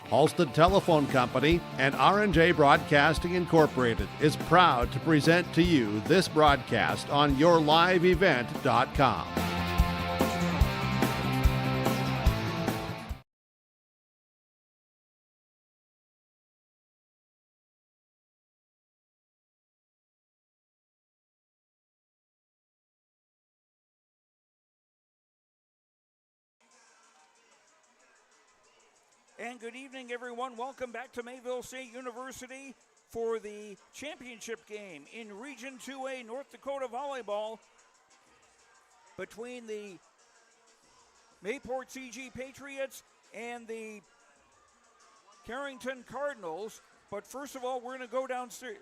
Halstead Telephone Company and R&J Broadcasting Incorporated is proud to present to you this broadcast on yourliveevent.com. And good evening, everyone. Welcome back to Mayville State University for the championship game in Region 2A North Dakota Volleyball between the Mayport CG Patriots and the Carrington Cardinals. But first of all, we're going to go downstairs.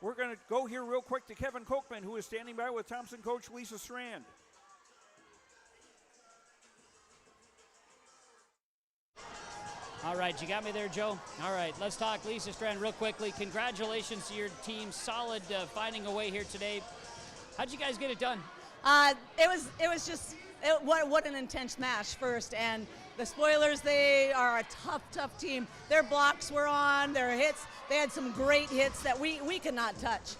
We're going to go here real quick to Kevin Kochman, who is standing by with Thompson coach Lisa Strand. All right, you got me there, Joe. All right, let's talk Lisa Strand real quickly. Congratulations to your team. Solid finding a way here today. How'd you guys get it done? What an intense match first. And the Spoilers, they are a tough team. Their blocks were on, their hits. They had some great hits that we could not touch.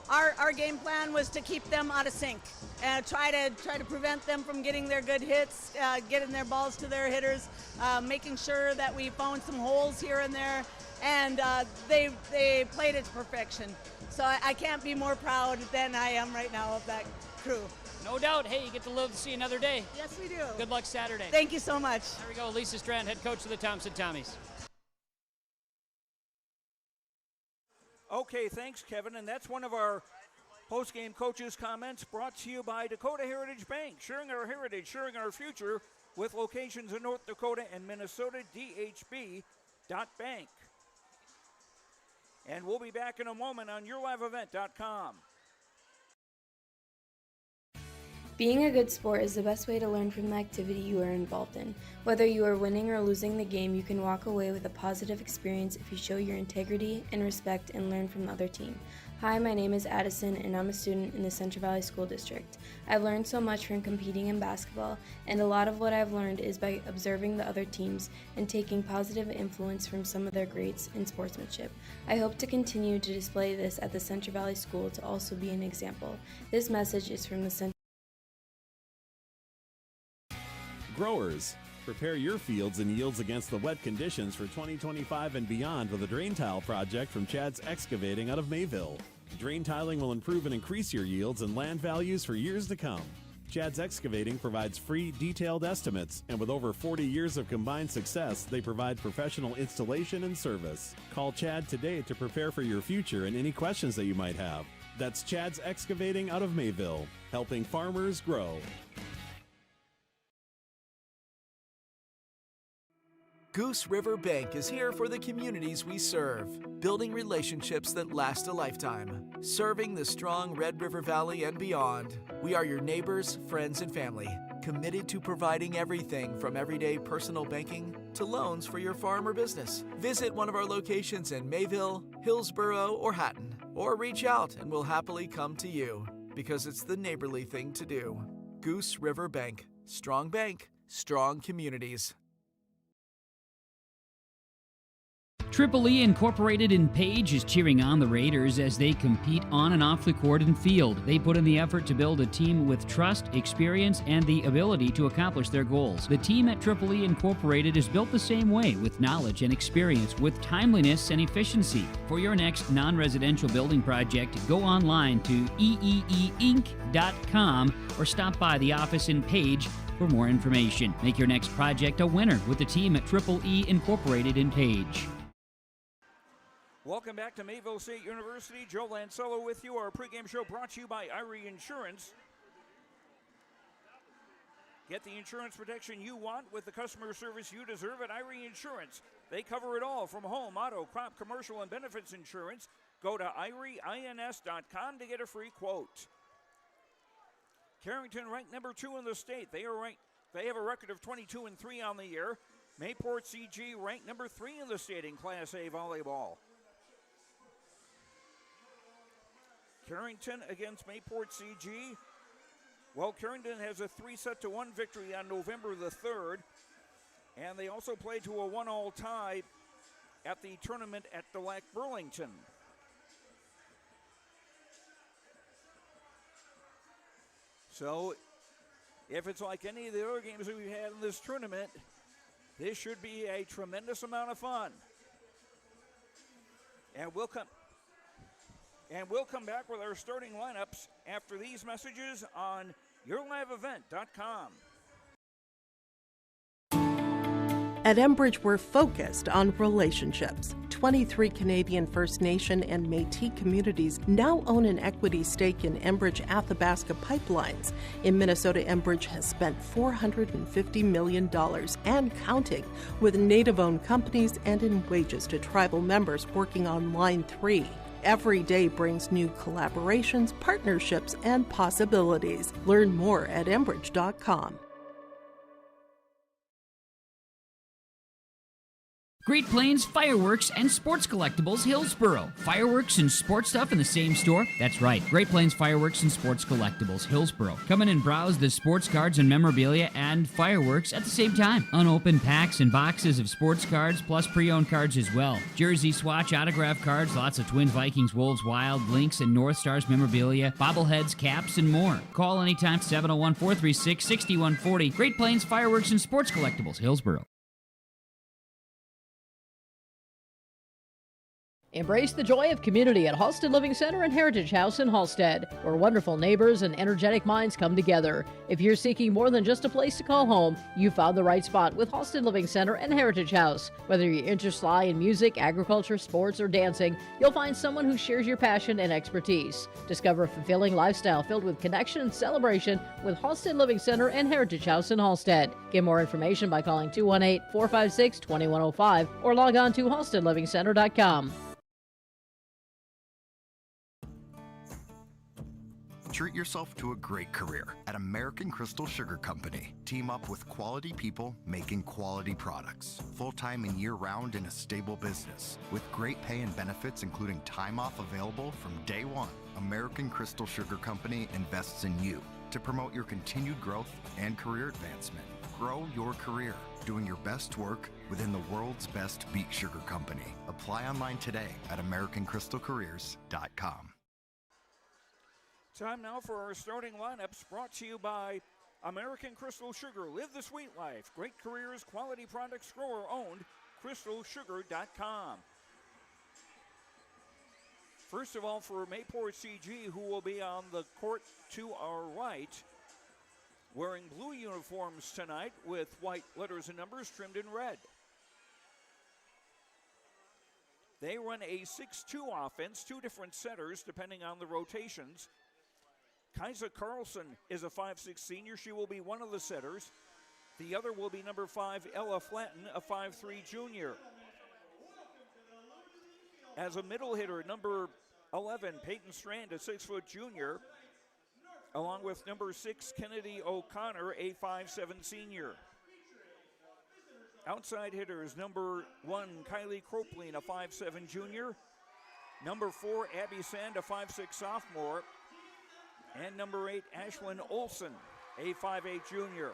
Our game plan was to keep them out of sync and try to prevent them from getting their good hits, getting their balls to their hitters, making sure that we found some holes here and there, and they played it to perfection. So I can't be more proud than I am right now of that crew. No doubt. Hey, you get to live to see another day. Yes, we do. Good luck Saturday. Thank you so much. There we go, Lisa Strand, head coach of the Thompson Tommies. Okay, thanks, Kevin. And that's one of our post-game coaches' comments brought to you by Dakota Heritage Bank, sharing our heritage, sharing our future, with locations in North Dakota and Minnesota, dhb.bank. And we'll be back in a moment on yourliveevent.com. Being a good sport is the best way to learn from the activity you are involved in. Whether you are winning or losing the game, you can walk away with a positive experience if you show your integrity and respect and learn from the other team. Hi, my name is Addison and I'm a student in the Central Valley School District. I've learned so much from competing in basketball, and a lot of what I've learned is by observing the other teams and taking positive influence from some of their greats in sportsmanship. I hope to continue to display this at the Central Valley School to also be an example. This message is from the Central Growers, prepare your fields and yields against the wet conditions for 2025 and beyond with a drain tile project from Chad's Excavating out of Mayville. Drain tiling will improve and increase your yields and land values for years to come. Chad's Excavating provides free, detailed estimates, and with over 40 years of combined success, they provide professional installation and service. Call Chad today to prepare for your future and any questions that you might have. That's Chad's Excavating out of Mayville, helping farmers grow. Goose River Bank is here for the communities we serve, building relationships that last a lifetime. Serving the strong Red River Valley and beyond, we are your neighbors, friends, and family, committed to providing everything from everyday personal banking to loans for your farm or business. Visit one of our locations in Mayville, Hillsboro, or Hatton, or reach out and we'll happily come to you, because it's the neighborly thing to do. Goose River Bank, strong communities. Triple E Incorporated in Page is cheering on the Raiders as they compete on and off the court and field. They put in the effort to build a team with trust, experience, and the ability to accomplish their goals. The team at Triple E Incorporated is built the same way, with knowledge and experience, with timeliness and efficiency. For your next non-residential building project, go online to eeeinc.com or stop by the office in Page for more information. Make your next project a winner with the team at Triple E Incorporated in Page. Welcome back to Mayville State University. Joe Lancello with you. Our pregame show brought to you by Irie Insurance. Get the insurance protection you want with the customer service you deserve at Irie Insurance. They cover it all from home, auto, crop, commercial, and benefits insurance. Go to irieins.com to get a free quote. Carrington ranked number 2 in the state. They have a record of 22-3 on the year. Mayport CG ranked number 3 in the state in Class A volleyball. Carrington against Mayport CG. Well, Carrington has a 3-1 victory on November the 3rd, and they also played to a 1-all tie at the tournament at Delac Burlington. So, if it's like any of the other games that we've had in this tournament, this should be a tremendous amount of fun. And we'll come back with our starting lineups after these messages on YourLiveEvent.com. At Enbridge, we're focused on relationships. 23 Canadian First Nation and Métis communities now own an equity stake in Enbridge Athabasca Pipelines. In Minnesota, Enbridge has spent $450 million and counting with Native-owned companies and in wages to tribal members working on Line 3. Every day brings new collaborations, partnerships, and possibilities. Learn more at Enbridge.com. Great Plains Fireworks and Sports Collectibles, Hillsboro. Fireworks and sports stuff in the same store? That's right. Great Plains Fireworks and Sports Collectibles, Hillsboro. Come in and browse the sports cards and memorabilia and fireworks at the same time. Unopened packs and boxes of sports cards, plus pre-owned cards as well. Jersey, swatch, autograph cards, lots of Twins, Vikings, Wolves, Wild, Lynx, and North Stars memorabilia, bobbleheads, caps, and more. Call anytime, 701-436-6140. Great Plains Fireworks and Sports Collectibles, Hillsboro. Embrace the joy of community at Halsted Living Center and Heritage House in Halsted, where wonderful neighbors and energetic minds come together. If you're seeking more than just a place to call home, you found the right spot with Halsted Living Center and Heritage House. Whether your interests lie in music, agriculture, sports, or dancing, you'll find someone who shares your passion and expertise. Discover a fulfilling lifestyle filled with connection and celebration with Halsted Living Center and Heritage House in Halsted. Get more information by calling 218-456-2105 or log on to halstedlivingcenter.com. Treat yourself to a great career at American Crystal Sugar Company. Team up with quality people making quality products. Full-time and year-round in a stable business. With great pay and benefits including time off available from day one. American Crystal Sugar Company invests in you to promote your continued growth and career advancement. Grow your career, doing your best work within the world's best beet sugar company. Apply online today at AmericanCrystalCareers.com. Time now for our starting lineups, brought to you by American Crystal Sugar. Live the sweet life. Great careers, quality products, grower owned. CrystalSugar.com. First of all, for Mayport CG, who will be on the court to our right, wearing blue uniforms tonight with white letters and numbers trimmed in red. They run a 6-2 offense, two different setters depending on the rotations. Kaisa Carlson is a 5'6 senior. She will be one of the setters. The other will be number 5, Ella Flanton, a 5'3 junior. As a middle hitter, number 11, Peyton Strand, a 6-foot junior, along with number 6, Kennedy O'Connor, a 5'7 senior. Outside hitters, number 1, Kylie Cropline, a 5'7 junior. Number 4, Abby Sand, a 5'6 sophomore. And number 8, Ashlyn Olson, a 5'8 junior.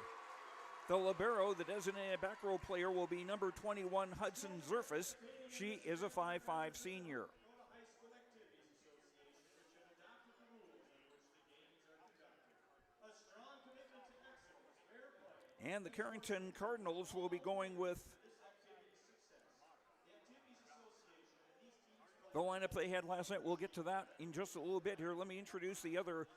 The libero, the designated back row player, will be number 21, Hudson Zerfus. She is a 5'5 senior. And the Carrington Cardinals will be going with the lineup they had last night. We'll get to that in just a little bit here. Let me introduce the other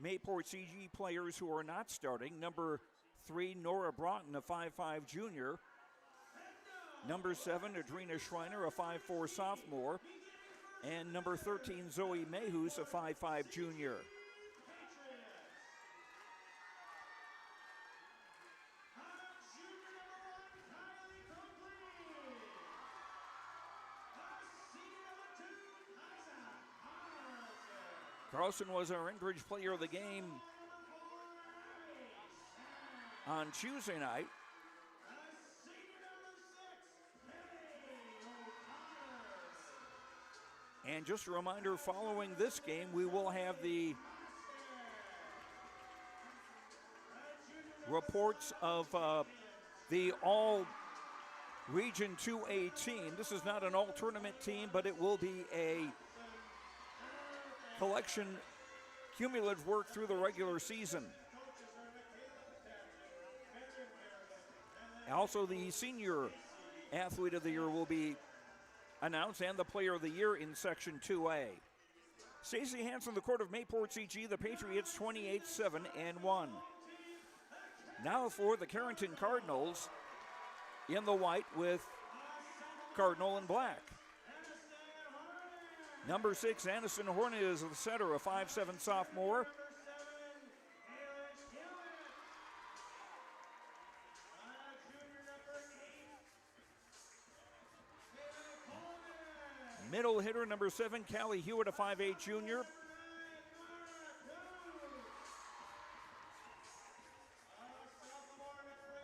Mayport CG players who are not starting. Number 3, Nora Broughton, a 5'5 junior. Number 7, Adrena Schreiner, a 5'4 sophomore. And number 13, Zoe Mayhus, a 5'5 junior. Carlson was our Enbridge player of the game on Tuesday night. And just a reminder, following this game, we will have the reports of the all Region 2A team. This is not an all-tournament team, but it will be a collection, cumulative work through the regular season. Also, the senior athlete of the year will be announced, and the player of the year in Section 2A. Stacey Hansen, the court of Mayport CG, the Patriots 28-7-1. Now for the Carrington Cardinals in the white with Cardinal in black. Number 6, Anderson Hornet is the setter, a 5'7" sophomore. Middle hitter, number 7, Callie Hewitt, a 5'8" junior.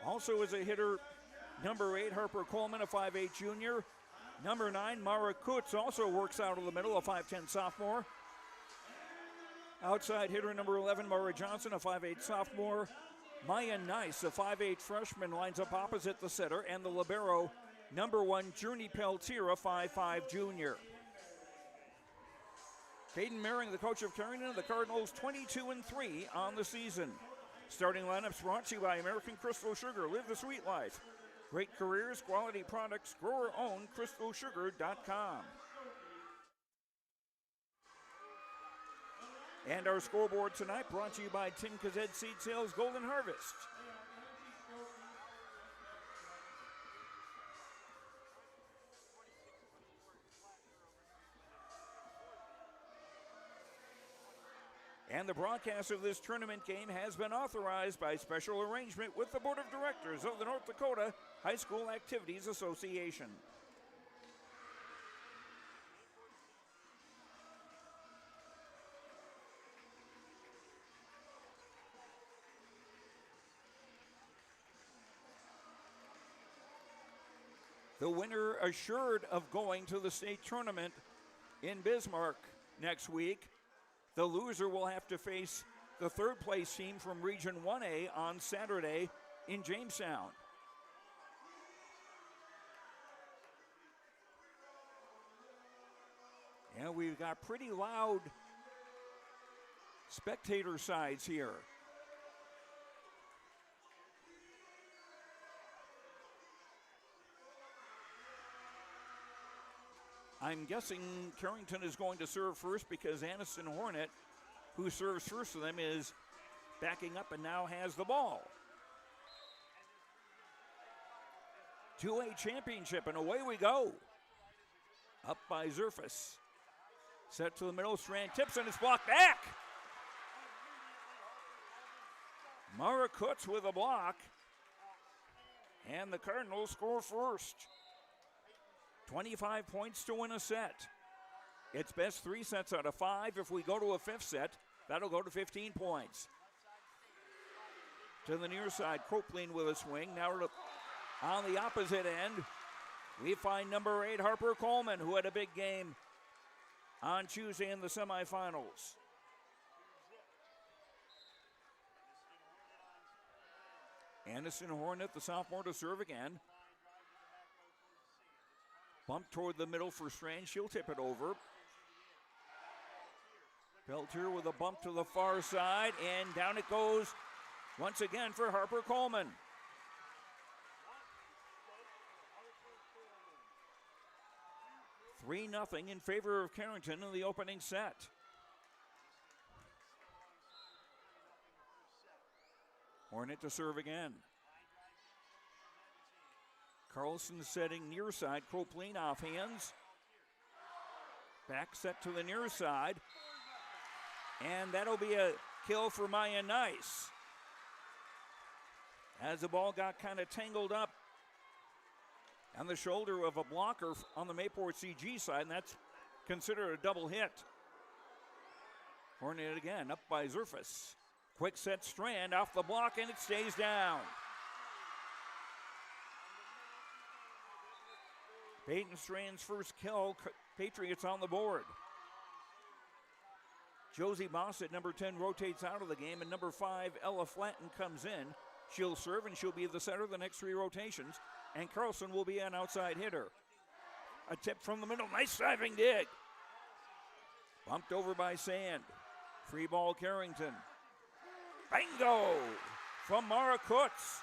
Also is a hitter, number 8, Harper Coleman, a 5'8" junior. Number 9, Mara Kutz, also works out of the middle, a 5'10" sophomore. Outside hitter, number 11, Mara Johnson, a 5'8" sophomore. Maya Nice, a 5'8" freshman, lines up opposite the setter. And the libero, number 1, Journey Peltier, a 5'5" junior. Caden Merring, the coach of Carrington, the Cardinals 22-3 on the season. Starting lineups brought to you by American Crystal Sugar. Live the sweet life. Great careers, quality products, grower-owned, crystalsugar.com. And our scoreboard tonight brought to you by Tim Kazed Seed Sales Golden Harvest. And the broadcast of this tournament game has been authorized by special arrangement with the Board of Directors of the North Dakota High School Activities Association. The winner assured of going to the state tournament in Bismarck next week. The loser will have to face the third place team from Region 1A on Saturday in Jamestown. And we've got pretty loud spectator sides here. I'm guessing Carrington is going to serve first because Aniston Hornet, who serves first for them, is backing up and now has the ball. 2A championship, and away we go. Up by Zerfus. Set to the middle, Strand tips, and it's blocked back. Mara Kutz with a block. And the Cardinals score first. 25 points to win a set. It's best 3 sets out of 5. If we go to a 5th set, that'll go to 15 points. To the near side, Copeland with a swing. Now on the opposite end, we find number 8, Harper Coleman, who had a big game on Tuesday in the semifinals. Anderson Hornet, the sophomore, to serve again. Bump toward the middle for Strand. She'll tip it over. Peltier with a bump to the far side, and down it goes once again for Harper Coleman. Three 3-0 in favor of Carrington in the opening set. Hornet to serve again. Carlson setting near side. Copeland off hands. Back set to the near side. And that'll be a kill for Maya Nice. As the ball got kind of tangled up on the shoulder of a blocker on the Mayport CG side, and that's considered a double hit. Hornet again, up by Zerfus. Quick set Strand off the block, and it stays down. Peyton Strand's first kill, Patriots on the board. Josie Bossett, number 10, rotates out of the game, and number 5, Ella Flanton, comes in. She'll serve, and she'll be the center of the next 3 rotations. And Carlson will be an outside hitter. A tip from the middle. Nice diving dig. Bumped over by Sand. Free ball, Carrington. Bingo from Mara Kutz.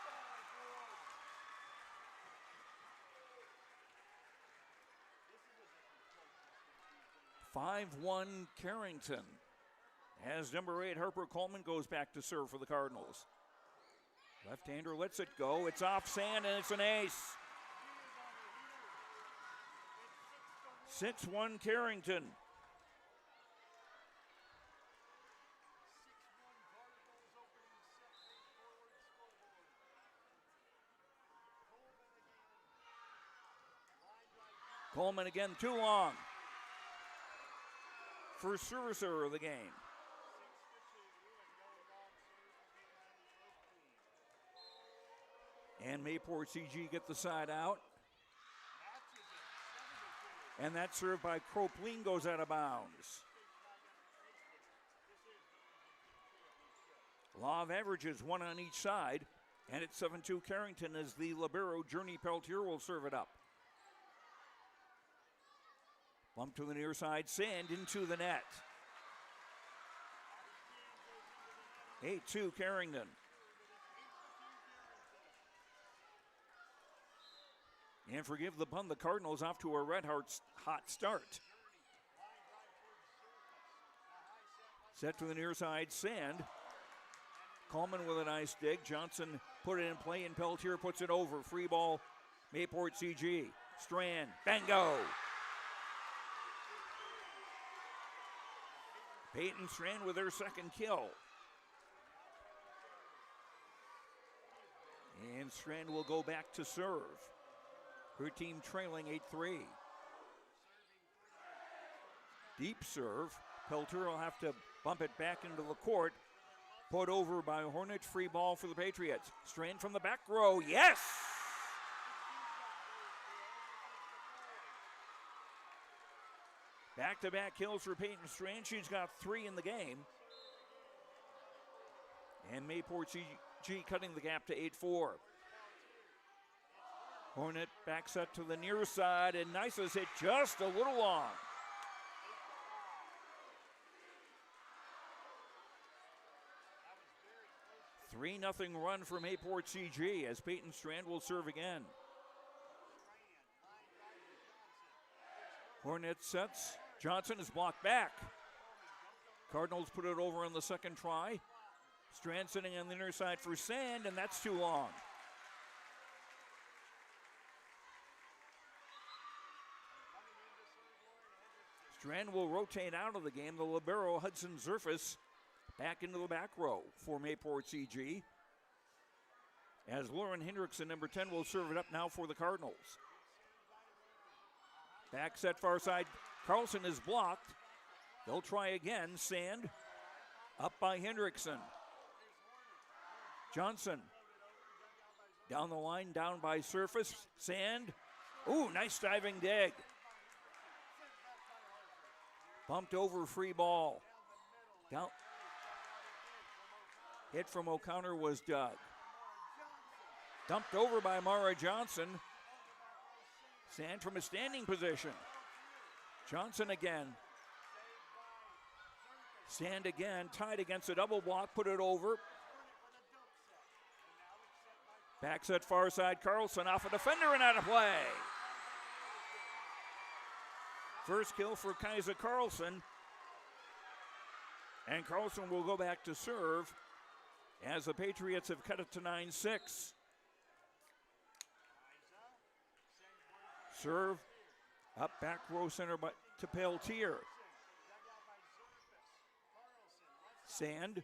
(5-1) Carrington. As number 8, Harper Coleman, goes back to serve for the Cardinals. Left-hander lets it go. It's off Sand, and it's an ace. 6-1 Carrington. Coleman again, too long. First servicer of the game. And Mayport CG get the side out. And that serve by Cropleen goes out of bounds. Law of averages, 1 on each side. And it's 7-2 Carrington as the libero, Journey Peltier, will serve it up. Bump to the near side, Sand into the net. 8-2 Carrington. And forgive the pun, the Cardinals off to a red hot start. Set to the near side, Sand. Coleman with a nice dig. Johnson put it in play, and Peltier puts it over. Free ball, Mayport CG. Strand, bingo! Peyton Strand with her second kill. And Strand will go back to serve. Her team trailing 8-3. Deep serve. Peltier will have to bump it back into the court. Put over by Hornet. Free ball for the Patriots. Strand from the back row. Yes! Back-to-back kills for Peyton Strand. She's got 3 in the game. And Mayport CG cutting the gap to 8-4. Hornet back set to the near side, and Nice's hit just a little long. A 3-0 run for Mayport CG as Peyton Strand will serve again. Hornet sets. Johnson is blocked back. Cardinals put it over on the second try. Strand sitting on the inner side for Sand, and that's too long. Strand will rotate out of the game. The libero, Hudson Zerfus, back into the back row for Mayport CG. As Lauren Hendrickson, number 10, will serve it up now for the Cardinals. Back set far side. Carlson is blocked. They'll try again. Sand up by Hendrickson. Johnson down the line, down by Surface. Sand. Ooh, nice diving dig. Bumped over, free ball. Down. Hit from O'Connor was dug. Dumped over by Mara Johnson. Sand from a standing position. Johnson again. Sand again, tied against a double block, put it over. Back set far side, Carlson off a defender and out of play. First kill for Kaisa Carlson. And Carlson will go back to serve as the Patriots have cut it to 9-6. Serve up back row center to Peltier. Sand.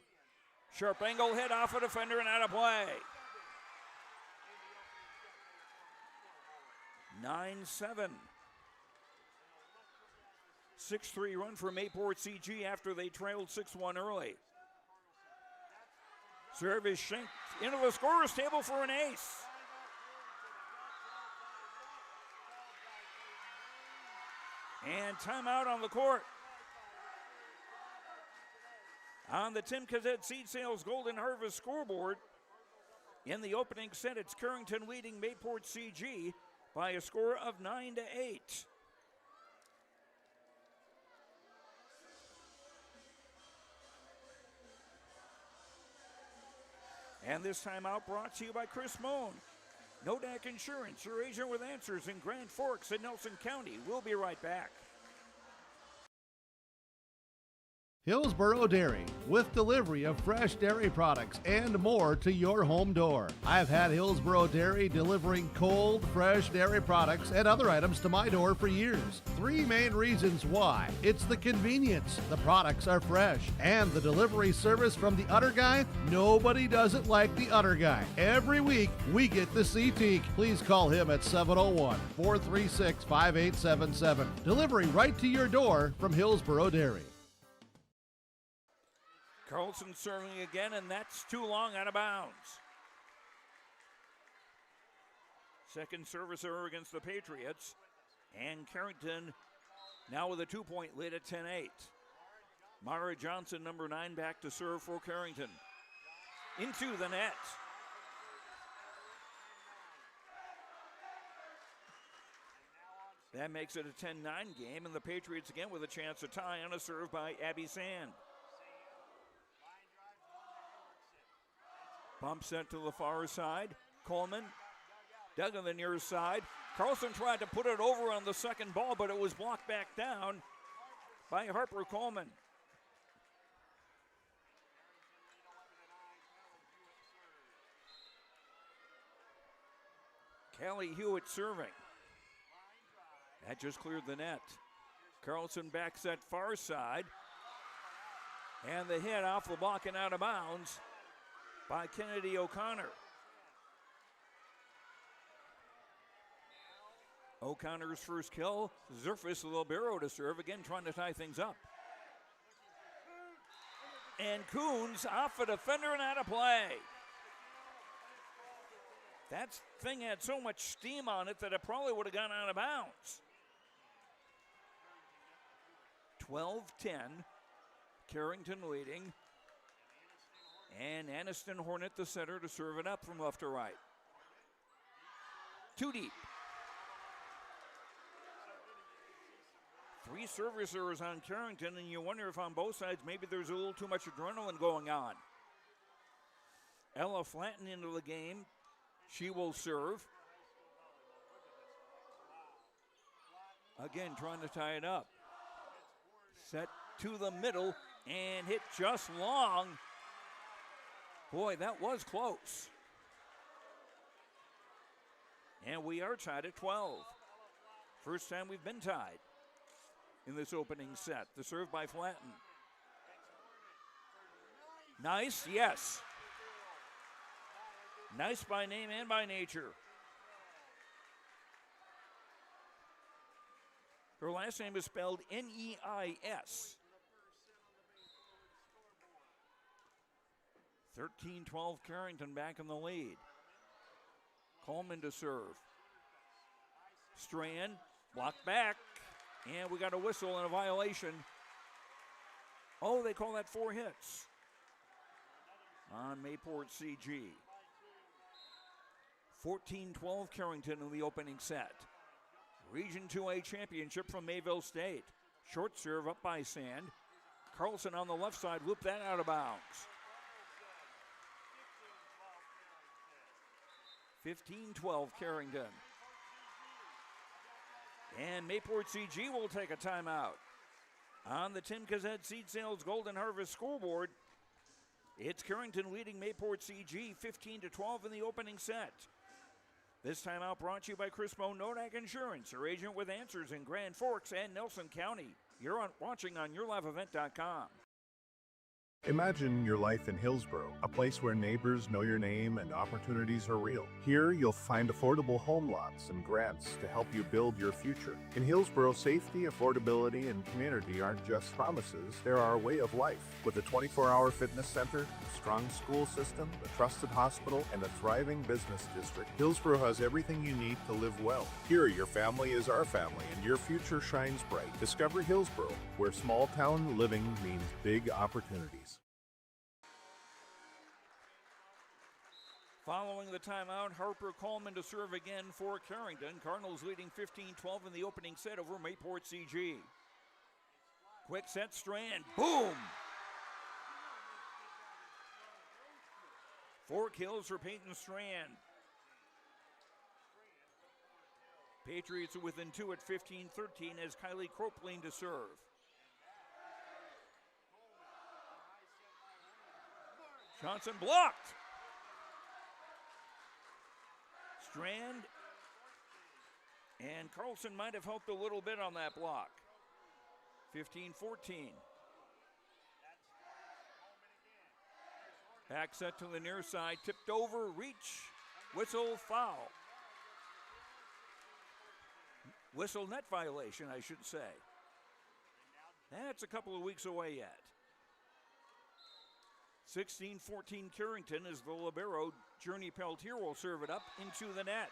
Sharp angle hit off a defender and out of play. 9-7. 6-3 run for Mayport CG after they trailed 6-1 early. Serve is shanked into the scorer's table for an ace. And timeout on the court. On the Tim Cadet Seed Sales Golden Harvest scoreboard, In the opening set, it's Carrington leading Mayport CG by a score of 9-8. And this timeout brought to you by Chris Moon. Nodak Insurance, your agent with answers in Grand Forks and Nelson County. We'll be right back. Hillsboro Dairy, with delivery of fresh dairy products and more to your home door. I've had Hillsboro Dairy delivering cold, fresh dairy products and other items to my door for years. 3 main reasons why. It's the convenience, the products are fresh, and the delivery service from the Udder Guy. Nobody does it like the Udder Guy. Every week, we get the CT. Please call him at 701-436-5877. Delivery right to your door from Hillsboro Dairy. Carlson serving again, and that's too long, out of bounds. Second service error against the Patriots. And Carrington now with a 2-point lead at 10-8. Mara Johnson, number 9, back to serve for Carrington. Into the net. That makes it a 10-9 game, and the Patriots again with a chance to tie on a serve by Abby Sand. Bump set to the far side. Coleman dug on the near side. Carlson tried to put it over on the second ball, but it was blocked back down by Harper Coleman. Callie Hewitt serving. That just cleared the net. Carlson back set far side. And the hit off the block and out of bounds by Kennedy O'Connor. O'Connor's first kill. Zerfis Libero to serve, again trying to tie things up. And Coons off a defender and out of play. That thing had so much steam on it that it probably would have gone out of bounds. 12-10. Carrington leading. And Aniston Hornet, the center, to serve it up from left to right. Too deep. 3 service errors on Carrington, and you wonder if on both sides maybe there's a little too much adrenaline going on. Ella Flanton into the game. She will serve. Again, trying to tie it up. Set to the middle and hit just long. Boy, that was close. And we are tied at 12. First time we've been tied in this opening set. The serve by Flanton. Nice, yes. Nice by name and by nature. Her last name is spelled Neis. 13-12 Carrington back in the lead. Coleman to serve. Strand blocked back, and we got a whistle and a violation. Oh, they call that 4 hits on Mayport CG. 14-12 Carrington in the opening set. Region 2A championship from Mayville State. Short serve up by Sand. Carlson on the left side looped that out of bounds. 15-12 Carrington. And Mayport CG will take a timeout. On the Tim Kazet Seed Sales Golden Harvest scoreboard, it's Carrington leading Mayport CG 15-12 in the opening set. This timeout brought to you by Chris Moe Nodak Insurance, your agent with answers in Grand Forks and Nelson County. You're watching on YourLiveEvent.com. Imagine your life in Hillsboro, a place where neighbors know your name and opportunities are real. Here, you'll find affordable home lots and grants to help you build your future. In Hillsboro, safety, affordability, and community aren't just promises, they're our way of life. With a 24-hour fitness center, a strong school system, a trusted hospital, and a thriving business district, Hillsboro has everything you need to live well. Here, your family is our family, and your future shines bright. Discover Hillsboro, where small-town living means big opportunities. Following the timeout, Harper Coleman to serve again for Carrington. Cardinals leading 15-12 in the opening set over Mayport CG. Quick set, Strand, boom! 4 kills for Peyton Strand. Patriots are within 2 at 15-13 as Kylie Cropling to serve. Johnson blocked. Strand and Carlson might have helped a little bit on that block. 15-14. Back set to the near side, tipped over, reach, whistle, foul. Whistle, net violation, I should say. That's a couple of weeks away yet. 16-14 Carrington as the libero, Journey Peltier, will serve it up into the net.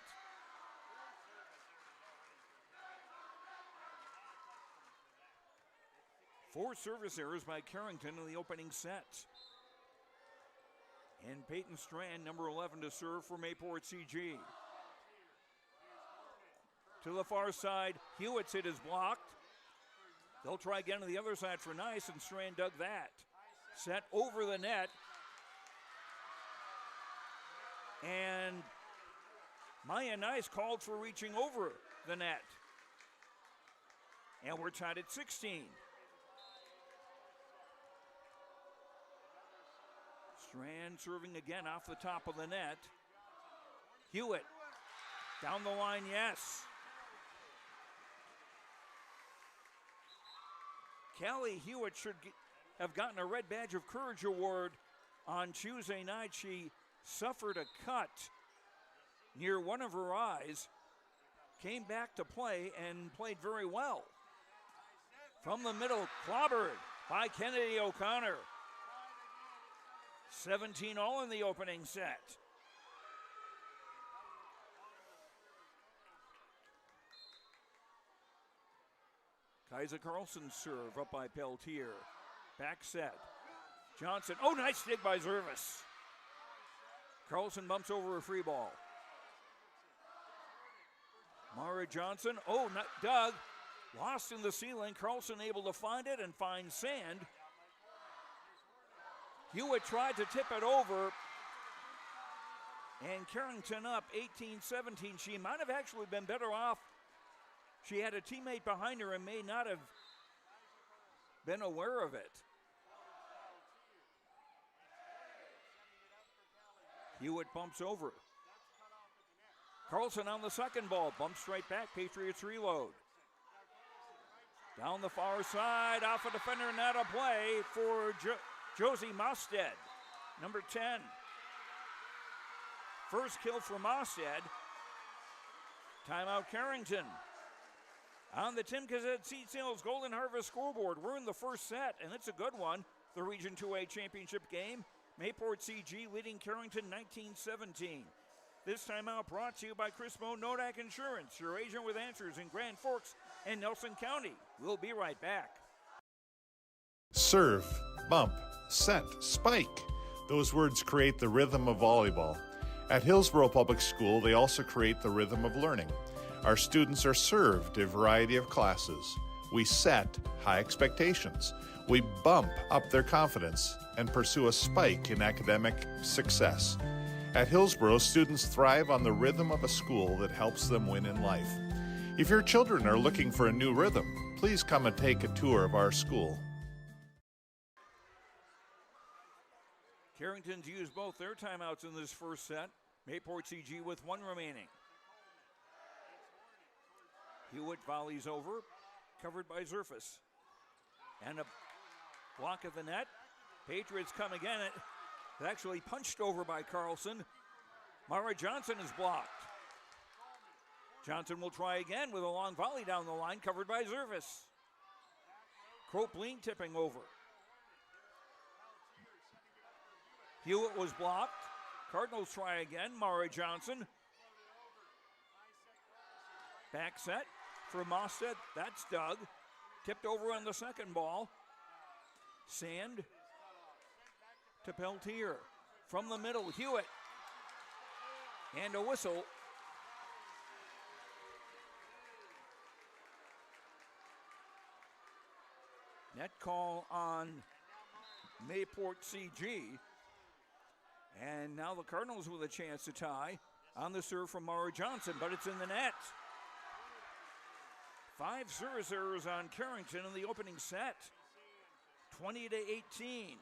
Four service errors by Carrington in the opening set. And Peyton Strand, number 11, to serve for Mayport CG. To the far side, Hewitt's hit is blocked. They'll try again to the other side for Nice, and Strand dug that. Set over the net. And Maya Nice called for reaching over the net. And we're tied at 16. Strand serving again off the top of the net. Hewitt down the line, yes. Callie Hewitt should have gotten a Red Badge of Courage award on Tuesday night. She suffered a cut near one of her eyes, came back to play and played very well. From the middle, clobbered by Kennedy O'Connor. 17 all in the opening set. Kaiser Carlson serve up by Peltier. Back set. Johnson. Oh, nice dig by Zervis. Carlson bumps over a free ball. Mara Johnson. Oh, not Doug. Lost in the ceiling. Carlson able to find it and find sand. Hewitt tried to tip it over. And Carrington up 18-17. She might have actually been better off. She had a teammate behind her and may not have been aware of it. Hewitt bumps over. Carlson on the second ball, bumps right back. Patriots reload. Down the far side, off a defender, not a play for Josie Mosted, number 10. First kill for Mosted. Timeout Carrington. On the Tim Cassett Seat Sales Golden Harvest scoreboard, we're in the first set, and it's a good one. The Region 2A championship game. Mayport CG leading Carrington 19-17. This timeout brought to you by Crispo Nodak Insurance, your agent with answers in Grand Forks and Nelson County. We'll be right back. Serve, bump, set, spike. Those words create the rhythm of volleyball. At Hillsborough Public School, they also create the rhythm of learning. Our students are served a variety of classes. We set high expectations. We bump up their confidence and pursue a spike in academic success. At Hillsborough, students thrive on the rhythm of a school that helps them win in life. If your children are looking for a new rhythm, please come and take a tour of our school. Carrington's used both their timeouts in this first set. Mayport CG with one remaining. Hewitt volleys over, covered by Zerfus. And a block of the net. Patriots come again. It's actually punched over by Carlson. Mara Johnson is blocked. Johnson will try again with a long volley down the line, covered by Zervis. Cropleen tipping over. Hewitt was blocked. Cardinals try again. Mara Johnson. Back set for Mosted. That's Doug. Tipped over on the second ball. Sand to Peltier. From the middle, Hewitt. And a whistle. Net call on Mayport CG. And now the Cardinals with a chance to tie on the serve from Mara Johnson, but it's in the net. 5 service errors on Carrington in the opening set. 20-18.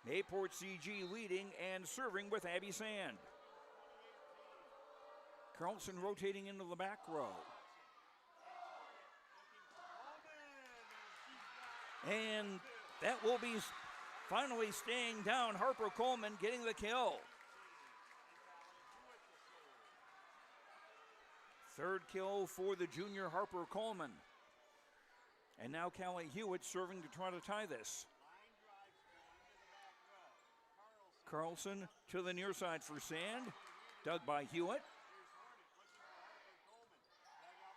Mayport CG leading and serving with Abby Sand. Carlson rotating into the back row. And that will be finally staying down. Harper Coleman getting the kill. Third kill for the junior Harper Coleman. And now Callie Hewitt serving to try to tie this. Carlson to the near side for Sand. Dug by Hewitt.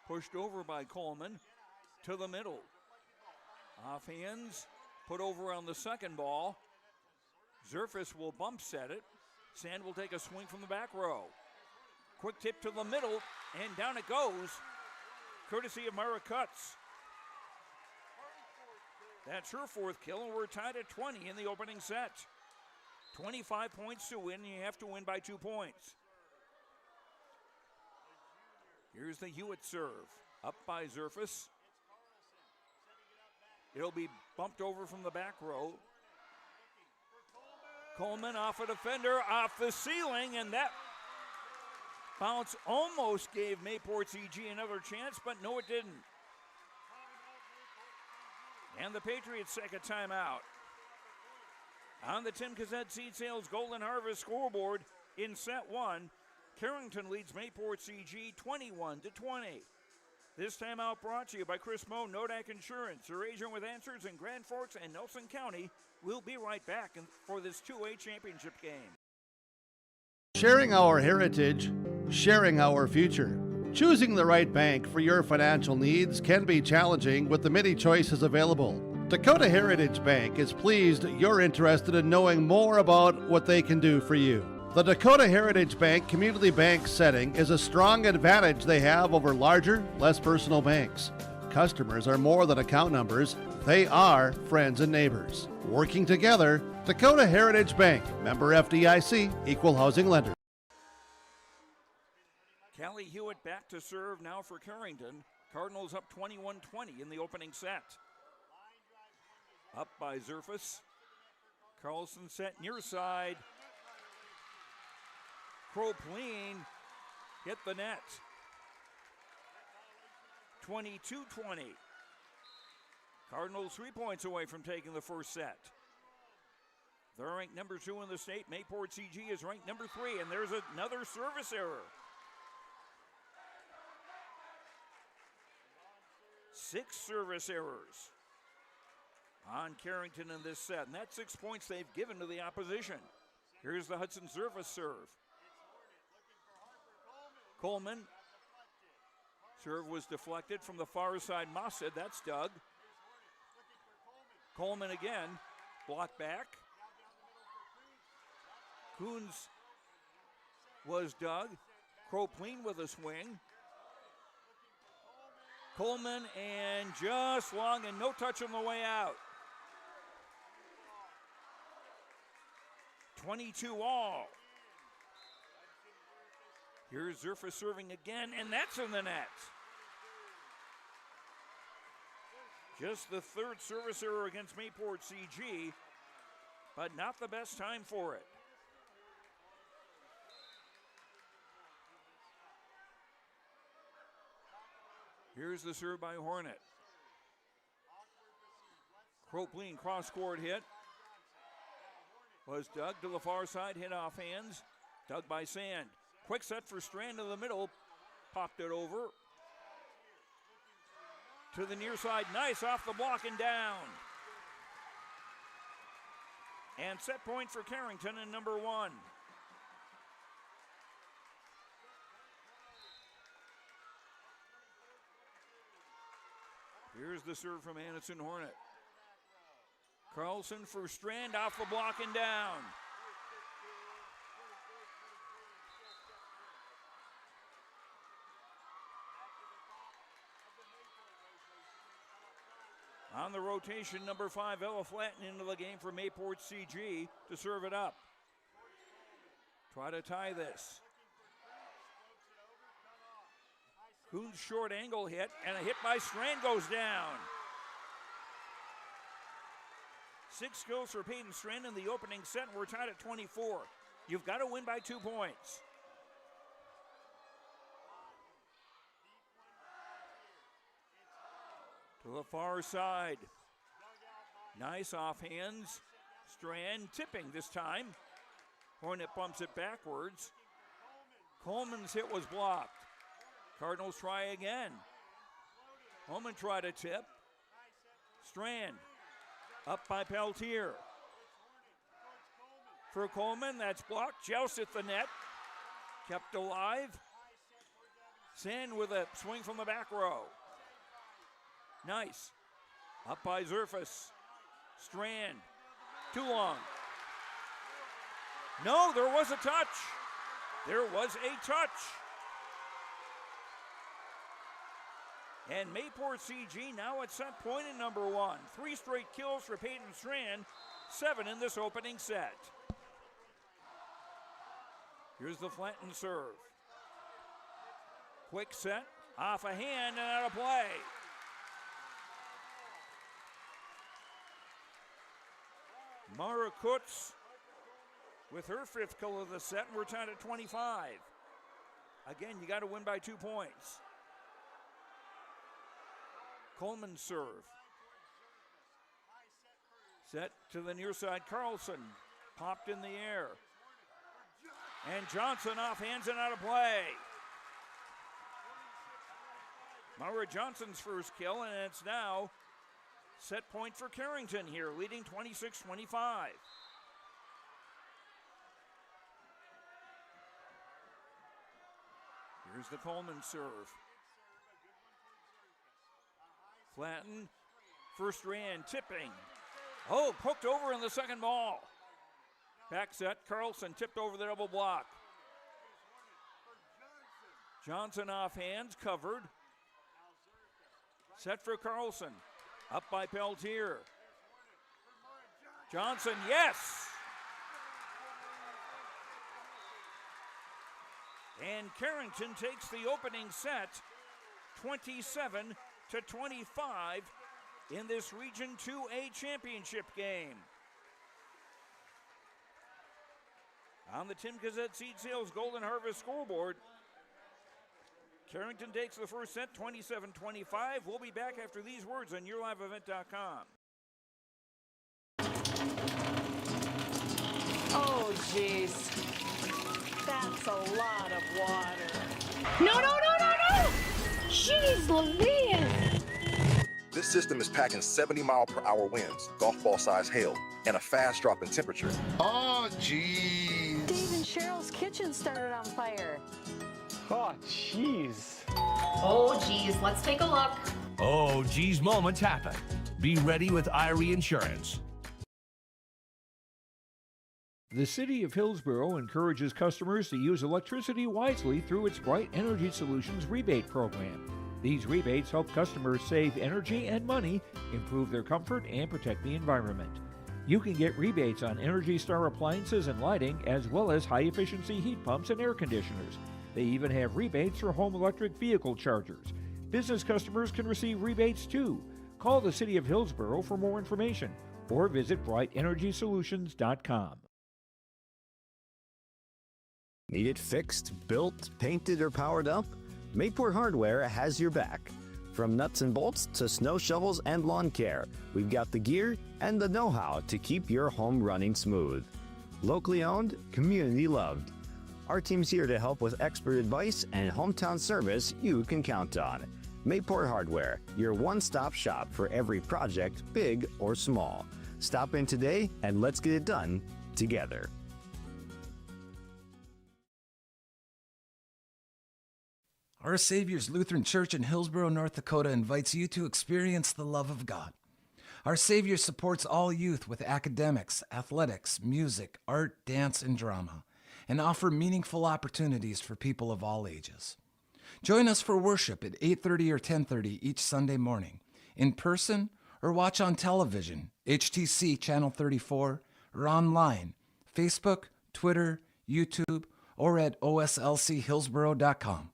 Pushed over by Coleman to the middle. Off hands, put over on the second ball. Zerfus will bump set it. Sand will take a swing from the back row. Quick tip to the middle, and down it goes, courtesy of Myra Cutts. That's her 4th kill, and we're tied at 20 in the opening set. 25 points to win, and you have to win by 2 points. Here's the Hewitt serve, up by Zerfus. It'll be bumped over from the back row. Coleman off a defender, off the ceiling, and that bounce almost gave Mayport CG another chance, but no, it didn't. And the Patriots take a timeout. On the Tim Cassette Seed Sales Golden Harvest scoreboard in set 1, Carrington leads Mayport CG 21-20. This timeout brought to you by Chris Moe, Nodak Insurance, your agent with answers in Grand Forks and Nelson County. We'll be right back for this 2A championship game. Sharing our heritage, sharing our future. Choosing the right bank for your financial needs can be challenging with the many choices available. Dakota Heritage Bank is pleased you're interested in knowing more about what they can do for you. The Dakota Heritage Bank community bank setting is a strong advantage they have over larger, less personal banks. Customers are more than account numbers, they are friends and neighbors. Working together, Dakota Heritage Bank, member FDIC, equal housing lender. Callie Hewitt back to serve now for Carrington. Cardinals up 21-20 in the opening set. Up by Zerfus. Carlson set near side. Cropleen hit the net. 22-20. Cardinals 3 points away from taking the first set. They're ranked number 2 in the state. Mayport CG is ranked number 3, and there's another service error. 6 service errors on Carrington in this set, and that's 6 points they've given to the opposition. Here's the Hudson Zerfus serve. Coleman. Serve was deflected from the far side. Mossid, that's Doug. Coleman again, blocked back. Coons was Doug. Cropleen with a swing. Coleman and just long and no touch on the way out. 22 all. Here's Zerfus serving again, and that's in the net. Just the 3rd service error against Mayport CG, but not the best time for it. Here's the serve by Hornet. Cropleen cross-court hit. Was Doug to the far side, hit off hands. Dug by Sand. Quick set for Strand in the middle. Popped it over. To the near side. Nice off the block and down. And set point for Carrington in number 1. Here's the serve from Anderson Hornet. Carlson for Strand off the block and down. On the rotation, number 5, Ella Flatton into the game for Mayport CG to serve it up. Try to tie this. Kuhn's short angle hit, and a hit by Strand goes down. 6 kills for Peyton Strand in the opening set, and we're tied at 24. You've got to win by 2 points. To the far side. Nice offhands. Strand tipping this time. Hornet bumps it backwards. Coleman's hit was blocked. Cardinals try again. Coleman tried to tip. Strand up by Peltier. For Coleman, that's blocked. Joust at the net. Kept alive. Sand with a swing from the back row. Nice. Up by Zerfus. Strand. Too long. No, there was a touch. There was a touch. And Mayport CG now at set point in number 1. 3 straight kills for Peyton Strand. 7 in this opening set. Here's the Flanton serve. Quick set. Off a hand and out of play. Mara Kutz with her 5th kill of the set, and we're tied at 25. Again, you got to win by 2 points. Coleman serve. Set to the near side, Carlson. Popped in the air. And Johnson off hands and out of play. Mara Johnson's first kill, and it's now set point for Carrington here, leading 26-25. Here's the Coleman serve. Flatton, first Strand tipping. Oh, poked over in the second ball. Back set, Carlson tipped over the double block. Johnson off hands, covered. Set for Carlson. Up by Peltier. Johnson, yes! And Carrington takes the opening set 27-25 in this Region 2A championship game. On the Tim Gazette Seed Sales Golden Harvest scoreboard, Carrington takes the first set 27-25. We'll be back after these words on YourLiveEvent.com. Oh, geez. That's a lot of water. No, no, no, no, no! Jeez Louise! This system is packing 70-mile-per-hour winds, golf ball size hail, and a fast drop in temperature. Oh, jeez. Dave and Cheryl's kitchen started on fire. Oh, jeez. Oh, geez, let's take a look. Oh, geez, moments happen. Be ready with Irie Insurance. The City of Hillsborough encourages customers to use electricity wisely through its Bright Energy Solutions rebate program. These rebates help customers save energy and money, improve their comfort, and protect the environment. You can get rebates on Energy Star appliances and lighting, as well as high-efficiency heat pumps and air conditioners. They even have rebates for home electric vehicle chargers. Business customers can receive rebates too. Call the City of Hillsborough for more information or visit brightenergysolutions.com. Need it fixed, built, painted, or powered up? Mayport Hardware has your back. From nuts and bolts to snow shovels and lawn care, we've got the gear and the know-how to keep your home running smooth. Locally owned, community loved. Our team's here to help with expert advice and hometown service you can count on. Mayport Hardware, your one-stop shop for every project, big or small. Stop in today and let's get it done together. Our Savior's Lutheran Church in Hillsborough, North Dakota invites you to experience the love of God. Our Savior supports all youth with academics, athletics, music, art, dance, and drama, and offer meaningful opportunities for people of all ages. Join us for worship at 8:30 or 10:30 each Sunday morning, in person or watch on television, HTC Channel 34, or online, Facebook, Twitter, YouTube, or at oslchillsboro.com.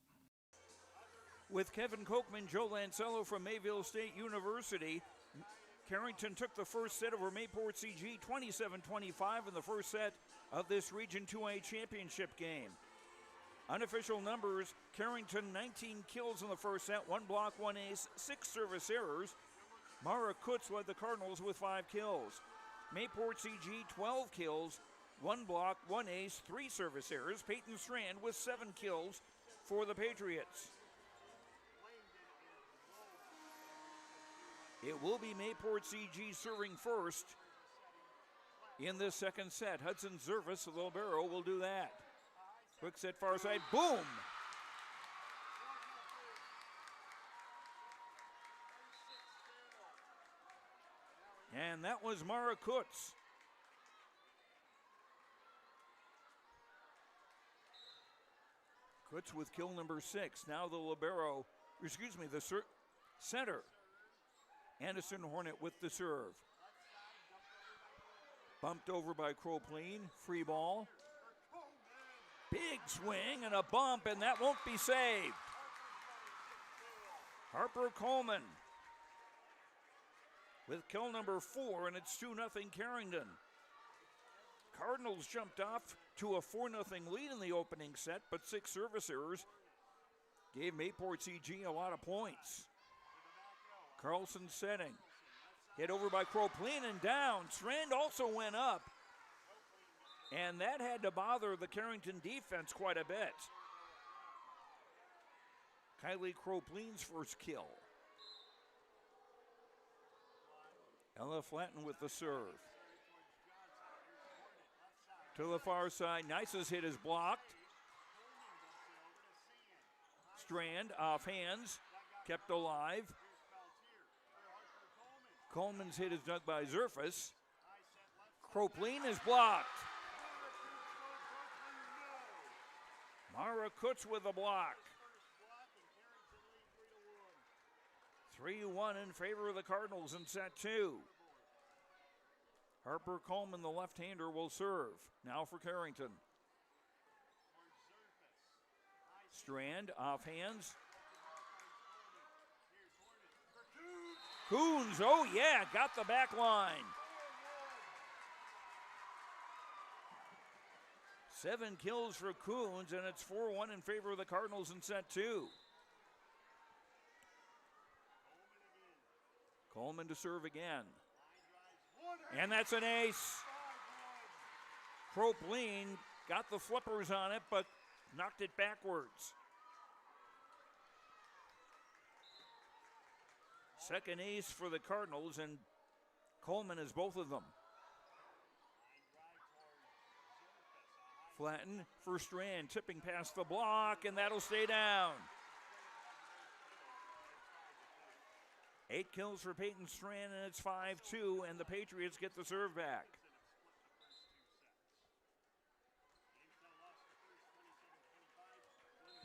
With Kevin Kochman, Joe Lancello from Mayville State University, Carrington took the first set over Mayport CG 27-25 in the first set of this Region 2A championship game. Unofficial numbers, Carrington 19 kills in the first set, 1 block, 1 ace, 6 service errors. Mara Kutz led the Cardinals with 5 kills. Mayport CG 12 kills, 1 block, 1 ace, 3 service errors. Peyton Strand with 7 kills for the Patriots. It will be Mayport CG serving first in this second set. Hudson Zervis of Libero will do that. Quick set far side, boom! And that was Mara Kutz. Kutz with kill number 6. Now the center. Anderson Hornet with the serve. Bumped over by Cropleen. Free ball. Big swing and a bump, and that won't be saved. Harper Coleman with kill number 4, and it's 2-0 Carrington. Cardinals jumped off to a 4-0 lead in the opening set, but 6 service errors gave Mayport CG a lot of points. Carlson setting. Hit over by Cropleen and down. Strand also went up. And that had to bother the Carrington defense quite a bit. Kylie Cropleen's first kill. Ella Flatton with the serve. To the far side, Nice's hit is blocked. Strand off hands, kept alive. Coleman's hit is dug by Zerfus. Cropleen is blocked. Mara Kutz with a block. 3-1 in favor of the Cardinals in set 2. Harper Coleman, the left-hander, will serve. Now for Carrington. Strand off hands. Coons, oh yeah, got the back line. 7 kills for Coons, and it's 4-1 in favor of the Cardinals in set 2. Coleman to serve again. And that's an ace. Cropleen got the flippers on it, but knocked it backwards. Second ace for the Cardinals, and Coleman is both of them. Flatton for Strand, tipping past the block, and that'll stay down. 8 kills for Peyton Strand, and it's 5-2, and the Patriots get the serve back.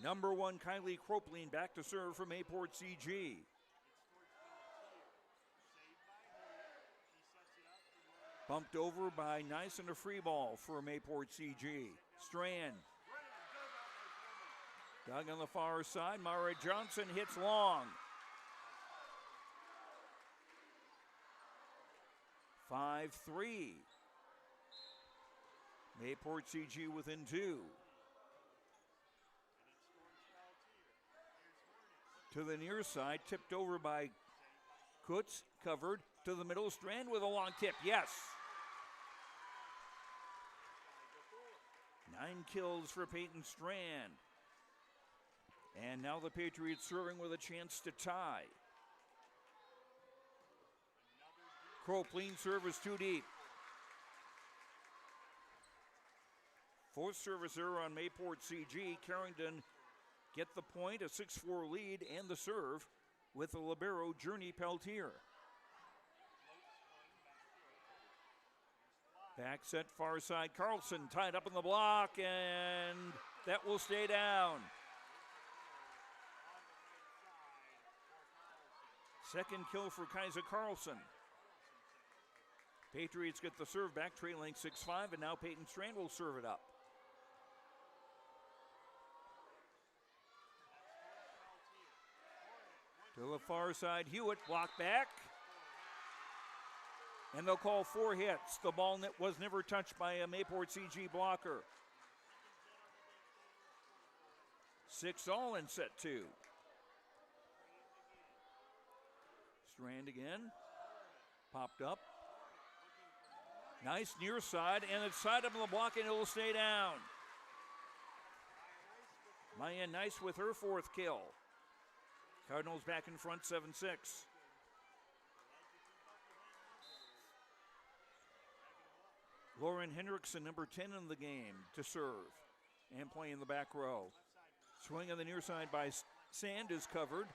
Number 1, Kylie Cropleen back to serve for Mayport CG. Bumped over by Nice and a free ball for Mayport CG. Strand. Dug on the far side. Mara Johnson hits long. 5-3. Mayport CG within 2. To the near side, tipped over by Kutz, covered to the middle. Strand with a long tip, yes. 9 kills for Peyton Strand. And now the Patriots serving with a chance to tie. Cropleen serve is too deep. 4th service error on Mayport CG. Carrington get the point, a 6-4 lead, and the serve with the libero Journey Peltier. Back set far side, Carlson tied up in the block, and that will stay down. Second kill for Kaiser Carlson. Patriots get the serve back, trailing 6-5, and now Peyton Strand will serve it up. To the far side, Hewitt blocked back. And they'll call 4 hits. The ball was never touched by a Mayport CG blocker. 6-all in set 2. Strand again. Popped up. Nice near side, and it's side up on the block, and it'll stay down. Maya Nice with her 4th kill. Cardinals back in front, 7-6. Lauren Hendrickson, number 10 in the game, to serve and play in the back row. Swing on the near side by Sand is covered.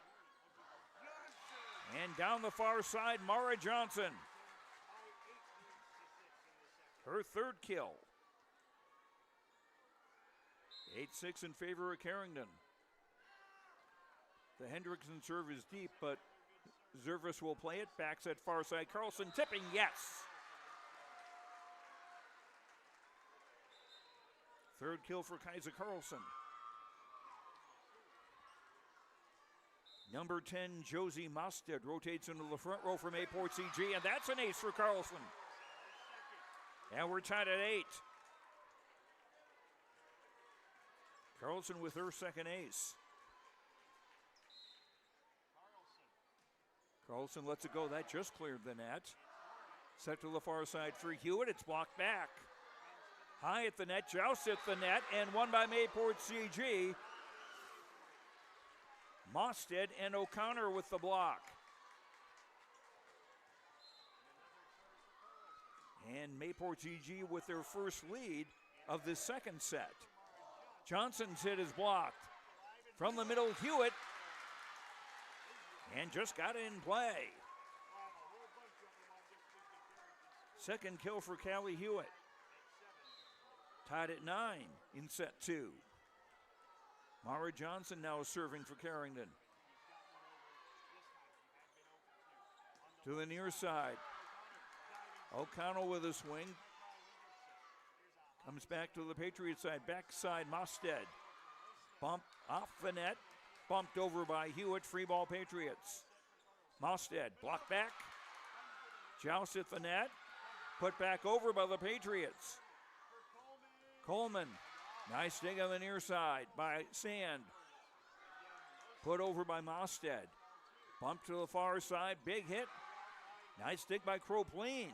And down the far side, Mara Johnson. Her 3rd kill. 8-6 in favor of Carrington. The Hendrickson serve is deep, but Zervis will play it. Backs at far side. Carlson tipping, yes. 3rd kill for Kaiser Carlson. Number 10, Josie Mosted rotates into the front row from Mayport CG, and that's an ace for Carlson. And we're tied at 8. Carlson with her 2nd ace. Carlson lets it go. That just cleared the net. Set to the far side for Hewitt. It's blocked back. High at the net, Joust at the net, and won by Mayport CG. Mosted and O'Connor with the block. And Mayport CG with their first lead of the 2nd set. Johnson's hit is blocked. From the middle, Hewitt. And just got in play. 2nd kill for Callie Hewitt. Tied at 9 in set 2. Mara Johnson now serving for Carrington. To the near side. O'Connell with a swing. Comes back to the Patriot side. Backside, Mosted. Bump off the net. Bumped over by Hewitt. Free ball Patriots. Mosted blocked back. Joust at the net. Put back over by the Patriots. Coleman. Nice dig on the near side by Sand. Put over by Mosted. Bump to the far side. Big hit. Nice dig by Cropleen.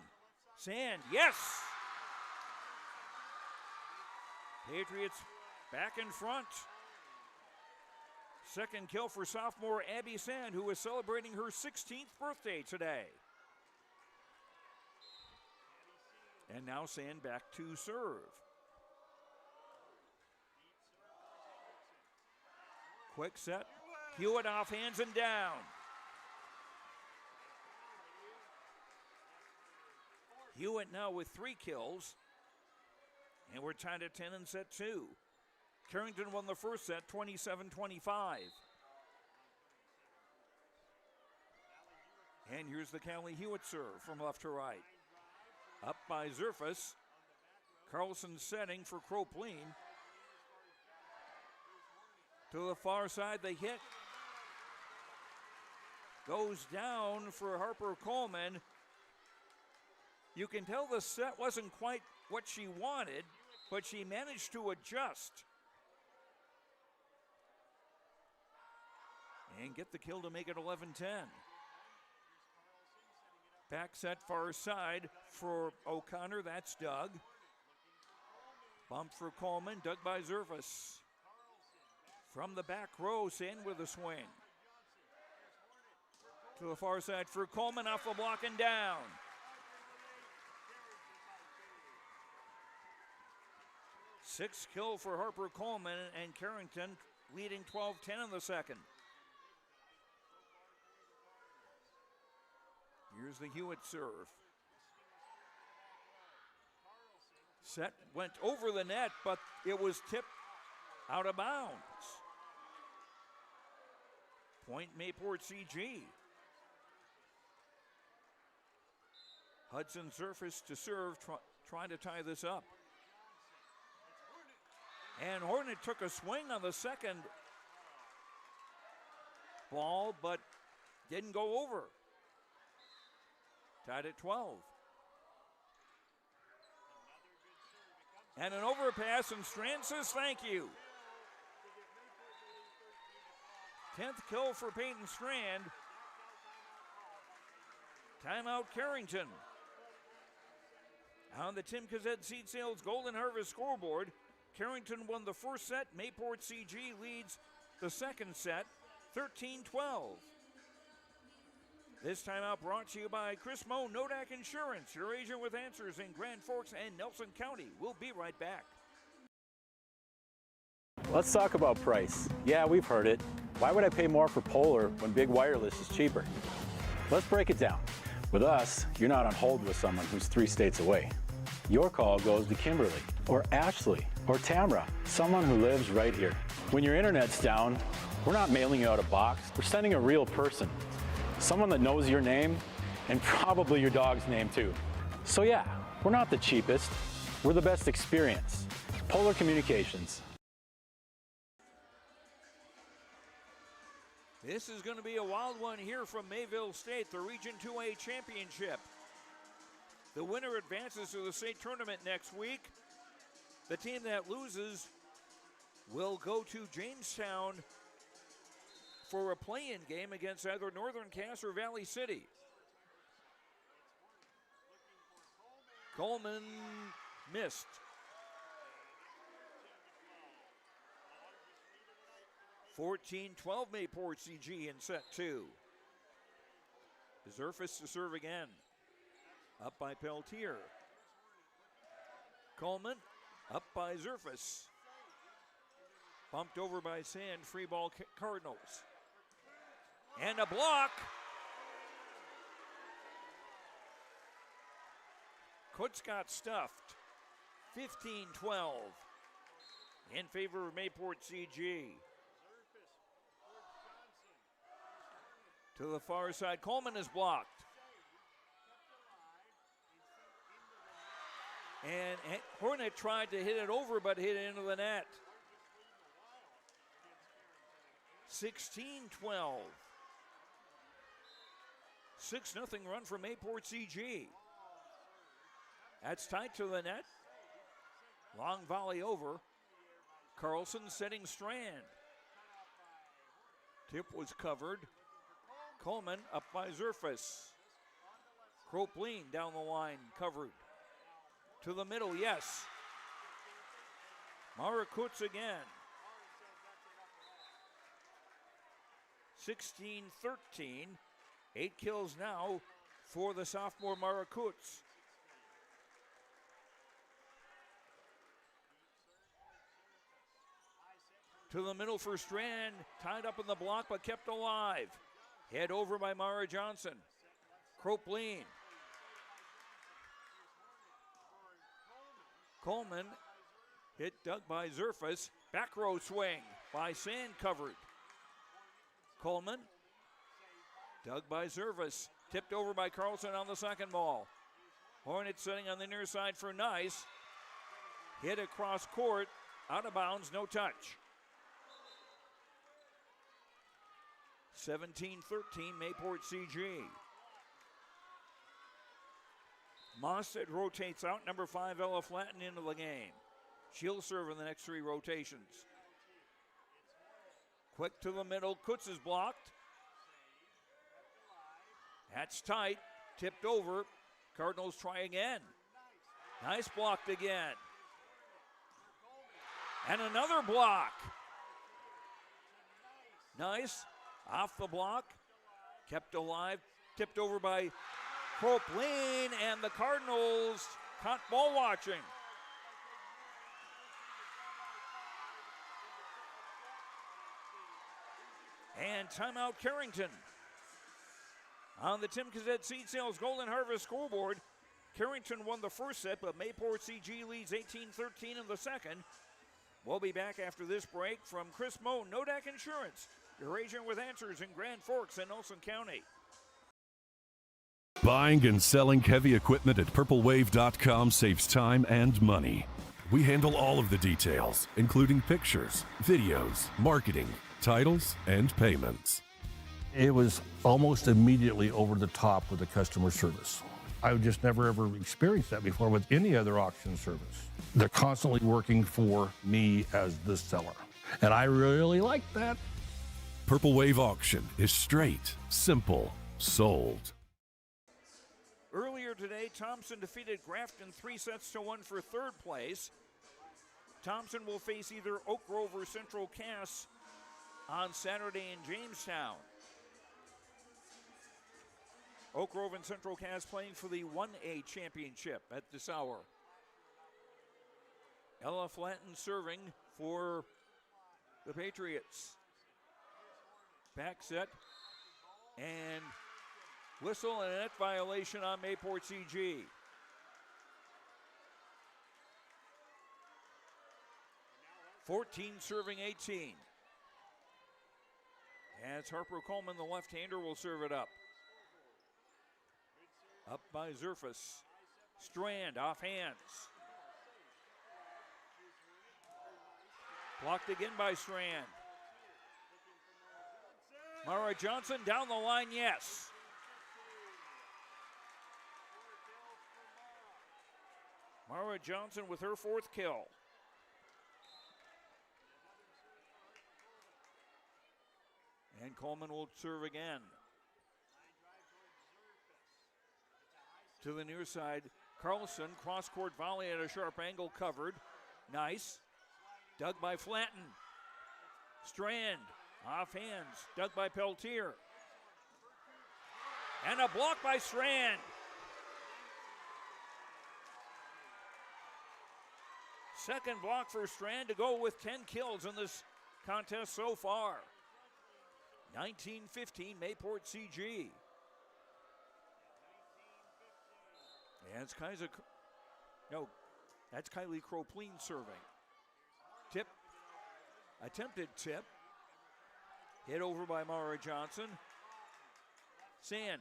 Sand. Yes! Patriots back in front. 2nd kill for sophomore Abby Sand, who is celebrating her 16th birthday today. And now Sand back to serve. Quick set. Hewitt off hands and down. Hewitt now with 3 kills. And we're tied at 10 in set 2. Carrington won the first set 27-25. And here's the Callie Hewitt serve from left to right. Up by Zerfus. Carlson setting for Cropleen. To the far side, the hit goes down for Harper Coleman. You can tell the set wasn't quite what she wanted, but she managed to adjust and get the kill to make it 11-10. Back set far side for O'Connor, that's Doug. Bump for Coleman, dug by Zerfus. From the back row, Sand with a swing. To the far side for Coleman, off the block and down. Sixth kill for Harper Coleman, and Carrington leading 12-10 in the second. Here's the Hewitt serve. Set went over the net, but it was tipped out of bounds. Point Mayport CG. Hudson Surface to serve, trying to tie this up. And Hornet took a swing on the second ball, but didn't go over. Tied at 12. And an overpass, and Strand says thank you. 10th kill for Peyton Strand. Timeout Carrington. On the Tim Cazette Seed Sales Golden Harvest scoreboard, Carrington won the first set. Mayport CG leads the second set, 13-12. This timeout brought to you by Chris Moe, Nodak Insurance, your agent with answers in Grand Forks and Nelson County. We'll be right back. Let's talk about price. Yeah, we've heard it. Why would I pay more for Polar when Big Wireless is cheaper? Let's break it down. With us, you're not on hold with someone who's 3 states away. Your call goes to Kimberly, or Ashley, or Tamra, someone who lives right here. When your internet's down, we're not mailing you out a box. We're sending a real person. Someone that knows your name, and probably your dog's name too. So yeah, we're not the cheapest. We're the best experience. Polar Communications. This is going to be a wild one here from Mayville State, the Region 2A Championship. The winner advances to the state tournament next week. The team that loses will go to Jamestown for a play-in game against either Northern Cass or Valley City. Coleman missed. (14-12) Mayport CG in set 2. Zerfus to serve again. Up by Peltier. Coleman up by Zerfus. Bumped over by Sand, free ball Cardinals. And a block. Kutz got stuffed. 15-12 in favor of Mayport CG. To the far side, Coleman is blocked. And Hornet tried to hit it over, but hit it into the net. 16-12. 6-0 run for Mayport CG. That's tight to the net. Long volley over. Carlson setting Strand. Tip was covered. Coleman up by Zerfus. Kropleen down the line, covered. To the middle, yes. Mara Kutz again. 16-13. 8 kills now for the sophomore Mara Kutz. To the middle for Strand, tied up in the block but kept alive. Head over by Mara Johnson. Kropleen. Coleman hit dug by Zerfus. Back row swing by Sand, covered. Coleman dug by Zerfus. Tipped over by Carlson on the second ball. Hornet sitting on the near side for Nice. Hit across court, out of bounds, no touch. 17-13, Mayport CG. Mosset rotates out. Number 5, Ella Flatten into the game. She'll serve in the next 3 rotations. Quick to the middle. Kutz is blocked. That's tight. Tipped over. Cardinals try again. Nice blocked again. And another block. Nice. Off the block. Kept alive. Tipped over by Kropleen, and the Cardinals caught ball watching. And timeout Carrington. On the Tim Cazette Seed Sales Golden Harvest scoreboard, Carrington won the first set, but Mayport CG leads 18-13 in the second. We'll be back after this break from Chris Moe, Nodak Insurance, your agent with answers in Grand Forks and Nelson County. Buying and selling heavy equipment at purplewave.com saves time and money. We handle all of the details, including pictures, videos, marketing, titles, and payments. It was almost immediately over the top with the customer service. I've just never ever experienced that before with any other auction service. They're constantly working for me as the seller, and I really like that. Purple Wave Auction is straight, simple, sold. Earlier today, Thompson defeated Grafton 3-1 for third place. Thompson will face either Oak Grove or Central Cass on Saturday in Jamestown. Oak Grove and Central Cass playing for the 1A championship at this hour. Ella Flanton serving for the Patriots. Back set and whistle and a net violation on Mayport CG. Serving 18. As Harper Coleman, the left-hander, will serve it up. Up by Zerfus. Strand off hands. Blocked again by Strand. Mara Johnson down the line, yes. Mara Johnson with her fourth kill. And Coleman will serve again. To the near side, Carlson, cross-court volley at a sharp angle, covered. Nice. Dug by Flanton. Strand, off hands, dug by Peltier. And a block by Strand. Second block for Strand to go with 10 kills in this contest so far. 19-15, Mayport CG. And it's that's Kylie Cropleen serving. Tip, attempted tip. Hit over by Mara Johnson. Sand.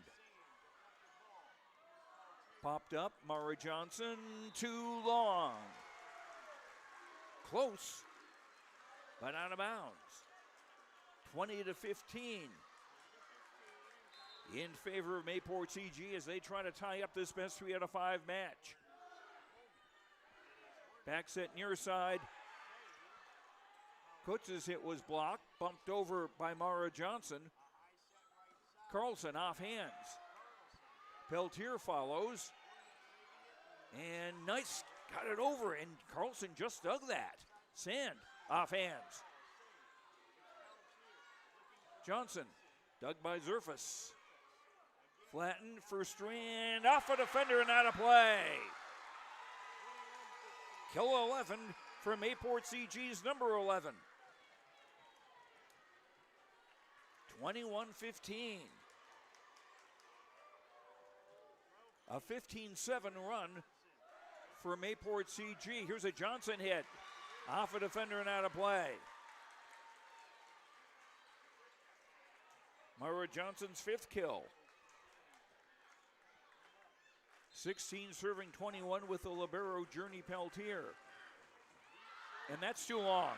Popped up, Mara Johnson, too long. Close, but out of bounds. 20-15 in favor of Mayport CG as they try to tie up this best 3 out of 5 match. Back set near side. Kutz's hit was blocked, bumped over by Mara Johnson. Carlson off hands. Peltier follows. And nice, got it over, and Carlson just dug that. Sand off hands. Johnson, dug by Zerfus. Flattened for Strand, off a defender and out of play. Kill 11 for Mayport CG's number 11. 21-15. A 15-7 run for Mayport CG. Here's a Johnson hit. Off a defender and out of play. Myra Johnson's 5th kill. 16 serving 21 with the libero Journey Peltier. And that's too long.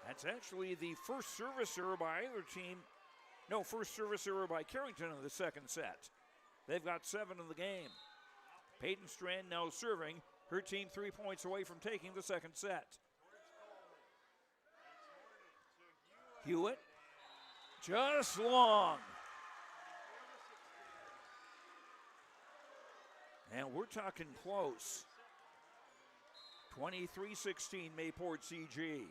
That's actually the first service error by either team. No, first service error by Carrington in the second set. They've got 7 in the game. Peyton Strand now serving. Her team 3 points away from taking the second set. Hewitt, just long. And we're talking close. 23-16, Mayport CG.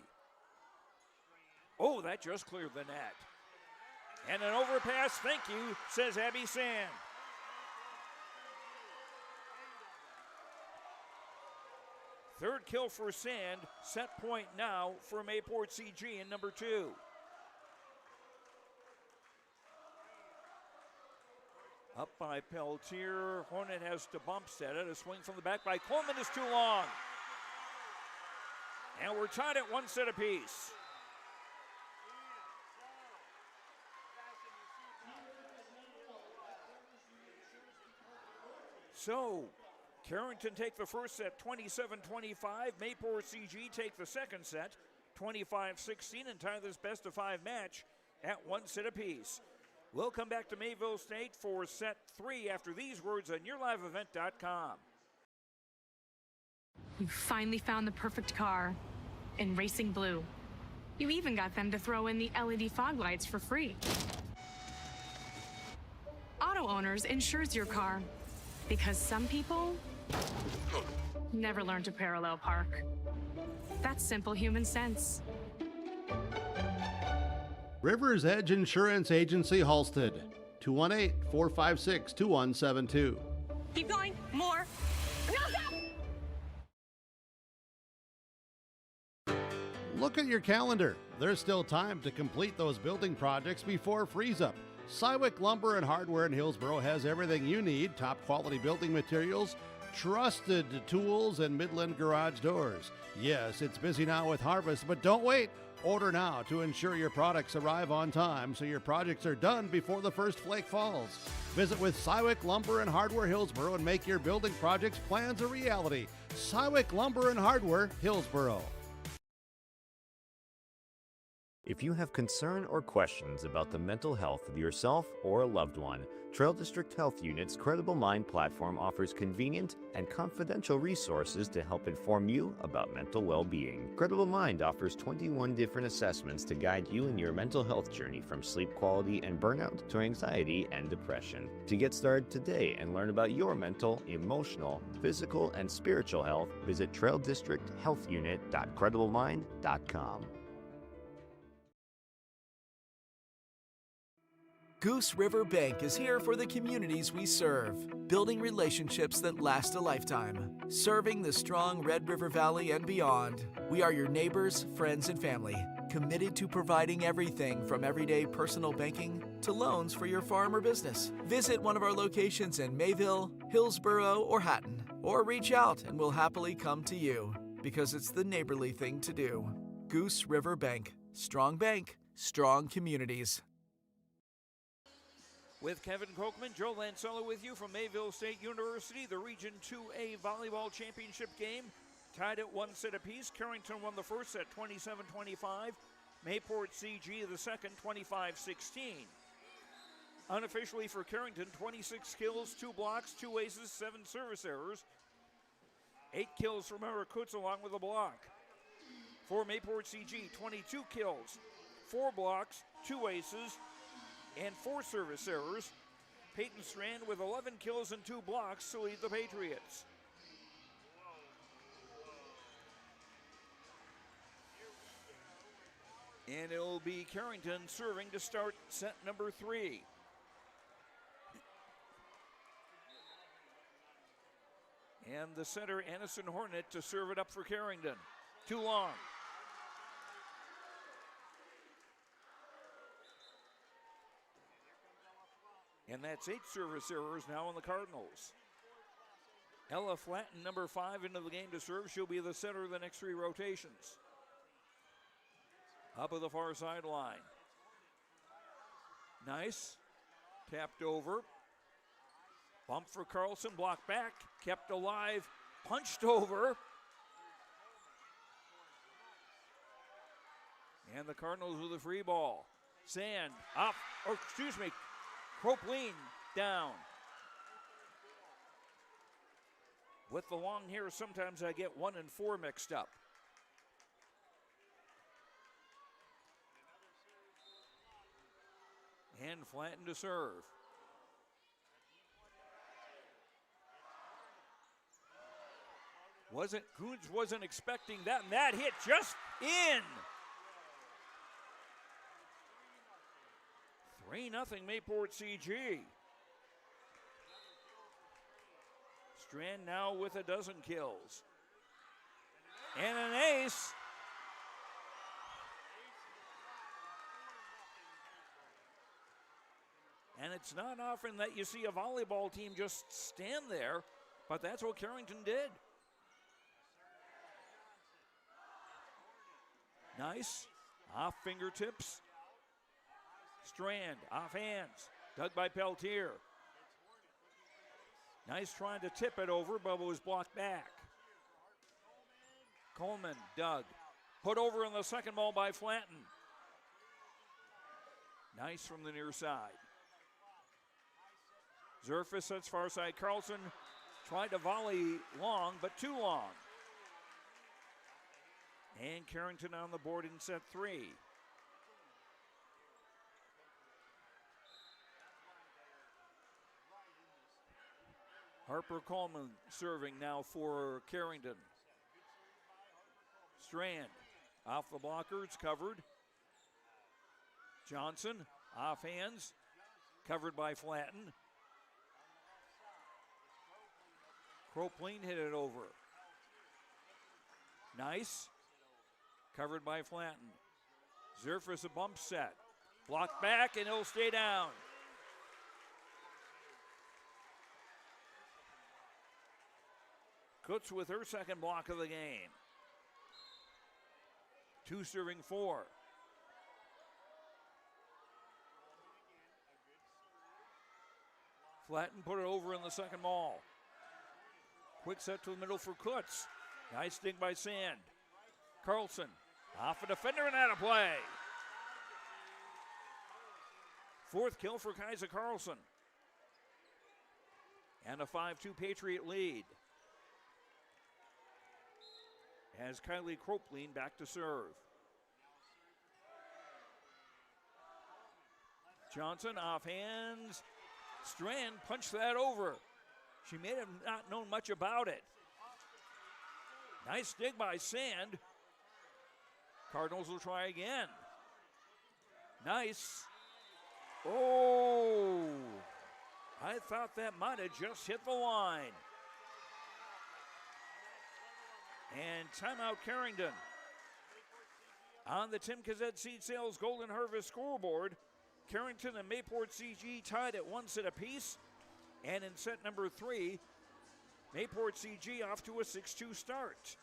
Oh, that just cleared the net. And an overpass, thank you, says Abby Sand. Third kill for Sand, set point now for Mayport CG in number 2. Up by Peltier, Hornet has to bump set it. A swing from the back by Coleman is too long. And we're tied at 1 set apiece. So, Carrington take the first set 27-25. Mayport CG take the second set 25-16 and tie this best of 5 match at 1 set apiece. We'll come back to Mayville State for set 3 after these words on YourLiveEvent.com. You finally found the perfect car in Racing Blue. You even got them to throw in the LED fog lights for free. Auto Owners insures your car because some people never learn to parallel park. That's simple human sense. River's Edge Insurance Agency, Halstead, 218-456-2172. Keep going. More. Look at your calendar. There's still time to complete those building projects before freeze up. Cywick Lumber and Hardware in Hillsboro has everything you need: top quality building materials, trusted tools, and Midland garage doors. Yes, it's busy now with harvest, but don't wait. Order now to ensure your products arrive on time so your projects are done before the first flake falls. Visit with Cywick Lumber and Hardware Hillsboro and make your building projects plans a reality. Cywick Lumber and Hardware Hillsboro. If you have concern or questions about the mental health of yourself or a loved one, Trail District Health Unit's Credible Mind platform offers convenient and confidential resources to help inform you about mental well-being. Credible Mind offers 21 different assessments to guide you in your mental health journey, from sleep quality and burnout to anxiety and depression. To get started today and learn about your mental, emotional, physical, and spiritual health, visit traildistricthealthunit.crediblemmind.com. Goose River Bank is here for the communities we serve, building relationships that last a lifetime. Serving the strong Red River Valley and beyond, we are your neighbors, friends, and family, committed to providing everything from everyday personal banking to loans for your farm or business. Visit one of our locations in Mayville, Hillsboro, or Hatton, or reach out and we'll happily come to you, because it's the neighborly thing to do. Goose River Bank. Strong bank, strong communities. With Kevin Kochman, Joe Lansella with you from Mayville State University. The Region 2A Volleyball Championship game tied at 1 set apiece. Carrington won the first set 27-25. Mayport CG the second 25-16. Unofficially for Carrington, 26 kills, 2 blocks, 2 aces, 7 service errors. 8 kills from Eric Kutz along with a block. For Mayport CG, 22 kills, 4 blocks, 2 aces, and 4 service errors. Peyton Strand with 11 kills and 2 blocks to lead the Patriots. And it'll be Carrington serving to start set number 3. And the center, Anderson Hornet, to serve it up for Carrington. Too long. And that's 8 service errors now on the Cardinals. Ella Flatton, number 5, into the game to serve. She'll be the center of the next 3 rotations. Up of the far sideline. Nice. Tapped over. Bump for Carlson, blocked back, kept alive, punched over. And the Cardinals with a free ball. Sand up, Cropleen down. With the long hair, sometimes I get 1 and 4 mixed up. And Flatton to serve. Coons wasn't expecting that, and that hit just in. 3-0 Mayport CG. Strand now with a dozen kills. And an ace. And it's not often that you see a volleyball team just stand there, but that's what Carrington did. Nice. Off fingertips. Strand, off hands. Dug by Peltier. Nice trying to tip it over, but was blocked back. Coleman dug. Put over in the second ball by Flanton. Nice from the near side. Zerfus sets far side. Carlson tried to volley long, but too long. And Carrington on the board in set 3. Harper Coleman serving now for Carrington. Strand off the blockers, covered. Johnson off hands, covered by Flanton. Cropleen hit it over. Nice. Covered by Flanton. Zerfus a bump set. Blocked back and he'll stay down. Kutz with her second block of the game. 2 serving 4. Flanton put it over in the second ball. Quick set to the middle for Kutz. Nice dig by Sand. Carlson off a defender and out of play. 4th kill for Kaiser Carlson. And a 5-2 Patriot lead. As Kylie Cropleen back to serve. Johnson off hands. Strand punched that over. She may have not known much about it. Nice dig by Sand. Cardinals will try again. Nice. Oh, I thought that might have just hit the line. And timeout Carrington. On the Tim Kazet Seed Sales Golden Harvest scoreboard, Carrington and Mayport CG tied at 1 set apiece. And in set number 3, Mayport CG off to a 6-2 start.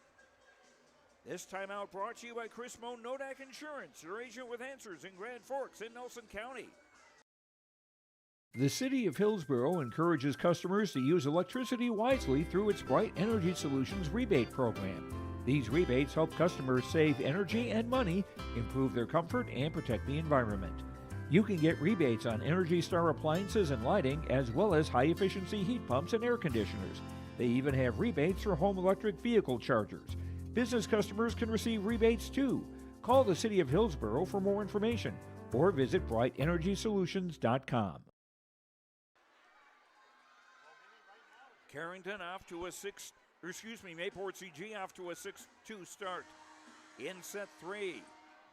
This timeout brought to you by Chris Moan Nodak Insurance, your agent with answers in Grand Forks in Nelson County. The City of Hillsborough encourages customers to use electricity wisely through its Bright Energy Solutions rebate program. These rebates help customers save energy and money, improve their comfort, and protect the environment. You can get rebates on Energy Star appliances and lighting, as well as high-efficiency heat pumps and air conditioners. They even have rebates for home electric vehicle chargers. Business customers can receive rebates too. Call the City of Hillsborough for more information or visit brightenergysolutions.com. Carrington off to a Mayport CG off to a 6-2 start in set 3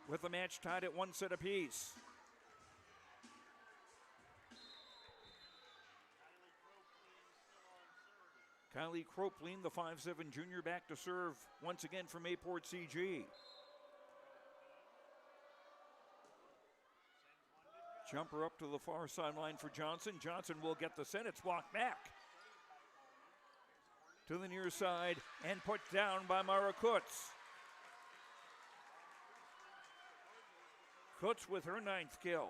with the match tied at 1 set apiece. Kylie Cropleen, the 5'7" junior, back to serve once again for Mayport CG. Jumper up to the far sideline for Johnson. Johnson will get the set. It's blocked back. To the near side and put down by Mara Kutz. Kutz with her 9th kill.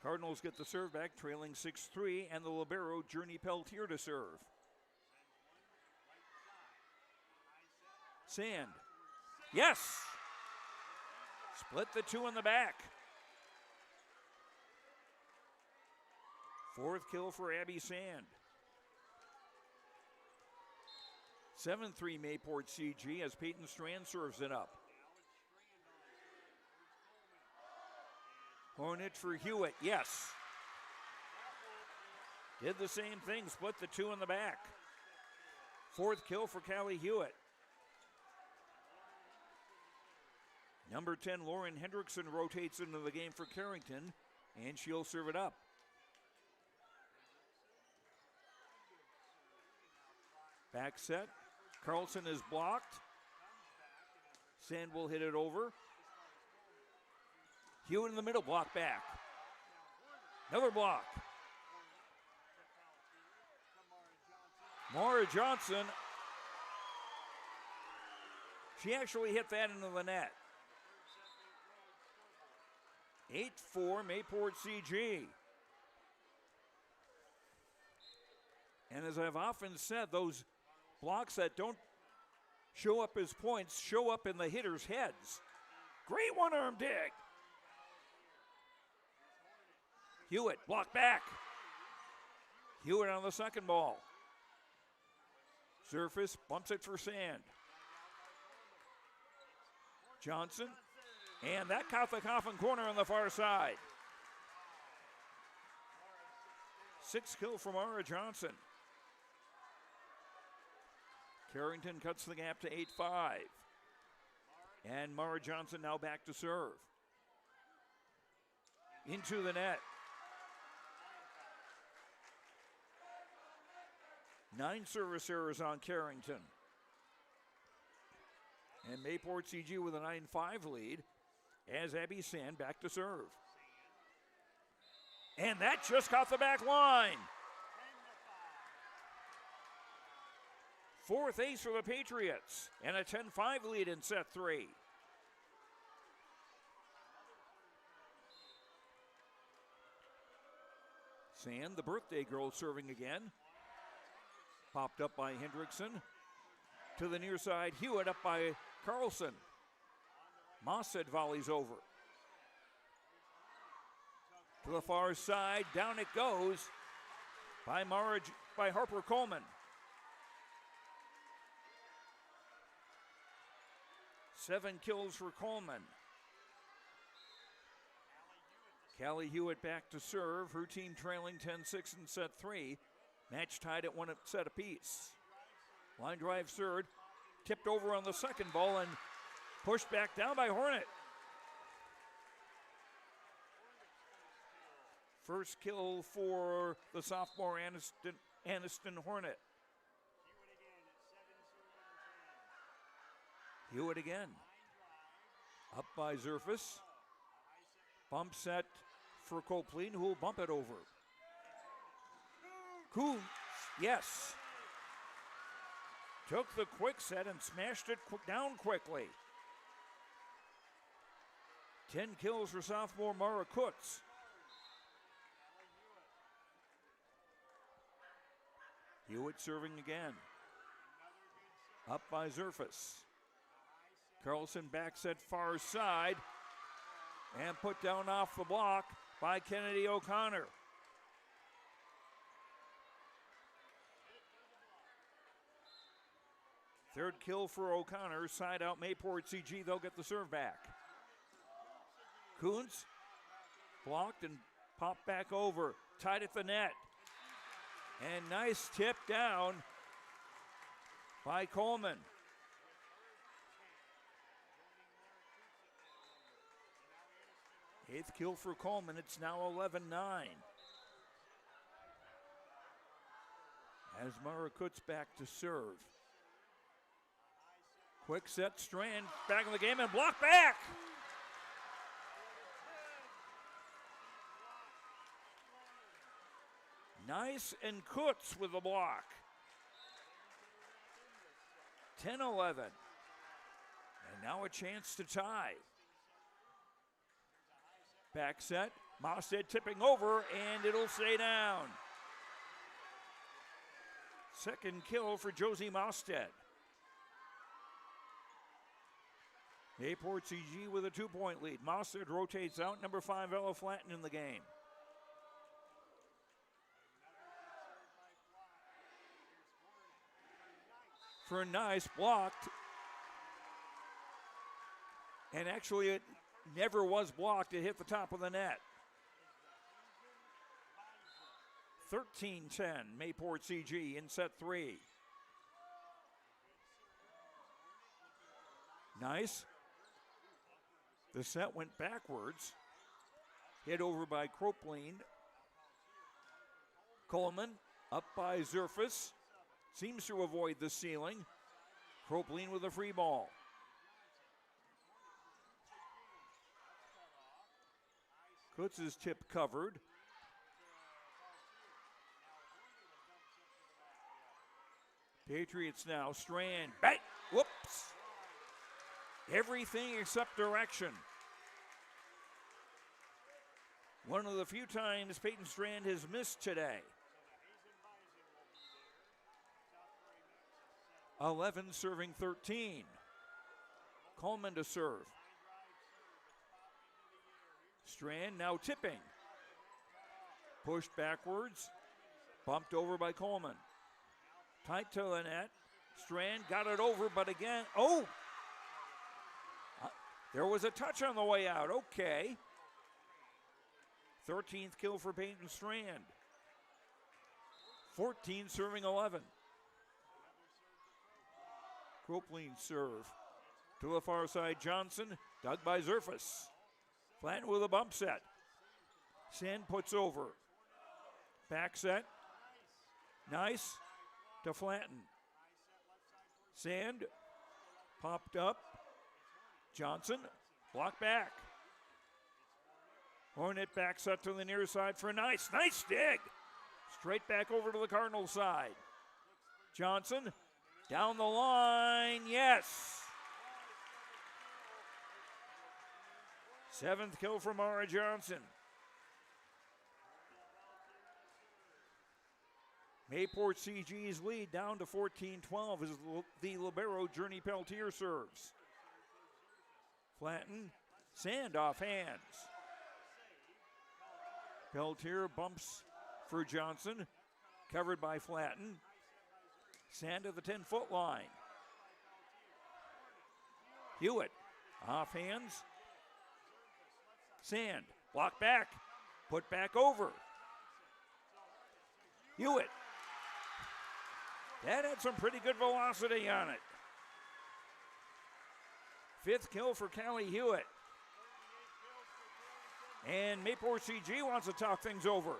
Cardinals get the serve back, trailing 6-3, and the libero Journey Peltier to serve. Sand. Yes! Split the 2 in the back. 4th kill for Abby Sand. 7-3 Mayport CG as Peyton Strand serves it up. Hornet for Hewitt, yes. Did the same thing, split the 2 in the back. 4th kill for Callie Hewitt. Number 10, Lauren Hendrickson, rotates into the game for Carrington, and she'll serve it up. Back set. Carlson is blocked. Sand will hit it over. Hewitt in the middle, block back. Another block. Mara Johnson. She actually hit that into the net. 8-4 Mayport CG. And as I've often said, those blocks that don't show up as points show up in the hitters' heads. Great one-arm dig. Hewitt, blocked back. Hewitt on the second ball. Surface, bumps it for Sand. Johnson, and that caught the coffin corner on the far side. 6 kill from Mara Johnson. Carrington cuts the gap to 8-5. And Mara Johnson now back to serve. Into the net. 9 service errors on Carrington. And Mayport CG with a 9-5 lead as Abby Sand back to serve. And that just caught the back line. 4th ace for the Patriots and a 10-5 lead in set 3. Sand, the birthday girl, serving again. Popped up by Hendrickson. To the near side, Hewitt up by Carlson. Mossad volleys over. To the far side, down it goes by Harper Coleman. 7 kills for Coleman. Callie Hewitt back to serve. Her team trailing 10-6 in set 3. Match tied at 1 set apiece. Line drive third. Tipped over on the second ball and pushed back down by Hornet. First kill for the sophomore Aniston Hornet. Hewitt again. Up by Zerfus. Bump set for Copeland, who will bump it over. Kuhn, yes. Took the quick set and smashed it down quickly. 10 kills for sophomore Mara Kutz. Hewitt serving again. Up by Zerfus. Carlson back set far side and put down off the block by Kennedy O'Connor. Third kill for O'Connor. Side out Mayport CG. They'll get the serve back. Kuntz blocked and popped back over. Tied at the net. And nice tip down by Coleman. Eighth kill for Coleman. It's now 11-9. As Mara Kutz back to serve. Quick set, Strand back in the game and blocked back. Nice and Kutz with the block. 10-11. And now a chance to tie. Back set, Mossad tipping over, and it'll stay down. Second kill for Josie Mossad. Mayport CG with a 2-point lead. Mossad rotates out. Number 5, Ella Flatton in the game. For a nice blocked. And actually it never was blocked. It hit the top of the net. 13-10, Mayport CG in set 3. Nice. The set went backwards. Hit over by Copeland. Coleman up by Zerfus. Seems to avoid the ceiling. Copeland with a free ball. Kutz's tip covered. Patriots now. Strand. Bang! Whoops! Everything except direction. One of the few times Peyton Strand has missed today. 11 serving 13. Coleman to serve. Strand now tipping. Pushed backwards. Bumped over by Coleman. Tight to the net. Strand got it over, but again, there was a touch on the way out. Okay. 13th kill for Peyton Strand. 14 serving 11. Cropline serve. To the far side, Johnson, dug by Zerfus. Flatton with a bump set. Sand puts over. Back set. Nice to Flatton. Sand popped up. Johnson, block back. Hornet back set to the near side for Nice. Nice dig. Straight back over to the Cardinal side. Johnson, down the line, yes. 7th kill for Mara Johnson. Mayport CG's lead down to 14-12 as the libero Journey Peltier serves. Flatton, Sand off hands. Peltier bumps for Johnson, covered by Flatton. Sand at the 10-foot line. Hewitt, off hands. Sand, block back, put back over. Hewitt. That had some pretty good velocity on it. 5th kill for Callie Hewitt. And Mayport CG wants to talk things over.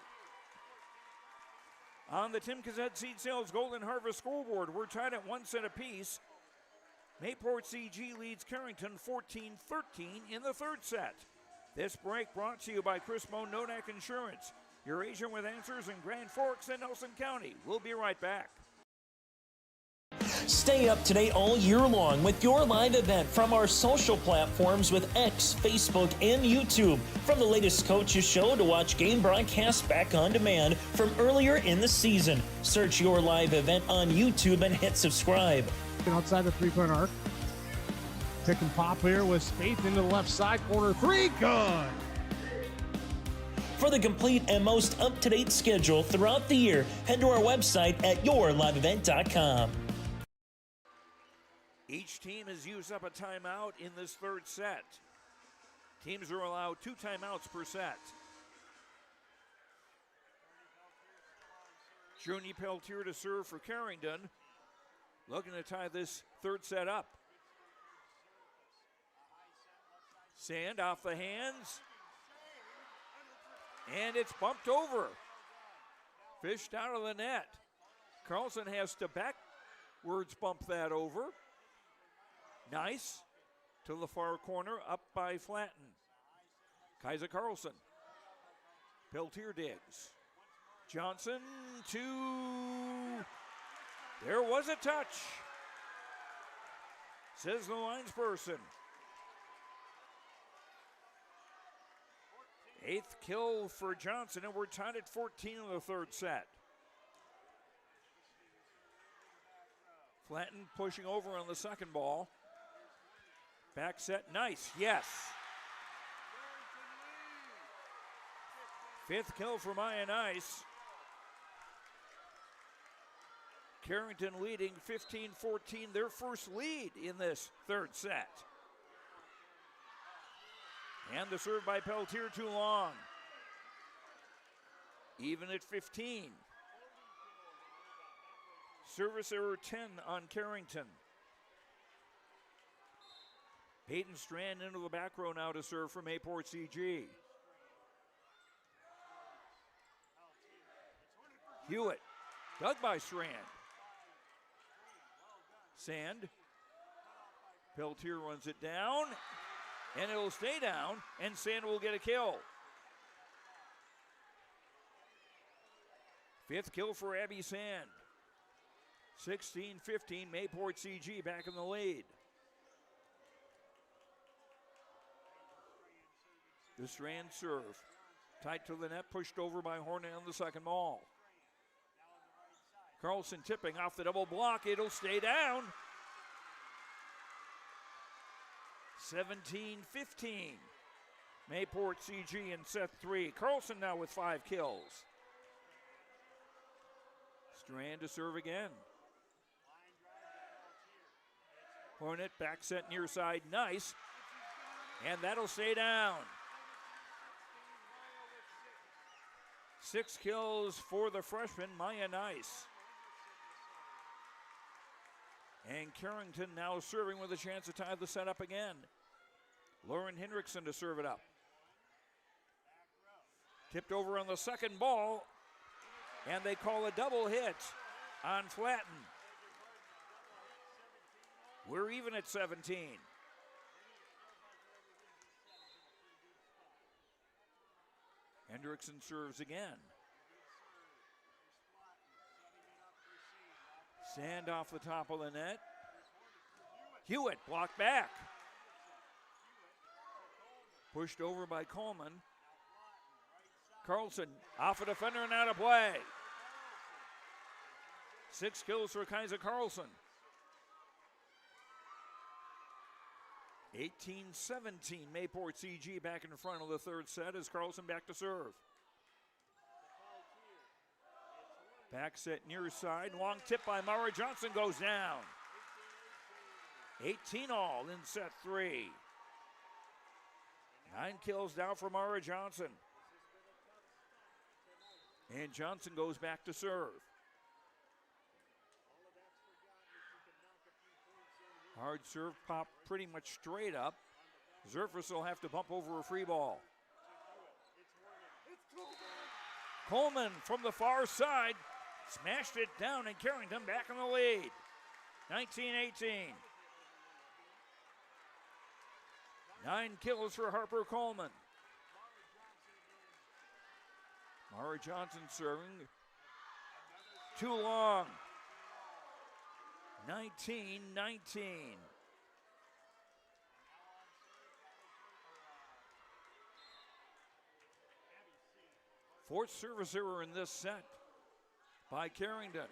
On the Tim Kazette Seed Sales Golden Harvest scoreboard, we're tied at 1 set apiece. Mayport CG leads Carrington 14-13 in the 3rd set. This break brought to you by Chris Moe Nodak Insurance, your agent with answers in Grand Forks and Nelson County. We'll be right back. Stay up to date all year long with your live event from our social platforms with X, Facebook, and YouTube. From the latest coaches show to watch game broadcasts back on demand from earlier in the season. Search your live event on YouTube and hit subscribe. Outside the three-point arc. Pick and pop here with Spaeth into the left side corner. 3, good. For the complete and most up-to-date schedule throughout the year, head to our website at yourliveevent.com. Each team has used up a timeout in this 3rd set. Teams are allowed 2 timeouts per set. Juni Peltier to serve for Carrington. Looking to tie this 3rd set up. Sand off the hands. And it's bumped over. Fished out of the net. Carlson has to backwards bump that over. Nice. To the far corner, up by Flatton. Kaiser Carlson. Peltier digs. Johnson to... There was a touch, says the linesperson. 8th kill for Johnson, and we're tied at 14 in the 3rd set. Flatton pushing over on the second ball. Back set, nice, yes. 5th kill for Maya Nice. Carrington leading 15-14, their first lead in this 3rd set. And the serve by Peltier too long. Even at 15. Service error 10 on Carrington. Peyton Strand into the back row now to serve for Mayport CG. Hewitt, dug by Strand. Sand. Peltier runs it down, and it'll stay down, and Sand will get a kill. 5th kill for Abby Sand. 16-15, Mayport CG back in the lead. The Strand serve. Tight to the net, pushed over by Hornet on the second ball. Carlson tipping off the double block. It'll stay down. 17-15. Mayport CG in set 3. Carlson now with 5 kills. Strand to serve again. Hornet back set near side, nice. And that'll stay down. 6 kills for the freshman, Maya Nice. And Carrington now serving with a chance to tie the set up again. Lauren Hendrickson to serve it up. Tipped over on the second ball, and they call a double hit on Flatten. We're even at 17. Hendrickson serves again. Sand off the top of the net. Hewitt blocked back. Pushed over by Coleman. Carlson off a defender and out of play. 6 kills for Kaiser Carlson. 18-17, Mayport CG back in front of the third set as Carlson back to serve. Back set near side, long tip by Mara Johnson goes down. 18 all in set 3. 9 kills down for Mara Johnson. And Johnson goes back to serve. Hard serve pop pretty much straight up. Zerfus will have to bump over a free ball. Coleman from the far side smashed it down, and Carrington back in the lead. 19-18. 9 kills for Harper Coleman. Mara Johnson serving. Too long. 19-19. Fourth service error in this set by Carrington.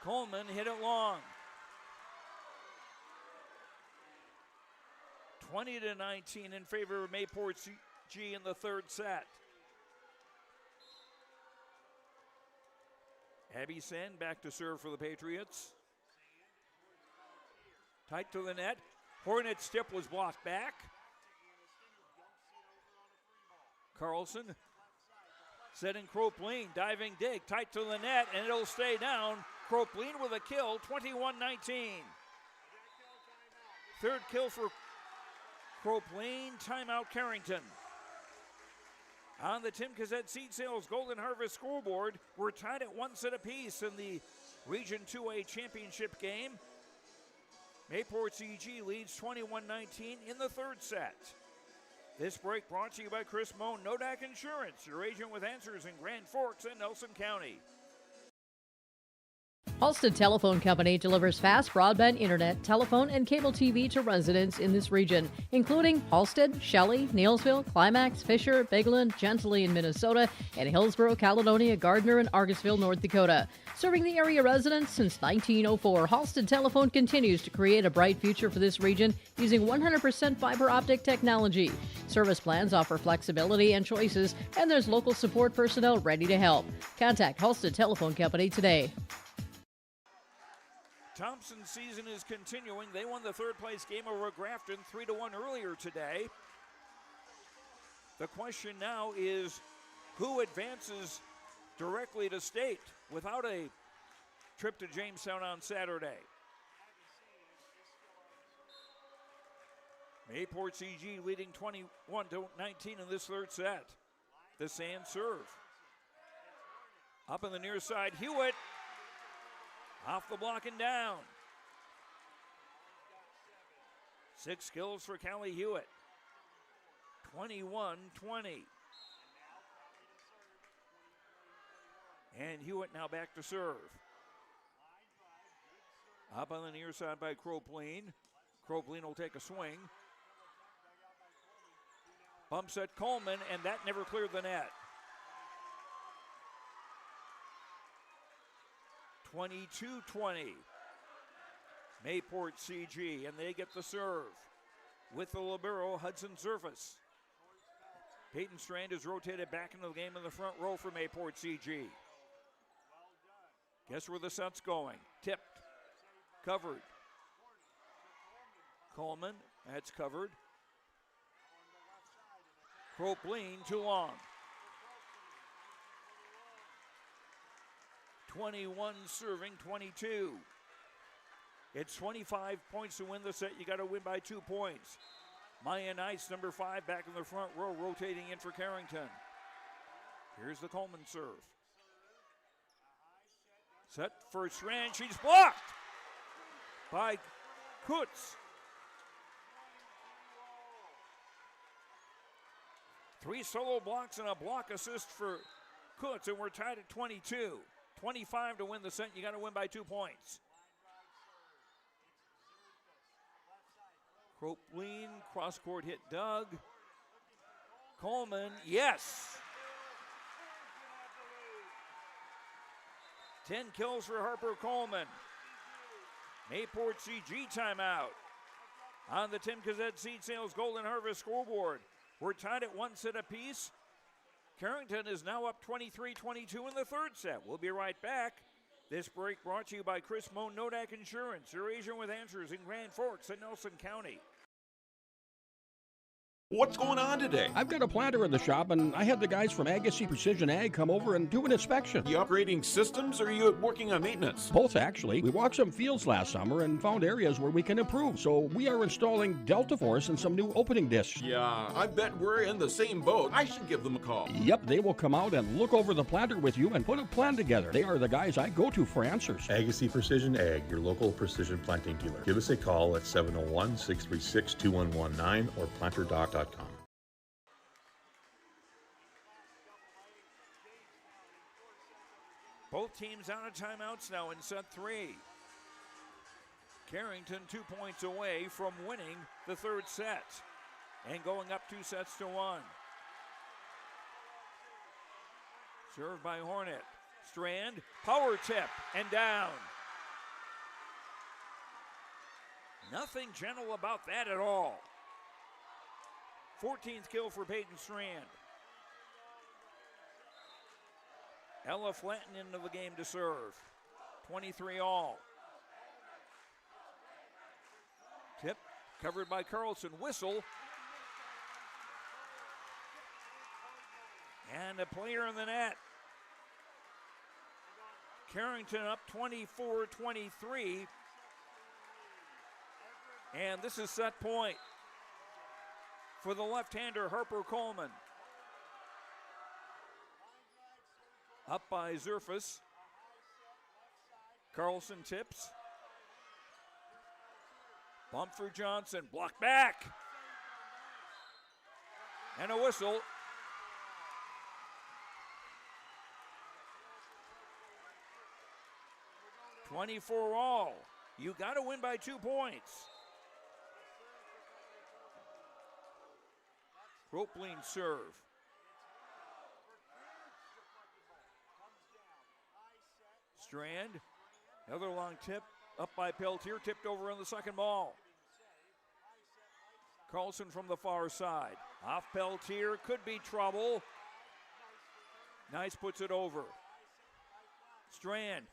Coleman hit it long. 20-19 in favor of Mayport CG in the third set. Abby Sand back to serve for the Patriots. Tight to the net. Hornet's tip was blocked back. Carlson setting Cropleen, diving dig, tight to the net, and it'll stay down. Cropleen with a kill, 21-19. Third kill for Cropleen, timeout Carrington. On the Tim Cassette Seed Sales Golden Harvest scoreboard, we're tied at 1 set apiece in the Region 2A championship game. Mayport CG leads 21-19 in the third set. This break brought to you by Chris Moan, Nodak Insurance, your agent with answers in Grand Forks and Nelson County. Halstead Telephone Company delivers fast broadband internet, telephone, and cable TV to residents in this region, including Halstead, Shelley, Neilsville, Climax, Fisher, Bigland, Gentilly in Minnesota, and Hillsborough, Caledonia, Gardner, and Argusville, North Dakota. Serving the area residents since 1904, Halstead Telephone continues to create a bright future for this region using 100% fiber optic technology. Service plans offer flexibility and choices, and there's local support personnel ready to help. Contact Halstead Telephone Company today. Thompson's season is continuing. They won the third place game over Grafton 3-1 earlier today. The question now is who advances directly to state without a trip to Jamestown on Saturday. Mayport CG leading 21-19 in this third set. The Sand serve. Up on the near side, Hewitt. Off the block and down. 6 kills for Callie Hewitt. 21-20. And Hewitt now back to serve. Up on the near side by Cropleen. Cropleen will take a swing. Bumps at Coleman, and that never cleared the net. 22-20. Mayport CG, and they get the serve. With the libero, Hudson Surface. Peyton Strand is rotated back into the game in the front row for Mayport CG. Guess where the set's going? Tipped. Covered. Coleman, that's covered. Cropleen, too long. 21 serving, 22. It's 25 points to win the set. You got to win by 2 points. Maya Nice, number 5, back in the front row, rotating in for Carrington. Here's the Coleman serve. Set for Strand. She's blocked by Kutz. 3 solo blocks and a block assist for Kutz, and we're tied at 22. 25 to win the set. You got to win by 2 points. Cropleen, cross-court hit Doug. Coleman, yes. 10 kills for Harper Coleman. Mayport CG timeout. On the Tim Cazette Seed Sales Golden Harvest scoreboard, we're tied at 1 set apiece. Carrington is now up 23-22 in the third set. We'll be right back. This break brought to you by Chris Moan Nodak Insurance, your agent with answers in Grand Forks and Nelson County. What's going on today? I've got a planter in the shop, and I had the guys from Agassi Precision Ag come over and do an inspection. You upgrading systems, or are you working on maintenance? Both, actually. We walked some fields last summer and found areas where we can improve. So we are installing Delta Force and some new opening discs. Yeah, I bet we're in the same boat. I should give them a call. Yep, they will come out and look over the planter with you and put a plan together. They are the guys I go to for answers. Agassi Precision Ag, your local precision planting dealer. Give us a call at 701-636-2119 or planterdoc.com. Both teams out of timeouts now in set 3. Carrington 2 points away from winning the third set and going up 2 sets to 1. Served by Hornet. Strand, power tip, and down. Nothing gentle about that at all. 14th kill for Peyton Strand. Ella Flanton into the game to serve. 23 all. Tip covered by Carlson. Whistle. And a player in the net. Carrington up 24-23. And this is set point for the left-hander Harper Coleman. Up by Zerfus. Carlson tips. Bump for Johnson. Block back. And a whistle. .24 all. You got to win by 2 points. Cropleen serve. Strand, another long tip, up by Peltier, tipped over on the second ball. Carlson from the far side. Off Peltier, could be trouble. Nice puts it over. Strand,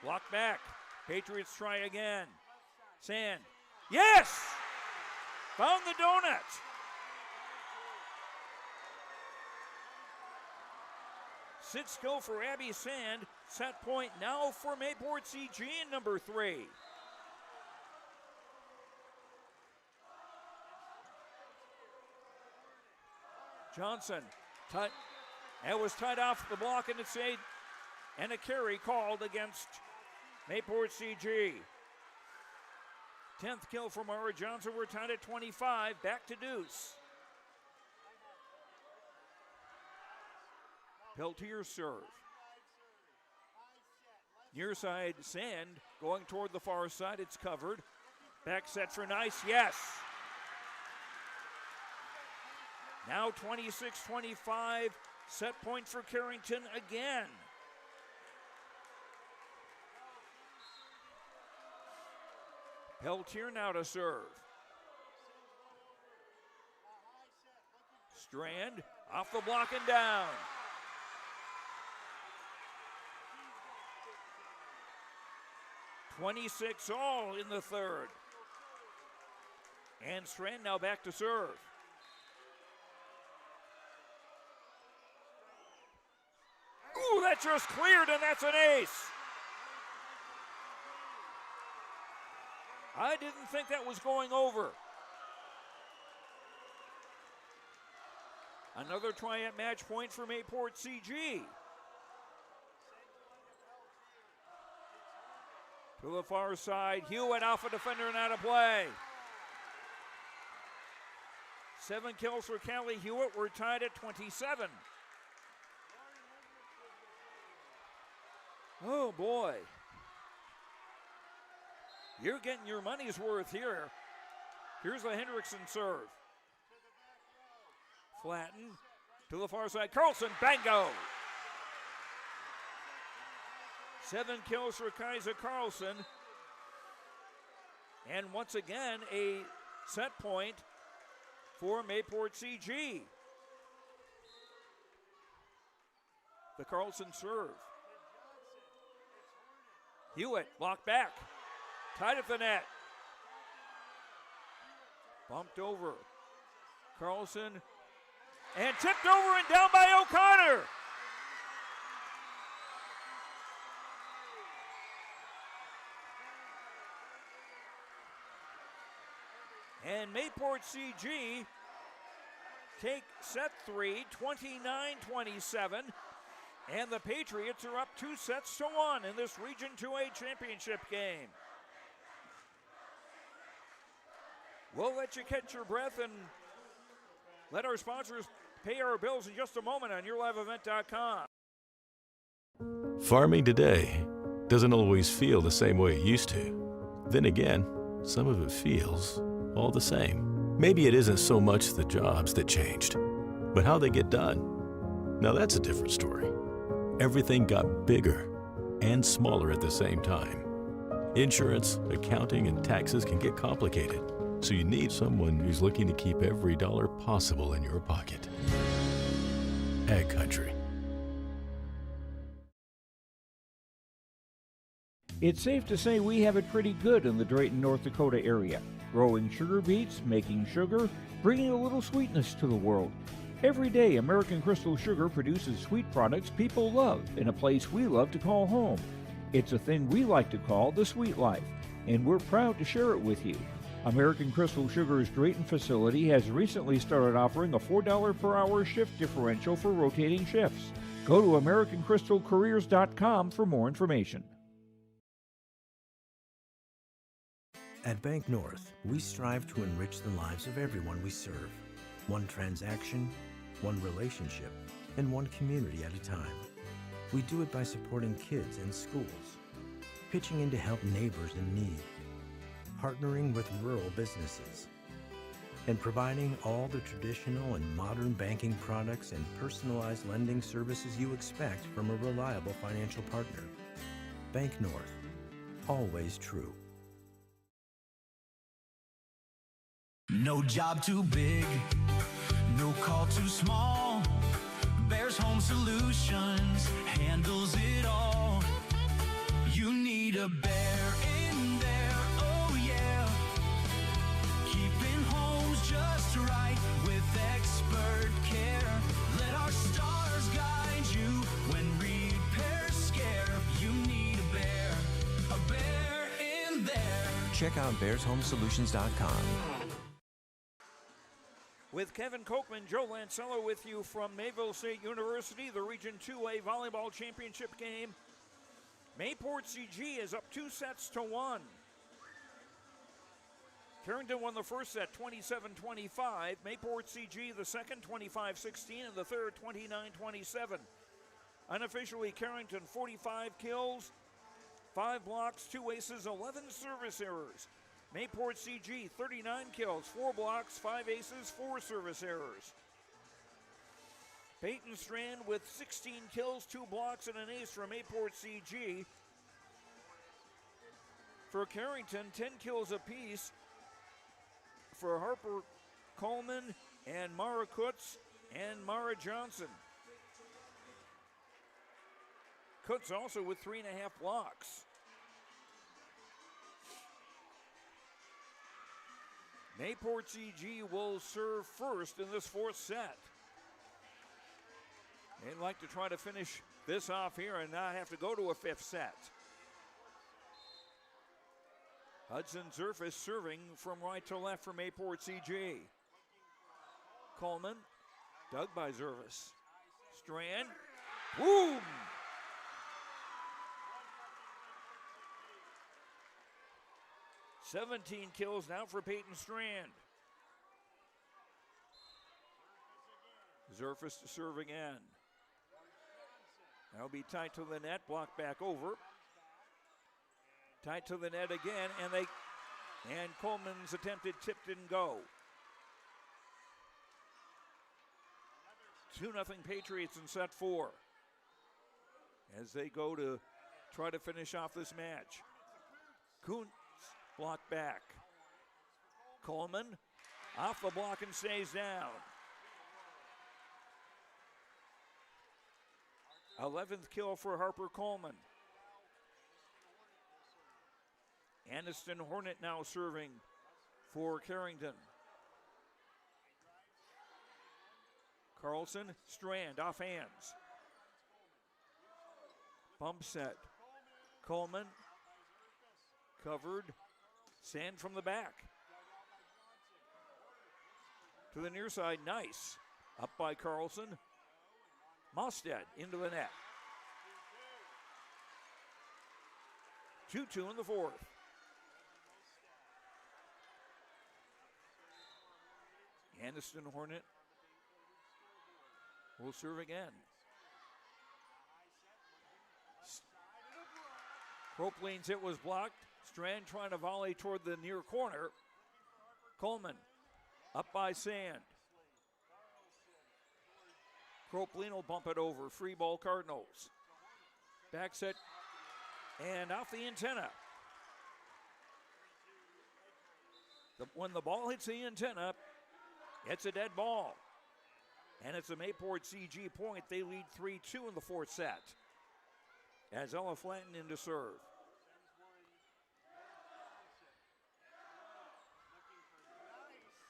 blocked back. Patriots try again. Sand, yes! Found the donut. Sixth kill for Abby Sand. Set point now for Mayport CG in number 3. Johnson, that was tied off the block and a carry called against Mayport CG. 10th kill from Mara Johnson. We're tied at 25. Back to deuce. Peltier serve. Near side Sand going toward the far side. It's covered. Back set for Nice. Yes. Now 26-25. Set point for Carrington again. Peltier now to serve. Strand off the block and down. .26 all in the third. And Strand now back to serve. Ooh, that just cleared, and that's an ace. I didn't think that was going over. Another try at match point for Mayport CG. To the far side, Hewitt off a defender and out of play. 7 kills for Callie Hewitt. We're tied at 27. Oh boy. You're getting your money's worth here. Here's the Hendrickson serve. Flatten to the far side. Carlson, bango. 7 kills for Kaiser Carlson. And once again, a set point for Mayport CG. The Carlson serve. Hewitt blocked back. Tied at the net. Bumped over. Carlson. And tipped over and down by O'Connor. And Mayport CG take set 3, 29-27. And the Patriots are up 2-1 in this Region 2A championship game. We'll let you catch your breath and let our sponsors pay our bills in just a moment on YourLiveEvent.com. Farming today doesn't always feel the same way it used to. Then again, some of it feels all the same. Maybe it isn't so much the jobs that changed, but how they get done. Now that's a different story. Everything got bigger and smaller at the same time. Insurance, accounting, and taxes can get complicated, so you need someone who's looking to keep every dollar possible in your pocket. Ag Country. It's safe to say we have it pretty good in the Drayton, North Dakota area. Growing sugar beets, making sugar, bringing a little sweetness to the world. Every day, American Crystal Sugar produces sweet products people love in a place we love to call home. It's a thing we like to call the sweet life, and we're proud to share it with you. American Crystal Sugar's Drayton facility has recently started offering a $4 per hour shift differential for rotating shifts. Go to AmericanCrystalCareers.com for more information. At Bank North, we strive to enrich the lives of everyone we serve. One transaction, one relationship, and one community at a time. We do it by supporting kids and schools, pitching in to help neighbors in need, partnering with rural businesses, and providing all the traditional and modern banking products and personalized lending services you expect from a reliable financial partner. Bank North, always true. No job too big, no call too small. Bears Home Solutions handles it all. You need a bear in there, oh yeah. Keeping homes just right with expert care. Let our stars guide you when repairs scare. You need a bear in there. Check out BearsHomeSolutions.com. With Kevin Kochman, Joe Lancello with you from Mayville State University, the Region 2A Volleyball Championship game. Mayport CG is up 2-1. Carrington won the first set 27-25. Mayport CG the second 25-16 and the third 29-27. Unofficially, Carrington 45 kills, 5 blocks, 2 aces, 11 service errors. Mayport CG, 39 kills, 4 blocks, 5 aces, 4 service errors. Peyton Strand with 16 kills, 2 blocks, and an ace from Mayport CG. for Carrington, 10 kills apiece for Harper Coleman and Mara Kutz and Mara Johnson. Kutz also with 3.5 blocks. Mayport CG will serve first in this fourth set. They'd like to try to finish this off here and not have to go to a fifth set. Hudson Zerfus serving from right to left for Mayport CG. Coleman, dug by Zerfus. Strand, boom! "17 kills now for Peyton Strand. Zerfus to serve again. That'll be tight to the net, blocked back over. Tight to the net again, and Coleman's attempted tip didn't go. 2-0 Patriots in set 4 as they go to try to finish off this match. Kuntz blocked back. Coleman off the block and stays down. 11th kill for Harper Coleman. Aniston Hornet now serving for Carrington. Carlson, Strand, off hands. Bump set. Coleman, covered. Sand from the back. To the near side, nice. Up by Carlson. Mostad into the net. 2-2 in the fourth. Aniston Hornet will serve again. Croplein's hit was blocked. Strand trying to volley toward the near corner. Coleman up by Sand. Croplein will bump it over. Free ball Cardinals. Back set and off the antenna. When the ball hits the antenna, it's a dead ball. And it's a Mayport CG point. They lead 3-2 in the fourth set. As Ella Flanton in to serve.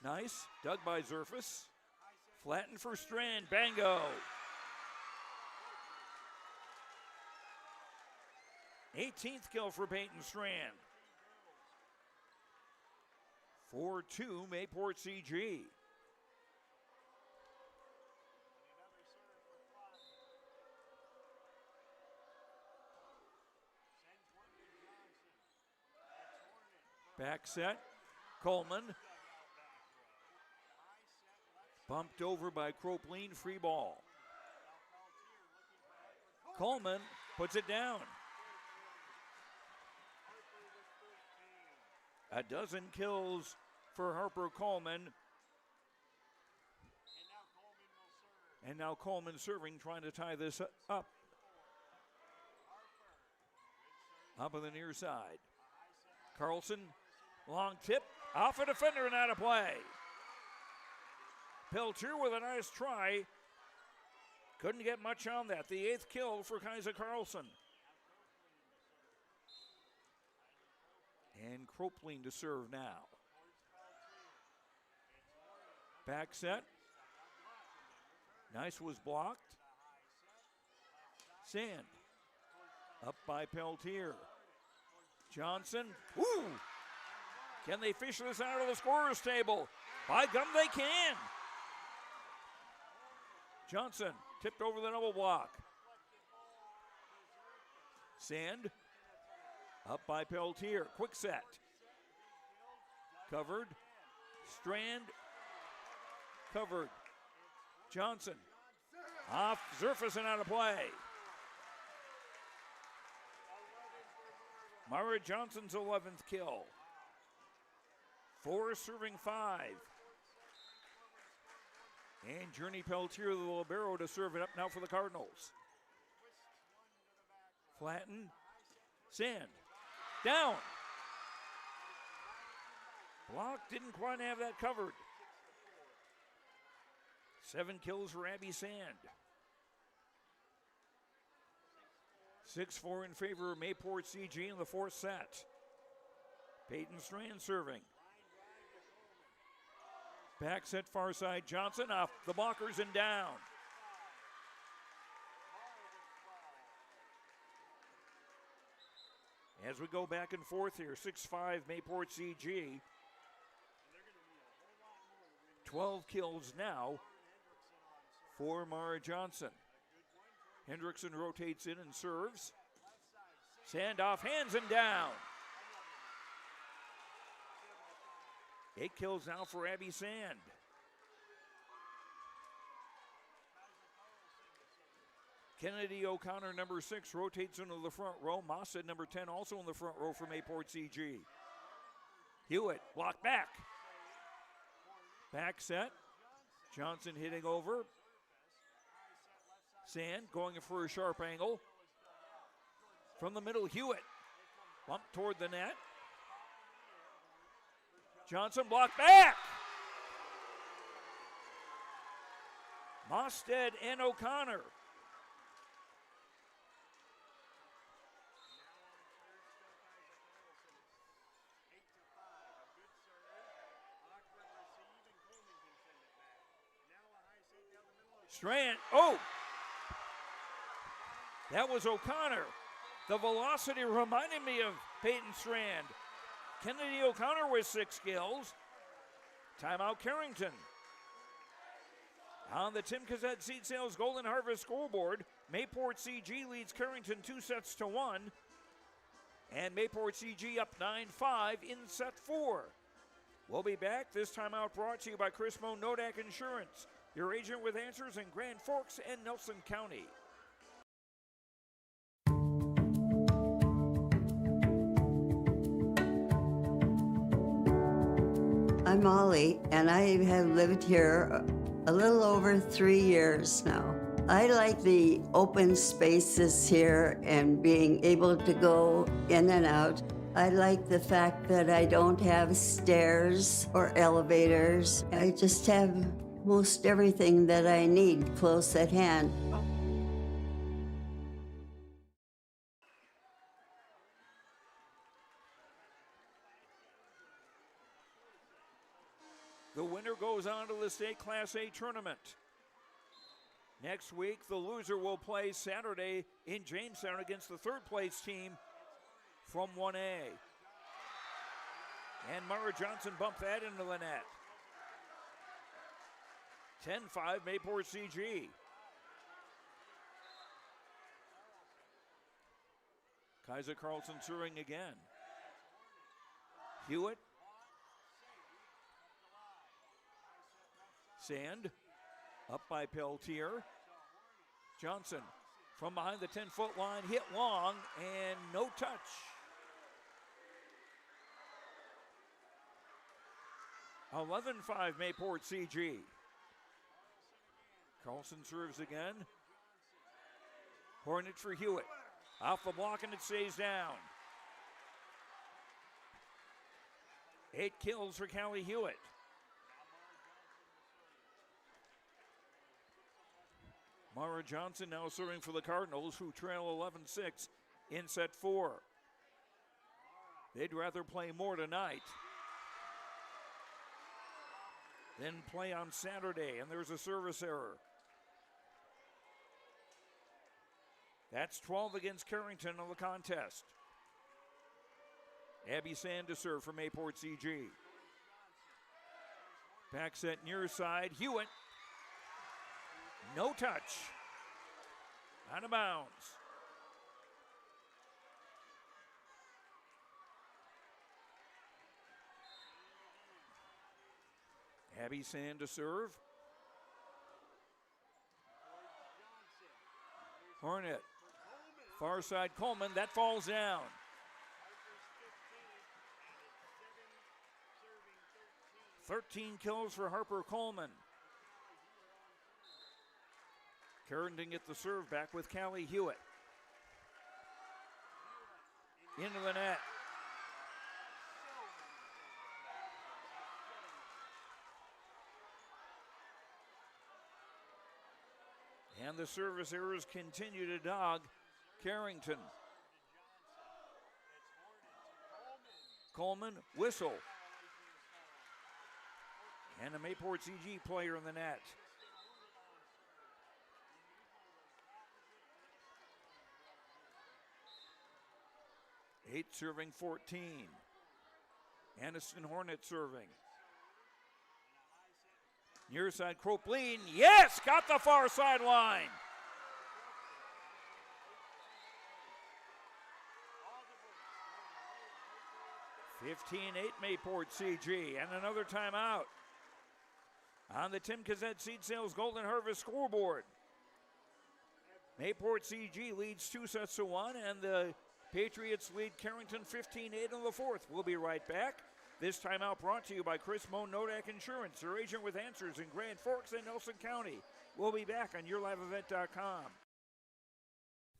Nice. Dug by Zerfus. Flatten for Strand. Bango. 18th kill for Peyton Strand. 4-2 Mayport CG. Back set. Coleman. Bumped over by Croplein. Free ball. Coleman puts it down. A dozen kills for Harper Coleman. And now Coleman serving, trying to tie this up. Up on the near side. Carlson, long tip, off a defender and out of play. Peltier with a nice try. Couldn't get much on that. The 8th kill for Kaiser Carlson. And Croplein to serve now. Back set. Nice was blocked. Sand. Up by Peltier. Johnson. Woo! Can they fish this out of the scorer's table? By gum, they can. Johnson tipped over the double block. Sand. Up by Peltier. Quick set. Covered. Strand. Covered. Johnson. Off Zerfus and out of play. Mara Johnson's 11th kill. 4 serving 5. And Journey Peltier, the libero, to serve it up now for the Cardinals. Flatten. Sand. Down. Block didn't quite have that covered. 7 kills for Abby Sand. 6-4 in favor of Mayport CG in the fourth set. Peyton Strand serving. Back set far side, Johnson off the blockers and down. As we go back and forth here, 6-5 Mayport CG. 12 kills now for Mara Johnson. Hendrickson rotates in and serves. Sand off, hands and down. 8 kills now for Abby Sand. Kennedy O'Connor, number 6, rotates into the front row. Mossad, number 10, also in the front row for Mayport CG. Hewitt, blocked back. Back set. Johnson hitting over. Sand going for a sharp angle. From the middle, Hewitt. Bump toward the net. Johnson blocked back. Mosted and O'Connor. Strand, oh! That was O'Connor. The velocity reminded me of Peyton Strand. Kennedy O'Connor with 6 kills. Timeout Carrington. On the Tim Cassette Seed Sales Golden Harvest scoreboard, Mayport CG leads Carrington 2-1. And Mayport CG up 9-5 in set 4. We'll be back. This timeout brought to you by Chris Moe Nodak Insurance, your agent with answers in Grand Forks and Nelson County. I'm Molly, and I have lived here a little over 3 years now. I like the open spaces here and being able to go in and out. I like the fact that I don't have stairs or elevators. I just have most everything that I need close at hand. The winner goes on to the state Class A tournament. Next week, the loser will play Saturday in Jamestown against the third place team from 1A. And Mara Johnson bumped that into the net. 10-5 Mayport CG. Kaiser Carlson serving again. Hewitt. Sand, up by Peltier. Johnson from behind the 10-foot line, hit long, and no touch. (11-5 Mayport CG. Carlson serves again. Hornet for Hewitt. Off the block, and it stays down. 8 kills for Callie Hewitt. Mara Johnson now serving for the Cardinals, who trail 11-6 in set 4. They'd rather play more tonight than play on Saturday, and there's a service error. That's 12 against Carrington in the contest. Abby Sand to serve for Mayport CG. Back set near side, Hewitt. No touch. Out of bounds. Abby Sand to serve. Hornet. Far side Coleman, that falls down. Thirteen kills for Harper Coleman. Carrington gets the serve back with Callie Hewitt. Into the net. And the service errors continue to dog Carrington. Coleman, whistle. And a Mayport CG player in the net. Eight serving 14. Aniston Hornet serving. Near side, Cropleen, yes, got the far sideline. (15-8) Mayport CG, and another timeout. On the Tim Kazette Seed Sales Golden Harvest scoreboard, Mayport CG leads 2-1, and the Patriots lead Carrington 15-8 in the fourth. We'll be right back. This timeout brought to you by Chris Moan Nodak Insurance, your agent with answers in Grand Forks and Nelson County. We'll be back on YourLiveEvent.com.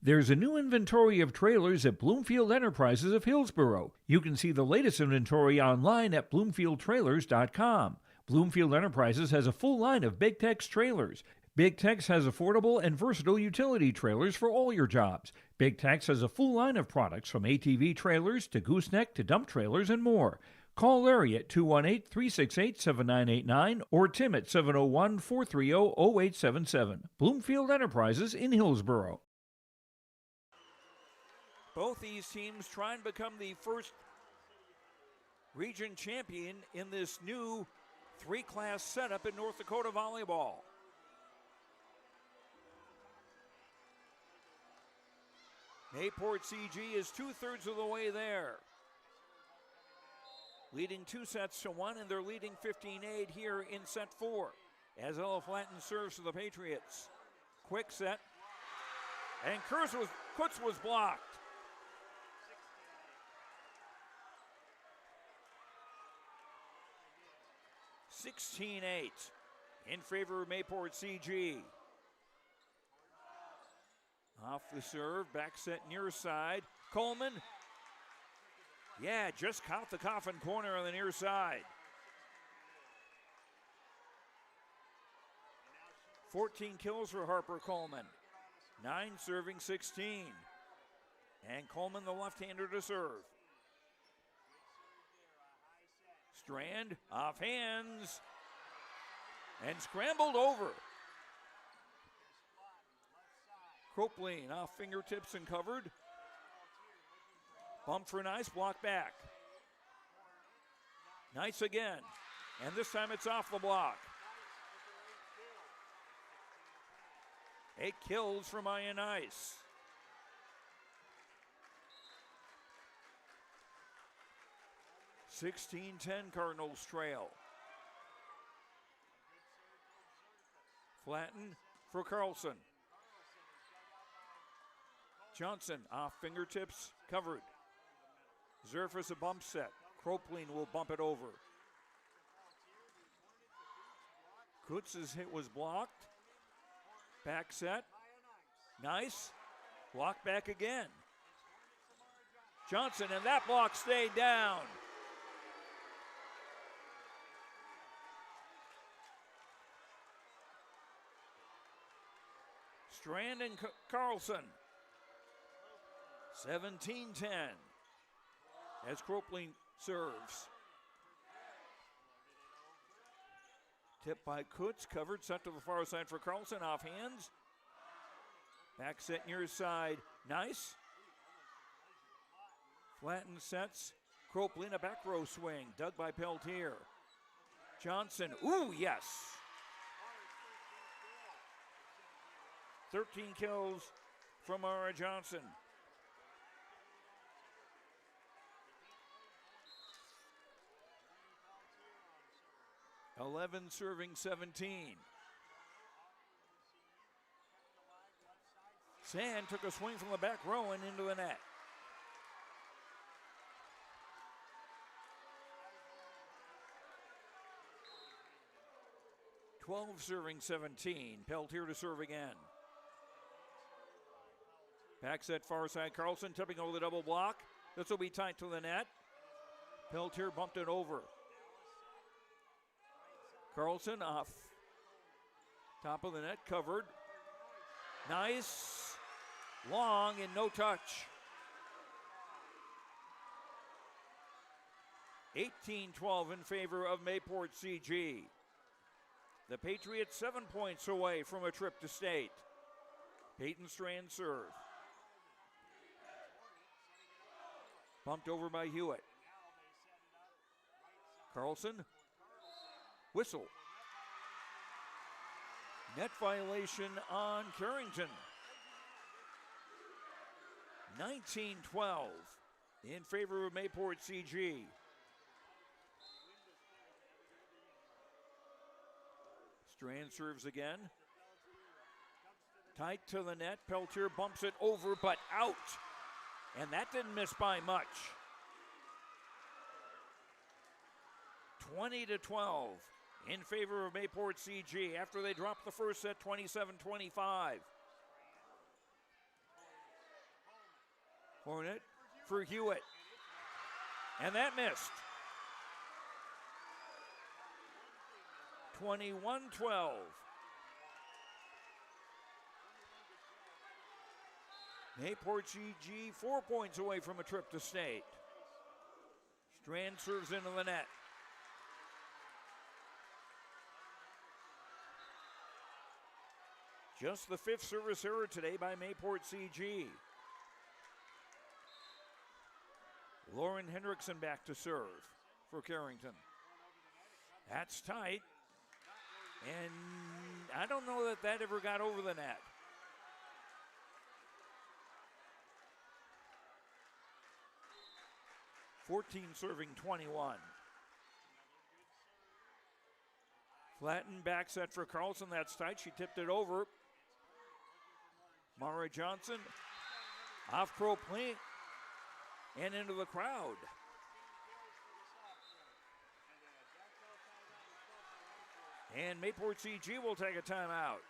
There's a new inventory of trailers at Bloomfield Enterprises of Hillsborough. You can see the latest inventory online at BloomfieldTrailers.com. Bloomfield Enterprises has a full line of Big Tex trailers. Big Tex has affordable and versatile utility trailers for all your jobs. Big Tex has a full line of products from ATV trailers to gooseneck to dump trailers and more. Call Larry at 218-368-7989 or Tim at 701-430-0877. Bloomfield Enterprises in Hillsborough. Both these teams try and become the first region champion in this new three-class setup in North Dakota volleyball. Mayport CG is 2/3 of the way there. Leading 2-1, and they're leading 15-8 here in set 4. As Ella Flatten serves to the Patriots. Quick set. And Kutz was blocked. (16-8) in favor of Mayport CG. Off the serve, back set near side. Coleman. Yeah, just caught the coffin corner on the near side. 14 kills for Harper Coleman. 9 serving 16. And Coleman, the left-hander, to serve. Strand, off hands, and scrambled over. Cropleen off fingertips and covered. Bump for Nice, block back. Nice again, and this time it's off the block. 8 kills for Maya Nice. (16-10) Cardinals trail. Flatten for Carlson. Johnson off fingertips, covered. Zerfus a bump set. Cropleen will bump it over. Kutz's hit was blocked. Back set. Nice. Block back again. Johnson, and that block stayed down. Strand and Carlson. 17-10 as Cropleen serves. Tipped by Kutz, covered, set to the far side for Carlson, off hands. Back set near side, Nice. Flatten sets, Cropleen a back row swing, dug by Peltier. Johnson, ooh, yes. 13 kills from Mara Johnson. (11 serving 17). Sand took a swing from the back row and into the net. (12 serving 17). Peltier to serve again. Back set far side, Carlson tipping over the double block. This will be tight to the net. Peltier bumped it over. Carlson off top of the net, covered. Nice, long, and no touch. 18-12 in favor of Mayport CG. The Patriots 7 points away from a trip to state. Peyton Strand serve. Bumped over by Hewitt. Carlson. Whistle. Net violation on Carrington. 19-12 in favor of Mayport CG. Strand serves again. Tight to the net. Peltier bumps it over, but out. And that didn't miss by much. 20-12 in favor of Mayport CG after they dropped the first set 27-25. Hornet for Hewitt. And that missed. 21-12. Mayport CG 4 points away from a trip to state. Strand serves into the net. Just the 5th service error today by Mayport CG. Lauren Hendrickson back to serve for Carrington. That's tight. And I don't know that that ever got over the net. (14 serving 21). Flatten back set for Carlson. That's tight. She tipped it over. Mara Johnson off pro plate and into the crowd. And Mayport CG will take a timeout.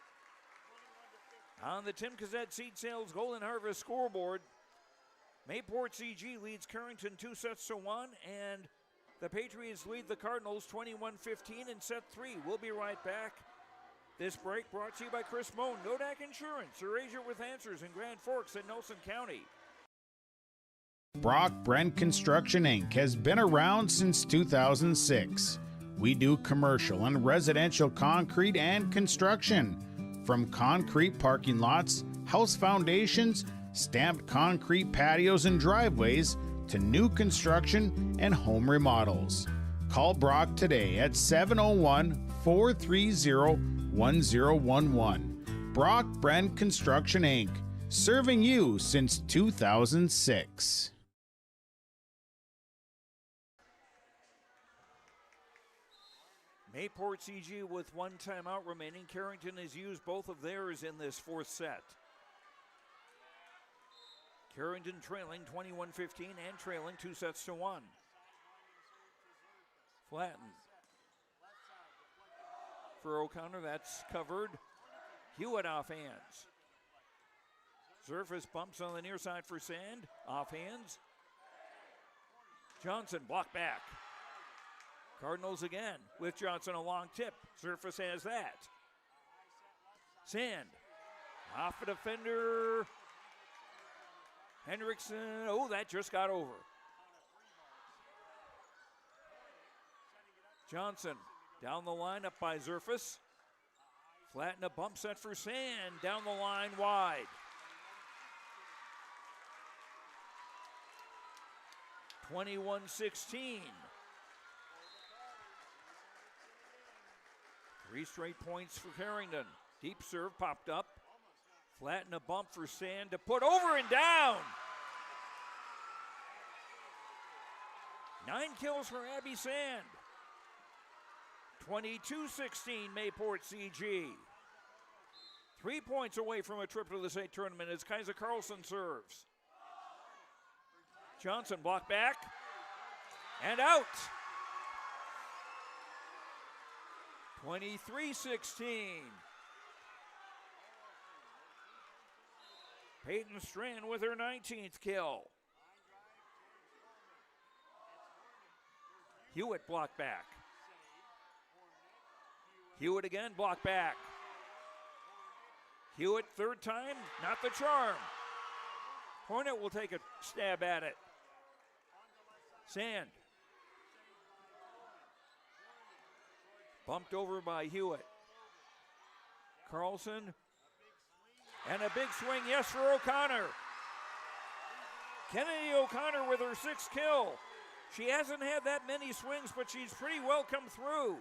On the Tim Cassette Seed Sales Golden Harvest scoreboard, Mayport CG leads Carrington 2-1, and the Patriots lead the Cardinals 21-15 in set 3. We'll be right back. This break brought to you by Chris Moan, Nodak Insurance, Eurasia with Answers in Grand Forks and Nelson County. Brock Brent Construction Inc. has been around since 2006. We do commercial and residential concrete and construction, from concrete parking lots, house foundations, stamped concrete patios and driveways, to new construction and home remodels. Call Brock today at 701-430-1011. Brock Brent Construction Inc., serving you since 2006. Mayport CG with one timeout remaining. Carrington has used both of theirs in this 4th set. Carrington trailing 21-15 and trailing 2-1. Flatten. For O'Connor, that's covered. Hewitt off hands. Surface bumps on the near side for Sand. Off hands. Johnson blocked back. Cardinals again with Johnson a long tip. Surface has that. Sand. Off a defender. Hendrickson. Oh, that just got over. Johnson down the line up by Zerfus. Flatten a bump set for Sand. Down the line wide. 21-16. 3 straight points for Carrington. Deep serve popped up. Flatten a bump for Sand to put over and down. 9 kills for Abby Sand. 22-16 Mayport CG. 3 points away from a trip to the state tournament as Kaiser Carlson serves. Johnson blocked back and out. 23-16. Peyton Strand with her 19th kill. Hewitt blocked back. Hewitt again blocked back. Hewitt, third time, not the charm. Hornet will take a stab at it. Sand. Bumped over by Hewitt. Carlson. And a big swing, yes, for O'Connor. Kennedy O'Connor with her 6th kill. She hasn't had that many swings, but she's pretty well come through.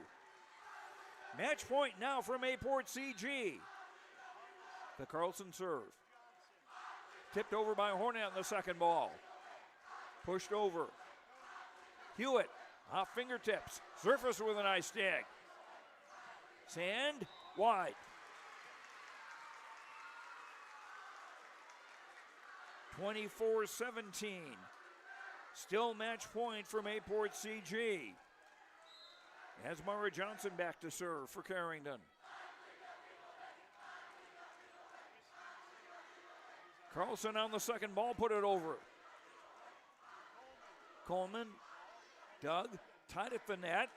Match point now for Mayport CG. The Carlson serve. Tipped over by Hornet on the second ball. Pushed over. Hewitt off fingertips. Surface with a nice dig. Sand wide. 24-17. Still match point for Mayport CG. As Mara Johnson back to serve for Carrington. Carlson on the second ball, put it over. Coleman, Doug, tied at the net.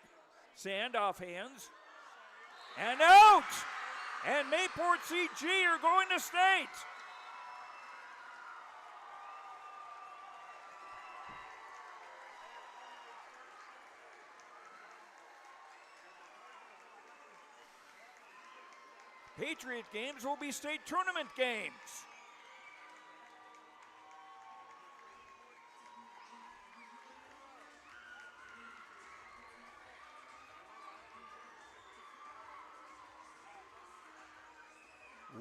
Sand off hands. And out! And Mayport CG are going to state. Patriot games will be state tournament games.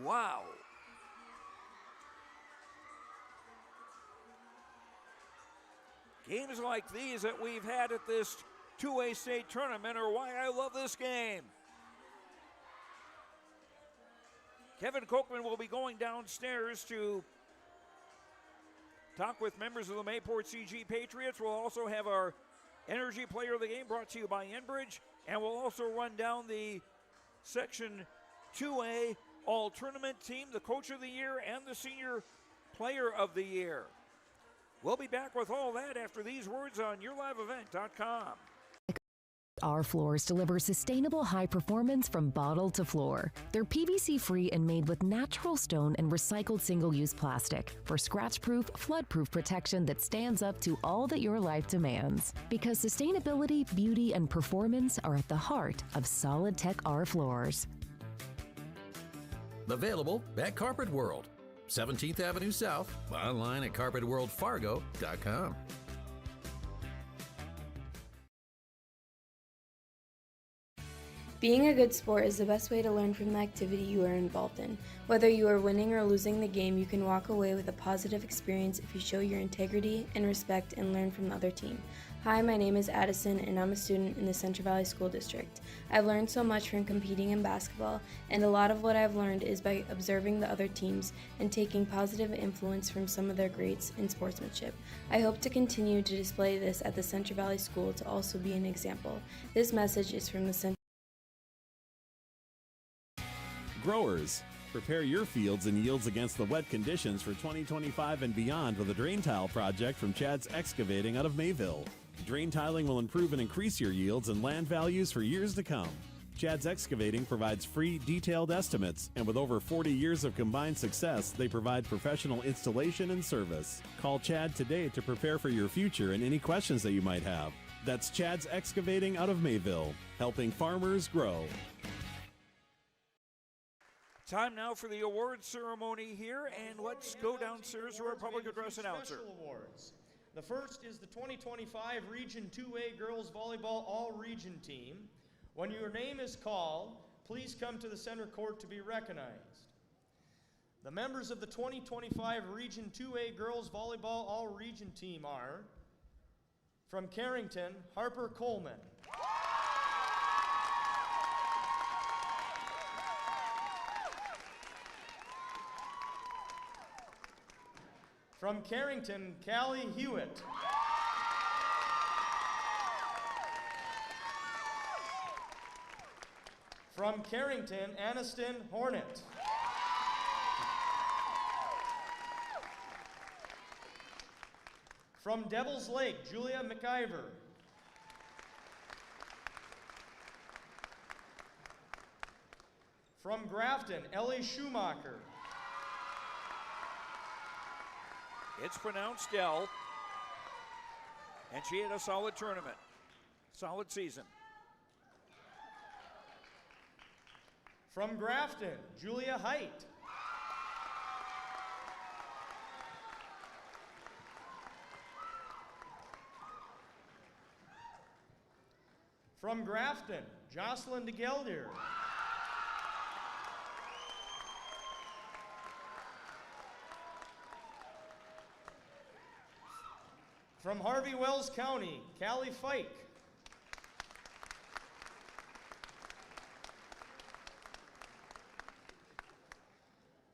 Wow. Games like these that we've had at this 2A state tournament are why I love this game. Kevin Kochman will be going downstairs to talk with members of the Mayport CG Patriots. We'll also have our Energy Player of the Game brought to you by Enbridge, and we'll also run down the Section 2A All-Tournament team, the Coach of the Year, and the Senior Player of the Year. We'll be back with all that after these words on YourLiveEvent.com. Our floors deliver sustainable high performance from bottle to floor. They're PVC-free and made with natural stone and recycled single-use plastic for scratch-proof, flood-proof protection that stands up to all that your life demands. Because sustainability, beauty, and performance are at the heart of Solid Tech R floors. Available at Carpet World, 17th Avenue South, online at carpetworldfargo.com. Being a good sport is the best way to learn from the activity you are involved in. Whether you are winning or losing the game, you can walk away with a positive experience if you show your integrity and respect and learn from the other team. Hi, my name is Addison and I'm a student in the Central Valley School District. I've learned so much from competing in basketball, and a lot of what I've learned is by observing the other teams and taking positive influence from some of their greats in sportsmanship. I hope to continue to display this at the Central Valley School to also be an example. This message is from the Central Growers, prepare your fields and yields against the wet conditions for 2025 and beyond with a drain tile project from Chad's Excavating out of Mayville. Drain tiling will improve and increase your yields and land values for years to come. Chad's Excavating provides free, detailed estimates, and with over 40 years of combined success, they provide professional installation and service. Call Chad today to prepare for your future and any questions that you might have. That's Chad's Excavating out of Mayville, helping farmers grow. Time now for the awards ceremony here, and let's go downstairs to our public address announcer. Special awards. The first is the 2025 Region 2A Girls Volleyball All-Region Team. When your name is called, please come to the center court to be recognized. The members of the 2025 Region 2A Girls Volleyball All-Region Team are, from Carrington, Harper Coleman. From Carrington, Callie Hewitt. From Carrington, Aniston Hornet. From Devil's Lake, Julia McIver. From Grafton, Ellie Schumacher. It's pronounced Dell. And she had a solid tournament. Solid season. From Grafton, Julia Height. From Grafton, Jocelyn DeGeldier. From Harvey Wells County, Callie Fike.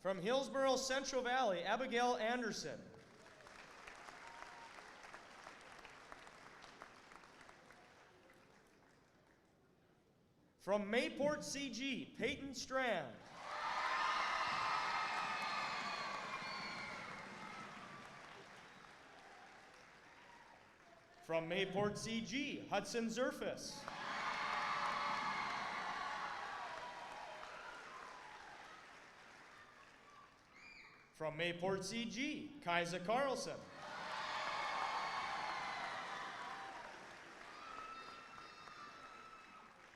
From Hillsborough Central Valley, Abigail Anderson. From Mayport CG, Peyton Strand. From Mayport CG, Hudson Zerfus. From Mayport CG, Kaisa Carlson.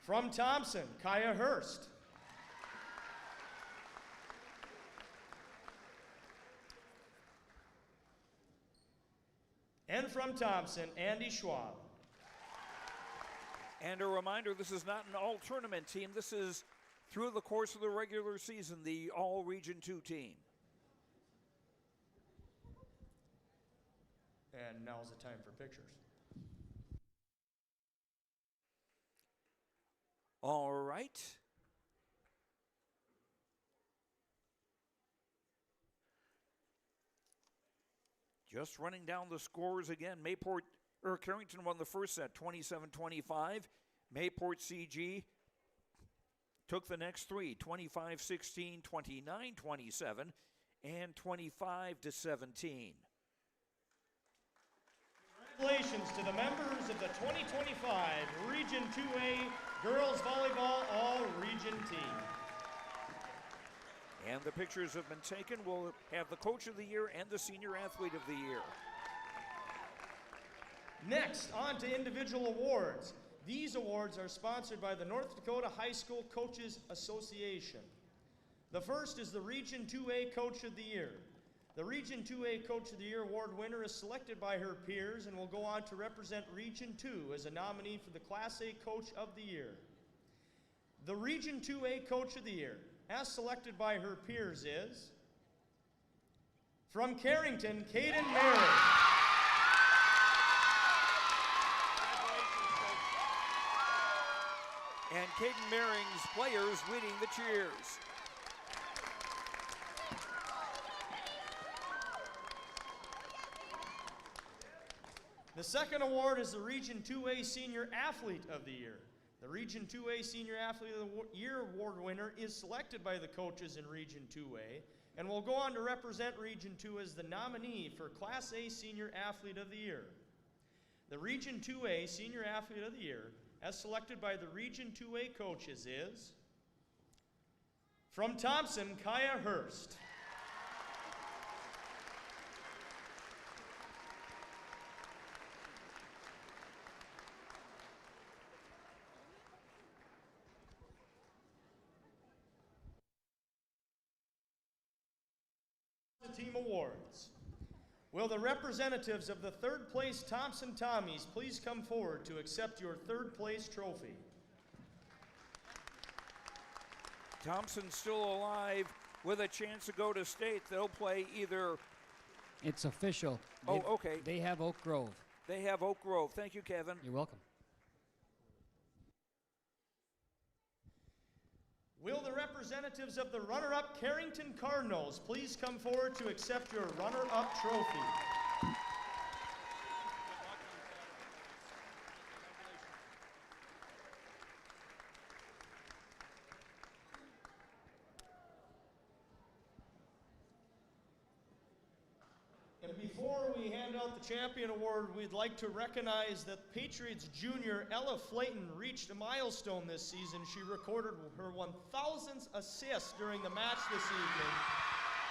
From Thompson, Kaya Hurst. And from Thompson, Andy Schwab. And a reminder, this is not an all-tournament team. This is, through the course of the regular season, the all-Region 2 team. And now's the time for pictures. All right. Just running down the scores again. Carrington won the first set, 27-25. Mayport CG took the next three, 25-16, 29-27, and 25-17. Congratulations to the members of the 2025 Region 2A Girls Volleyball All-Region Team. And the pictures have been taken. We'll have the Coach of the Year and the Senior Athlete of the Year. Next, on to individual awards. These awards are sponsored by the North Dakota High School Coaches Association. The first is the Region 2A Coach of the Year. The Region 2A Coach of the Year award winner is selected by her peers and will go on to represent Region 2 as a nominee for the Class A Coach of the Year. The Region 2A Coach of the Year, as selected by her peers, is from Carrington, Caden Merritt. And Caden Merring's players leading the cheers. The second award is the Region 2A Senior Athlete of the Year. The Region 2A Senior Athlete of the Year award winner is selected by the coaches in Region 2A and will go on to represent Region 2 as the nominee for Class A Senior Athlete of the Year. The Region 2A Senior Athlete of the Year, as selected by the Region 2A coaches, is from Thompson, Kaya Hurst. Team awards. Will the representatives of the third place Thompson Tommies please come forward to accept your third place trophy? Thompson's still alive with a chance to go to state. They'll play either... It's official. Okay. They have Oak Grove. They have Oak Grove. Thank you, Kevin. You're welcome. Will the representatives of the runner-up Carrington Cardinals please come forward to accept your runner-up trophy? And before we hand out the champion award, we'd like to recognize that Patriots junior Ella Flayton reached a milestone this season. She recorded her 1,000th assist during the match this evening.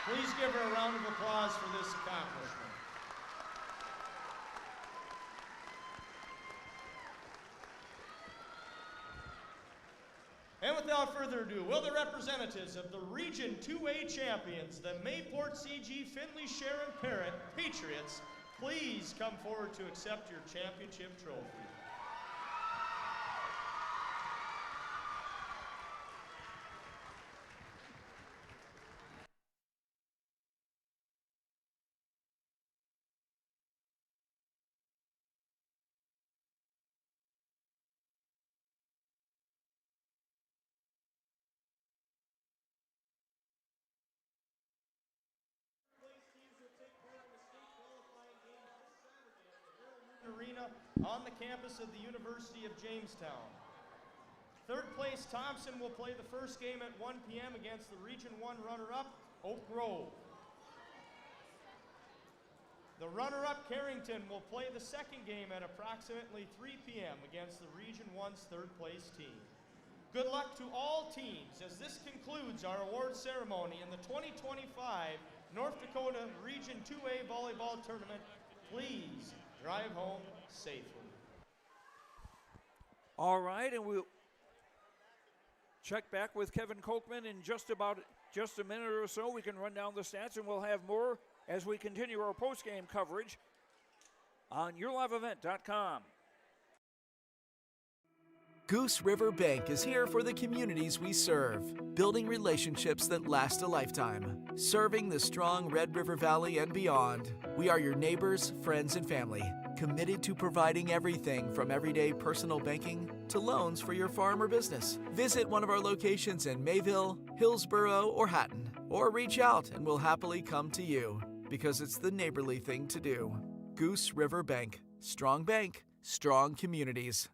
Please give her a round of applause for this accomplishment. And without further ado, will the representatives of the Region 2A champions, the Mayport CG Finley Sharon Parrott Patriots, please come forward to accept your championship trophy. Arena on the campus of the University of Jamestown. Third place Thompson will play the first game at 1 p.m. against the Region 1 runner-up Oak Grove. The runner-up Carrington will play the second game at approximately 3 p.m. against the Region 1's third place team. Good luck to all teams as this concludes our award ceremony in the 2025 North Dakota Region 2A Volleyball Tournament. Please drive home safely. All right, and we'll check back with Kevin Kochman in just a minute or so. We can run down the stats, and we'll have more as we continue our post-game coverage on YourLiveEvent.com. Goose River Bank is here for the communities we serve, building relationships that last a lifetime. Serving the strong Red River Valley and beyond, we are your neighbors, friends, and family, committed to providing everything from everyday personal banking to loans for your farm or business. Visit one of our locations in Mayville, Hillsboro, or Hatton, or reach out and we'll happily come to you, because it's the neighborly thing to do. Goose River Bank, strong communities.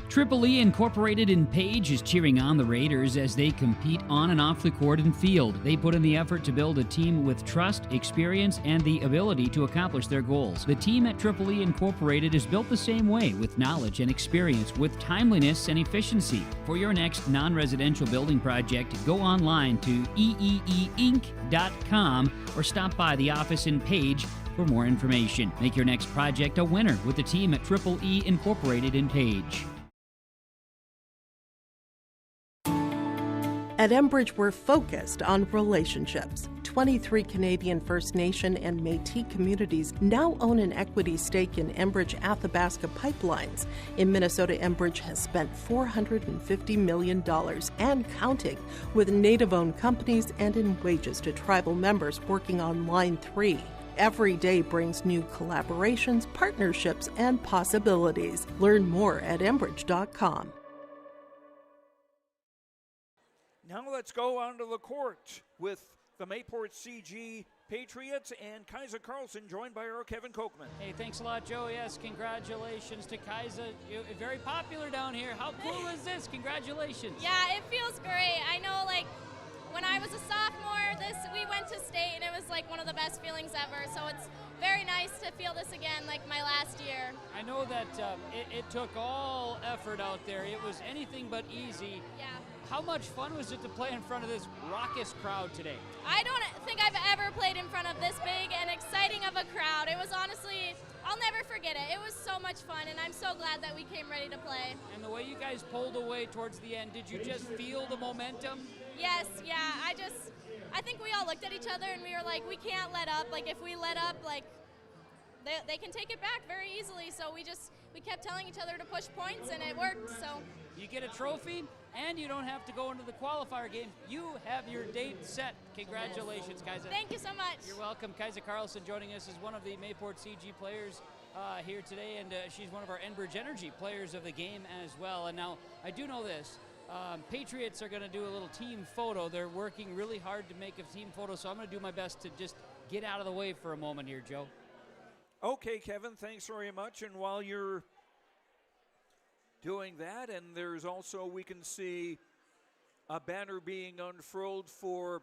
Triple E Incorporated in Page is cheering on the Raiders as they compete on and off the court and field. They put in the effort to build a team with trust, experience, and the ability to accomplish their goals. The team at Triple E Incorporated is built the same way, with knowledge and experience, with timeliness and efficiency. For your next non-residential building project, go online to eeeinc.com or stop by the office in Page for more information. Make your next project a winner with the team at Triple E Incorporated in Page. At Enbridge, we're focused on relationships. 23 Canadian First Nation and Métis communities now own an equity stake in Enbridge Athabasca Pipelines. In Minnesota, Enbridge has spent $450 million and counting, with Native-owned companies and in wages to tribal members working on Line 3. Every day brings new collaborations, partnerships, and possibilities. Learn more at Enbridge.com. Now let's go onto the court with the Mayport CG Patriots and Kaiser Carlson, joined by our Kevin Kochman. Hey, thanks a lot, Joe. Yes, congratulations to Kaiser. You're very popular down here. How cool is this? Congratulations. Yeah, it feels great. I know, when I was a sophomore, we went to state, and it was one of the best feelings ever. So it's very nice to feel this again, my last year. I know that it took all effort out there. It was anything but easy. Yeah. How much fun was it to play in front of this raucous crowd today? I don't think I've ever played in front of this big and exciting of a crowd. It was honestly, I'll never forget it. It was so much fun, and I'm so glad that we came ready to play. And the way you guys pulled away towards the end, did you just feel the momentum? Yes, yeah. I think we all looked at each other and we were like, we can't let up. If we let up, they can take it back very easily. So we kept telling each other to push points, and it worked. So you get a trophy, and you don't have to go into the qualifier game. You have your date set. Congratulations, Kaiser. Thank you so much. You're welcome. Kaiser Carlson joining us as one of the Mayport CG players here today, and she's one of our Enbridge Energy players of the game as well. And now, I do know this. Patriots are going to do a little team photo. They're working really hard to make a team photo, so I'm going to do my best to just get out of the way for a moment here, Joe. Okay, Kevin, thanks very much. And while you're doing that, and there's also, we can see a banner being unfurled for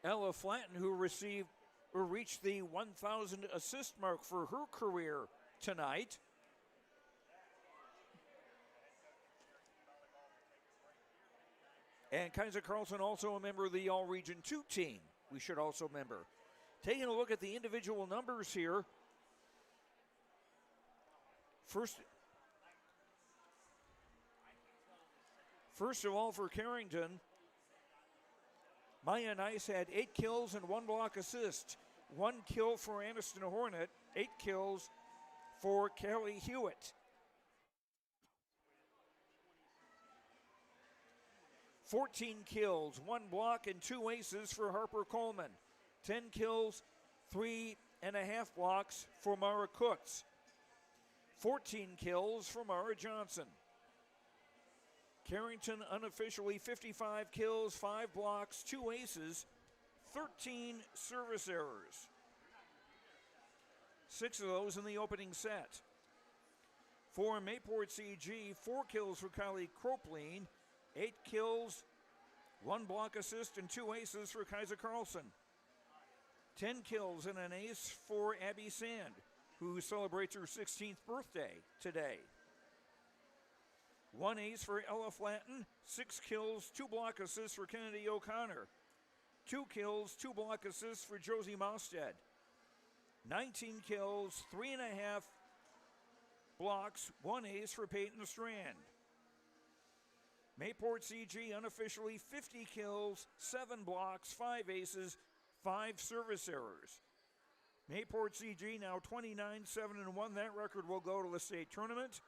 Ella Flanton, who reached the 1,000 assist mark for her career tonight. And Kaiser Carlson also a member of the All-Region 2 team, we should also remember. Taking a look at the individual numbers here. First of all, for Carrington, Maya Nice had 8 kills and 1 block assist. 1 kill for Aniston Hornet, 8 kills for Kelly Hewitt. 14 kills, 1 block, and 2 aces for Harper Coleman. 10 kills, 3.5 blocks for Mara Cooks. 14 kills for Mara Johnson. Carrington unofficially 55 kills, 5 blocks, 2 aces, 13 service errors. 6 of those in the opening set. For Mayport CG, 4 kills for Kylie Cropleen, 8 kills, 1 block assist, and 2 aces for Kaiser Carlson. 10 kills and an ace for Abby Sand, who celebrates her 16th birthday today. 1 ace for Ella Flanton, 6 kills, 2 block assists for Kennedy O'Connor. 2 kills, 2 block assists for Josie Mausted. 19 kills, 3.5 blocks, 1 ace for Peyton Strand. Mayport CG unofficially 50 kills, 7 blocks, 5 aces, 5 service errors. Mayport CG now 29-7-1. That record will go to the state tournament.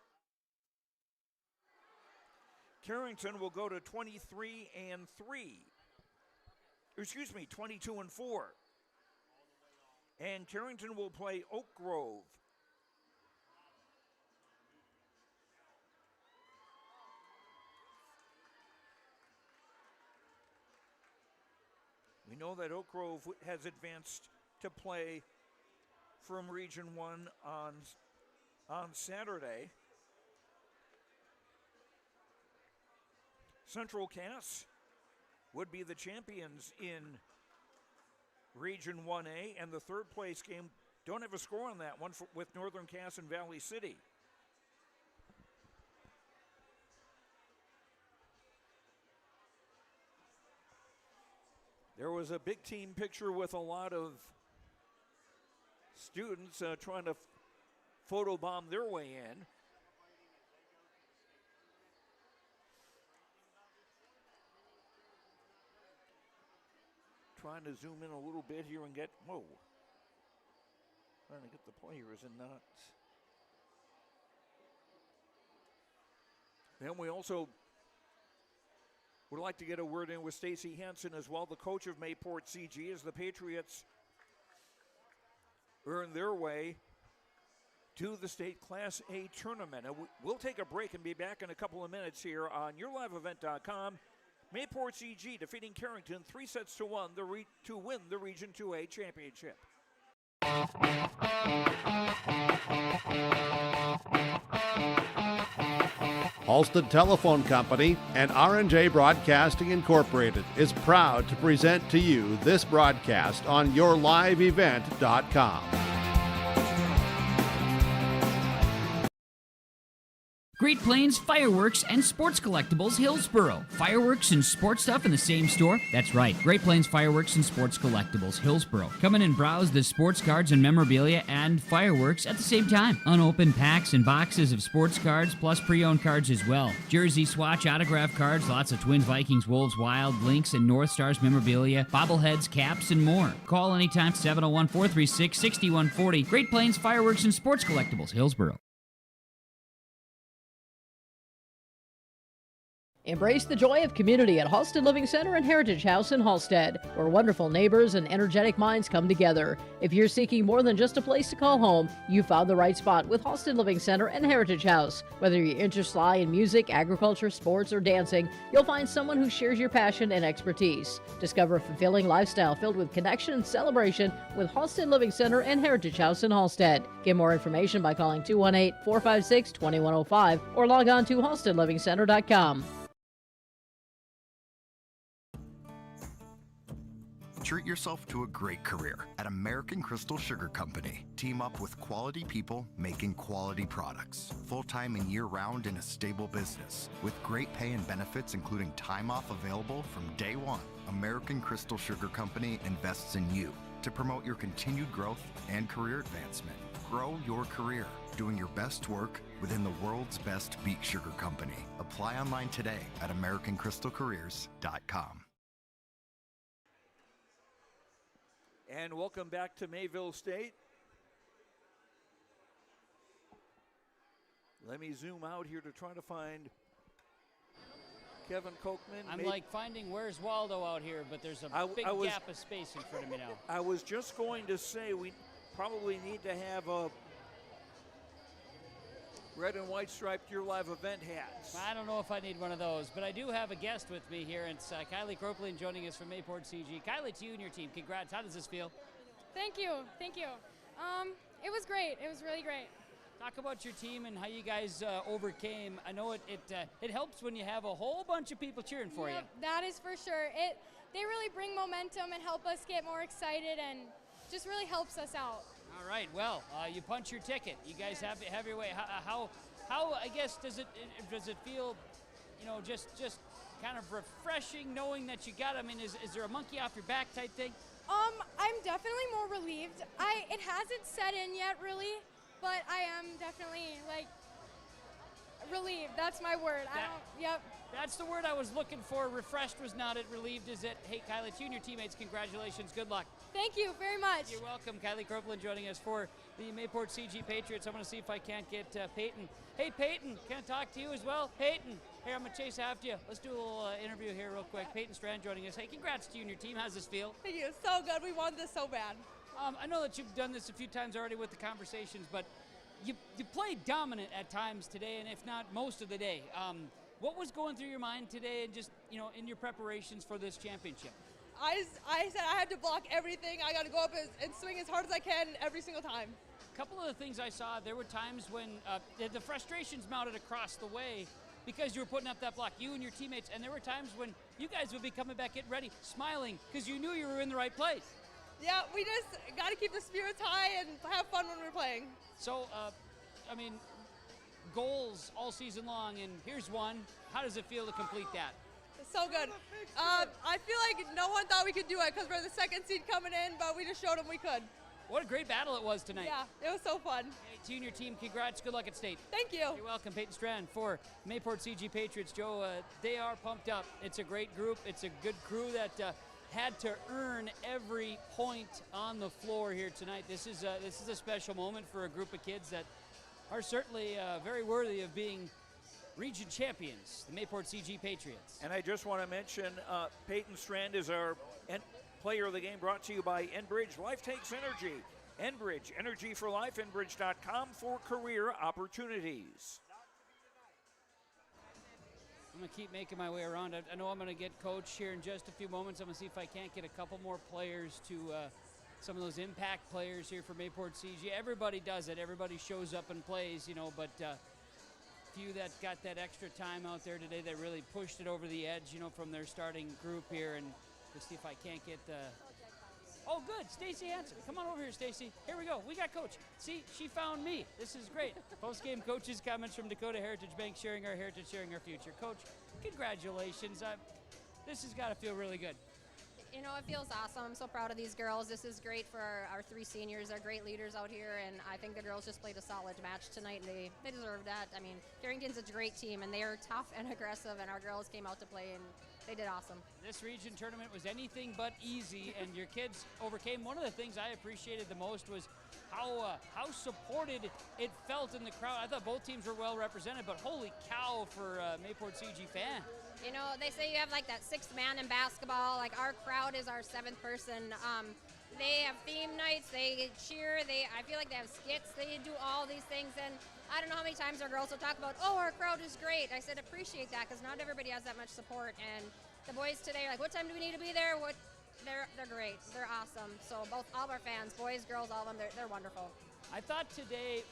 Carrington will go to 23-3. 22-4. And Carrington will play Oak Grove. We know that Oak Grove has advanced to play from Region 1 on Saturday. Central Cass would be the champions in Region 1A, and the third place game, don't have a score on that one with Northern Cass and Valley City. There was a big team picture with a lot of students trying to photobomb their way in. Trying to zoom in a little bit here and get, trying to get the players and not. Then we also would like to get a word in with Stacy Hansen as well, the coach of Mayport CG, as the Patriots earn their way to the state Class A tournament. And we'll take a break and be back in a couple of minutes here on YourLiveEvent.com. Mayport CG defeating Carrington 3-1 to win the Region 2A championship. Halstead Telephone Company and R&J Broadcasting Incorporated is proud to present to you this broadcast on YourLiveEvent.com. Great Plains Fireworks and Sports Collectibles, Hillsboro. Fireworks and sports stuff in the same store? That's right. Great Plains Fireworks and Sports Collectibles, Hillsboro. Come in and browse the sports cards and memorabilia and fireworks at the same time. Unopened packs and boxes of sports cards, plus pre-owned cards as well. Jersey swatch autograph cards, lots of Twins, Vikings, Wolves, Wild, Lynx, and North Stars memorabilia, bobbleheads, caps, and more. Call anytime, 701-436-6140. Great Plains Fireworks and Sports Collectibles, Hillsboro. Embrace the joy of community at Halstead Living Center and Heritage House in Halstead, where wonderful neighbors and energetic minds come together. If you're seeking more than just a place to call home, you found the right spot with Halstead Living Center and Heritage House. Whether your interests lie in music, agriculture, sports, or dancing, you'll find someone who shares your passion and expertise. Discover a fulfilling lifestyle filled with connection and celebration with Halstead Living Center and Heritage House in Halstead. Get more information by calling 218-456-2105 or log on to halsteadlivingcenter.com. Treat yourself to a great career at American Crystal Sugar Company. Team up with quality people making quality products. Full-time and year-round in a stable business. With great pay and benefits including time off available from day one. American Crystal Sugar Company invests in you to promote your continued growth and career advancement. Grow your career doing your best work within the world's best beet sugar company. Apply online today at AmericanCrystalCareers.com. And welcome back to Mayville State. Let me zoom out here to try to find Kevin Kochman. I'm like finding where's Waldo out here, but there's a big gap of space in front of me now. I was just going to say we probably need to have a red and white striped Your Live event hats. I don't know if I need one of those, but I do have a guest with me here. It's Kylie Copeland joining us from Mayport CG. Kylie, to you and your team, congrats. How does this feel? Thank you. It was great. It was really great. Talk about your team and how you guys overcame. I know it helps when you have a whole bunch of people cheering for you. That is for sure. They really bring momentum and help us get more excited, and just really helps us out. All right. Well, you punch your ticket. You guys have your way. How I guess does it feel? Just kind of refreshing knowing that you got. I mean, is there a monkey off your back type thing? I'm definitely more relieved. It hasn't set in yet, really. But I am definitely, relieved. That's my word. Yep. That's the word I was looking for. Refreshed was not it. Relieved is it. Hey, Kylie, to you and your teammates, congratulations. Good luck. Thank you very much. You're welcome. Kylie Copeland joining us for the Mayport CG Patriots. I'm going to see if I can't get Peyton. Hey, Peyton, can I talk to you as well? Peyton, here, I'm going to chase after you. Let's do a little interview here real quick. Peyton Strand joining us. Hey, congrats to you and your team. How's this feel? Thank you. So good. We want this so bad. I know that you've done this a few times already with the conversations, but you played dominant at times today, and if not most of the day. What was going through your mind today, and just in your preparations for this championship? I said I had to block everything. I got to go up and swing as hard as I can every single time. A couple of the things I saw, there were times when the frustrations mounted across the way because you were putting up that block, you and your teammates, and there were times when you guys would be coming back, getting ready, smiling, because you knew you were in the right place. Yeah, we just got to keep the spirits high and have fun when we're playing. So, goals all season long, and here's one. How does it feel to complete that? So good. I feel like no one thought we could do it because we're the second seed coming in, but we just showed them we could. What a great battle it was tonight. Yeah, it was so fun. Hey, to you and your team, congrats. Good luck at state. Thank you. You're welcome. Peyton Strand for Mayport CG Patriots. Joe, they are pumped up. It's a great group. It's a good crew that had to earn every point on the floor here tonight. This is a special moment for a group of kids that are certainly very worthy of being region champions, the Mayport CG Patriots. And I just want to mention Peyton Strand is our player of the game, brought to you by Enbridge. Life takes energy. Enbridge, energy for life, enbridge.com for career opportunities. I'm going to keep making my way around. I know I'm going to get coached here in just a few moments. I'm going to see if I can't get a couple more players to some of those impact players here for Mayport CG. Everybody does it. Everybody shows up and plays, but few that got that extra time out there today that really pushed it over the edge, from their starting group here. And we'll see if I can't get Oh, good. Stacy Hansen. Come on over here, Stacy. Here we go. We got Coach. See, she found me. This is great. Post-game coaches' comments from Dakota Heritage Bank, sharing our heritage, sharing our future. Coach, congratulations. This has got to feel really good. It feels awesome. I'm so proud of these girls. This is great for our three seniors. They're great leaders out here, and I think the girls just played a solid match tonight, and they deserve that. I mean, Carrington's a great team, and they are tough and aggressive, and our girls came out to play, and they did awesome. This region tournament was anything but easy, and your kids overcame. One of the things I appreciated the most was how supported it felt in the crowd. I thought both teams were well represented, but holy cow for Mayport CG fan. They say you have like that sixth man in basketball. Like our crowd is our seventh person. They have theme nights. They cheer. I feel like they have skits. They do all these things, and I don't know how many times our girls will talk about, oh, our crowd is great. I said appreciate that because not everybody has that much support. And the boys today are like, what time do we need to be there? They're great. They're awesome. So all of our fans, boys, girls, all of them, they're wonderful. I thought today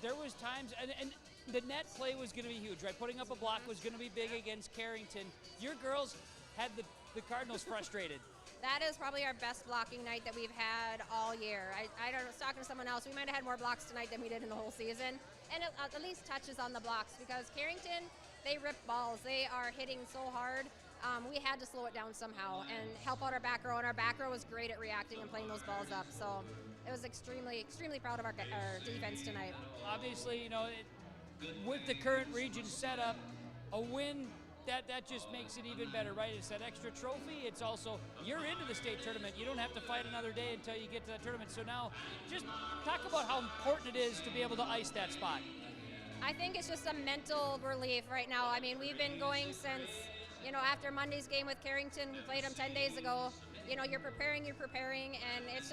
there was times, and the net play was going to be huge, right? Putting up a block was going to be big against Carrington. Your girls had the Cardinals frustrated. That is probably our best blocking night that we've had all year. I was talking to someone else. We might have had more blocks tonight than we did in the whole season. And at least touches on the blocks, because Carrington, they rip balls. They are hitting so hard. We had to slow it down somehow and help out our back row. And our back row was great at reacting and playing those balls up. So it was extremely, extremely proud of our defense tonight. Obviously, you know, with the current region setup, a win, that just makes it even better, right? It's that extra trophy. It's also, you're into the state tournament. You don't have to fight another day until you get to that tournament. So now, just talk about how important it is to be able to ice that spot. I think it's just a mental relief right now. I mean, we've been going since, you know, after Monday's game with Carrington. We played them 10 days ago. You know, you're preparing, and it's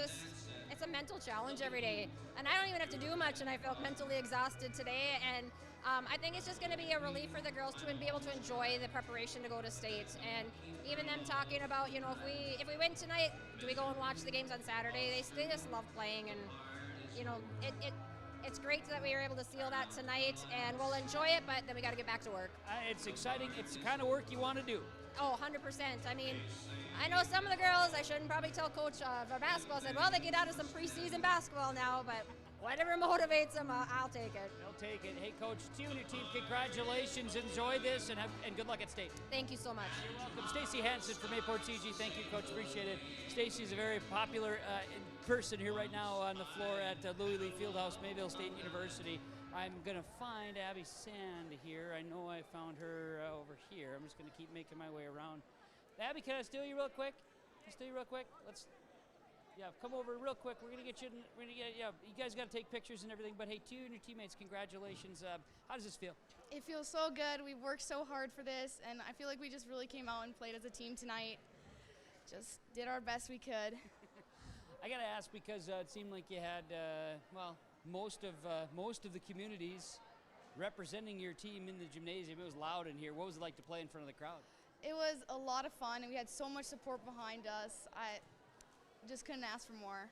a mental challenge every day. And I don't even have to do much, and I felt mentally exhausted today. And I think it's just going to be a relief for the girls to be able to enjoy the preparation to go to state. And even them talking about, you know, if we win tonight, do we go and watch the games on Saturday? They just love playing, and you know, it's great that we were able to seal that tonight, and we'll enjoy it. But then we got to get back to work. It's exciting. It's the kind of work you want to do. Oh, 100%. I mean, I know some of the girls, I shouldn't probably tell coach of our basketball, said, well, they get out of some preseason basketball now, but whatever motivates them, I'll take it. They'll take it. Hey, Coach, to you and your team, congratulations. Enjoy this, and good luck at state. Thank you so much. You're welcome. Stacey Hansen from Mayport CG. Thank you, Coach. Appreciate it. Stacey's a very popular person here right now on the floor at Louis Lee Fieldhouse, Mayville State University. I'm going to find Abby Sand here. I know I found her over here. I'm just going to keep making my way around. Abby, can I steal you real quick? Yeah, come over real quick. We're going to get you, you guys got to take pictures and everything, but hey, to you and your teammates, congratulations. How does this feel? It feels so good. We've worked so hard for this, and I feel like we just really came out and played as a team tonight. Just did our best we could. I got to ask, because it seemed like you had, most of the communities representing your team in the gymnasium. It was loud in here. What was it like to play in front of the crowd? It was a lot of fun, and we had so much support behind us. I just couldn't ask for more.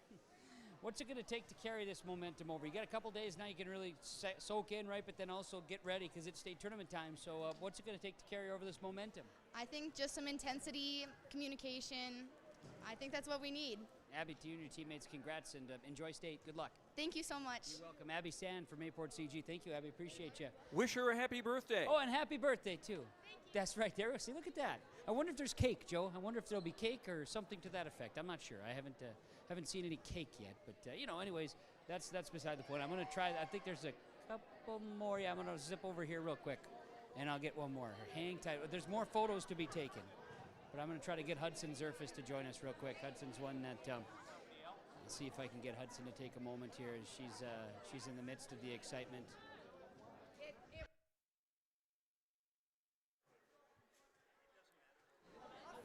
What's it going to take to carry this momentum over? You got a couple days now, you can really soak in, right, but then also get ready, because it's state tournament time. So what's it going to take to carry over this momentum? I think just some intensity, communication. I think that's what we need. Abby, to you and your teammates, congrats, and enjoy state. Good luck. Thank you so much. You're welcome. Abby Sand from Mayport CG. Thank you, Abby. Appreciate you. Wish her a happy birthday. Oh, and happy birthday, too. That's right there. See, look at that. I wonder if there's cake, Joe. I wonder if there'll be cake or something to that effect. I'm not sure. I haven't seen any cake yet. But, you know, anyways, that's beside the point. I'm going to try. I think there's a couple more. Yeah, I'm going to zip over here real quick, and I'll get one more. Hang tight. There's more photos to be taken. But I'm going to try to get Hudson Zerfus to join us real quick. Hudson's one that I'll see if I can get Hudson to take a moment here as she's in the midst of the excitement.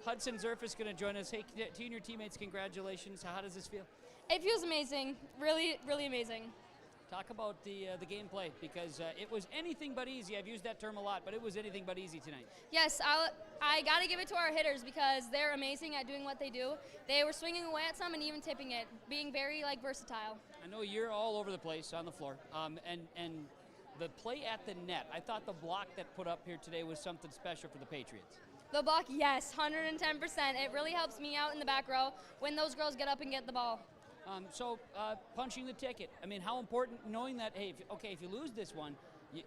Hudson Zerfus going to join us. Hey, to you and your teammates, congratulations. How does this feel? It feels amazing. Really, really amazing. Talk about the gameplay, because it was anything but easy. I've used that term a lot, but it was anything but easy tonight. Yes, I got to give it to our hitters, because they're amazing at doing what they do. They were swinging away at some and even tipping it, being very versatile. I know you're all over the place on the floor, and the play at the net. I thought the block that put up here today was something special for the Patriots. The block, yes, 110%. It really helps me out in the back row when those girls get up and get the ball. Punching the ticket. I mean, how important, knowing that, hey, if you lose this one,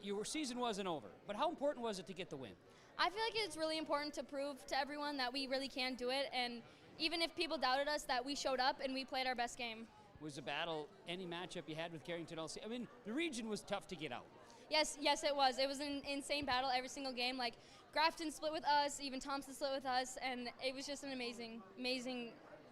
your season wasn't over. But how important was it to get the win? I feel like it's really important to prove to everyone that we really can do it. And even if people doubted us, that we showed up and we played our best game. It was a battle, any matchup you had with Carrington. I mean, the region was tough to get out. Yes, it was. It was an insane battle every single game. Like, Grafton split with us, even Thompson split with us, and it was just an amazing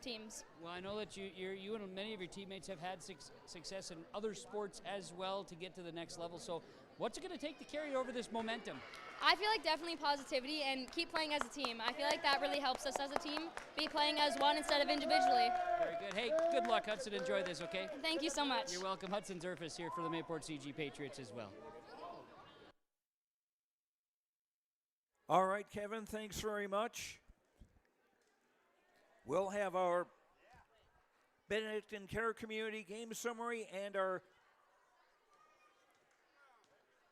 teams. Well, I know that you and many of your teammates have had success in other sports as well to get to the next level. So what's it going to take to carry over this momentum? I feel like definitely positivity and keep playing as a team. I feel like that really helps us as a team, be playing as one instead of individually. Very good. Hey, good luck, Hudson. Enjoy this, okay? Thank you so much. You're welcome. Hudson Zerfus here for the Mayport CG Patriots as well. All right, Kevin, thanks very much. We'll have our Benedictine Care Community game summary and our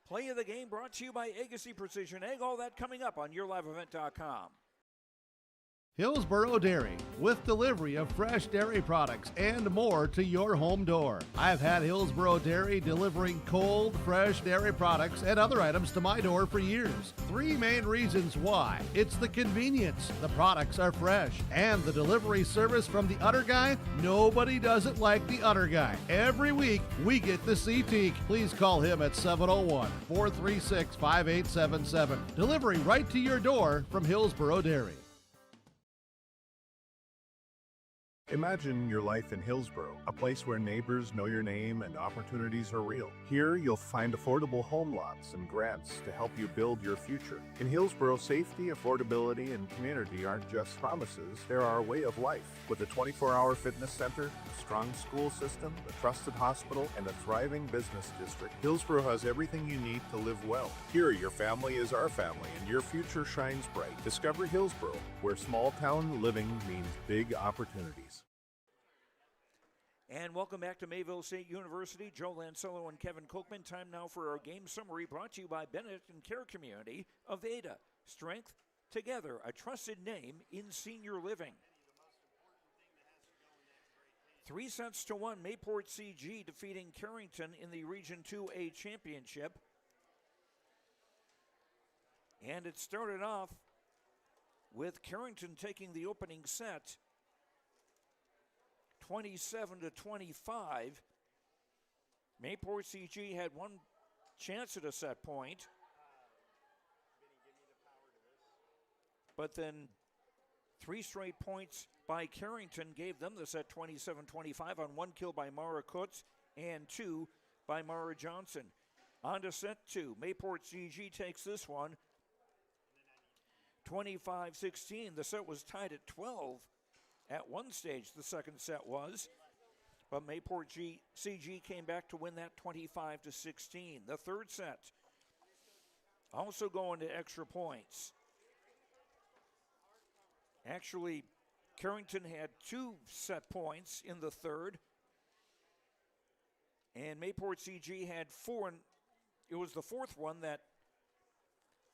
play of the game brought to you by Agassi Precision Egg. All that coming up on YourLiveEvent.com. Hillsboro Dairy, with delivery of fresh dairy products and more to your home door. I've had Hillsboro Dairy delivering cold, fresh dairy products and other items to my door for years. 3 main reasons why. It's the convenience, the products are fresh, and the delivery service from the Udder Guy. Nobody does it like the Udder Guy. Every week, we get the C-Teak. Please call him at 701-436-5877. Delivery right to your door from Hillsboro Dairy. Imagine your life in Hillsboro, a place where neighbors know your name and opportunities are real. Here, you'll find affordable home lots and grants to help you build your future. In Hillsboro, safety, affordability, and community aren't just promises, they're our way of life. With a 24-hour fitness center, a strong school system, a trusted hospital, and a thriving business district, Hillsboro has everything you need to live well. Here, your family is our family, and your future shines bright. Discover Hillsboro, where small-town living means big opportunities. And welcome back to Mayville State University. Joe Lancello and Kevin Kochman. Time now for our game summary brought to you by Benetton Care Community of Ada. Strength together, a trusted name in senior living. 3-1, Mayport CG defeating Carrington in the Region 2A Championship. And it started off with Carrington taking the opening set 27-25. Mayport CG had one chance at a set point, but then 3 straight points by Carrington gave them the set 27-25 on 1 kill by Mara Kutz and 2 by Mara Johnson. On to set 2. Mayport CG takes this one 25-16. The set was tied at 12. At one stage, the second set was, but Mayport CG came back to win that 25-16. The third set also going to extra points. Actually, Carrington had 2 set points in the third, and Mayport CG had 4, and it was the fourth one that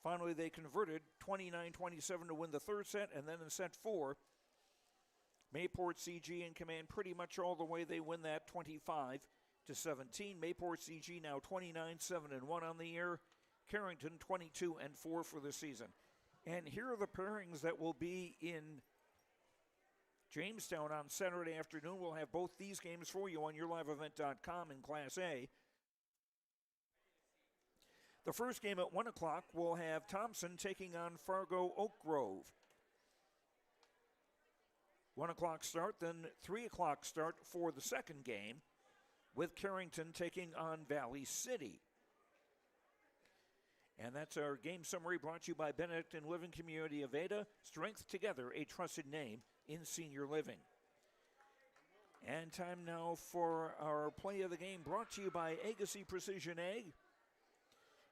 finally they converted 29-27 to win the third set, and then in set 4, Mayport CG in command pretty much all the way. They win that 25-17. Mayport CG now 29-7-1 on the year. Carrington 22-4 for the season. And here are the pairings that will be in Jamestown on Saturday afternoon. We'll have both these games for you on yourliveevent.com in Class A. The first game at 1 o'clock will have Thompson taking on Fargo Oak Grove. 1 o'clock start, then 3 o'clock start for the second game with Carrington taking on Valley City. And that's our game summary brought to you by Benetton Living Community of Ada. Strength together, a trusted name in senior living. And time now for our play of the game brought to you by Agassi Precision Ag,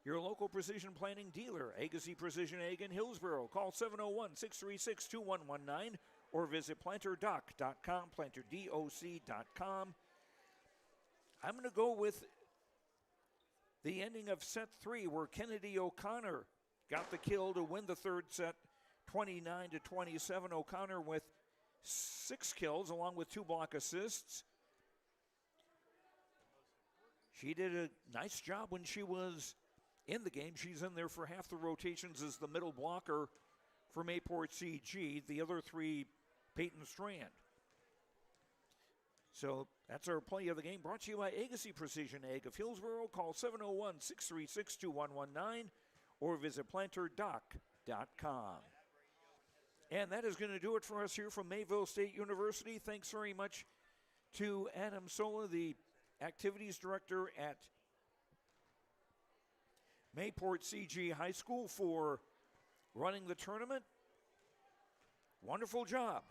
your local precision planting dealer. Agassi Precision Ag in Hillsboro. Call 701-636-2119. Or visit planterdoc.com, planterdoc.com. I'm going to go with the ending of set 3 where Kennedy O'Connor got the kill to win the third set 29-27. O'Connor with 6 kills along with 2 block assists. She did a nice job when she was in the game. She's in there for half the rotations as the middle blocker for Mayport CG. The other 3, Peyton Strand. So that's our play of the game brought to you by Agassi Precision Ag of Hillsboro. Call 701-636-2119 or visit planterdoc.com. And that is going to do it for us here from Mayville State University. Thanks very much to Adam Sola, the activities director at Mayport CG High School, for running the tournament. Wonderful job.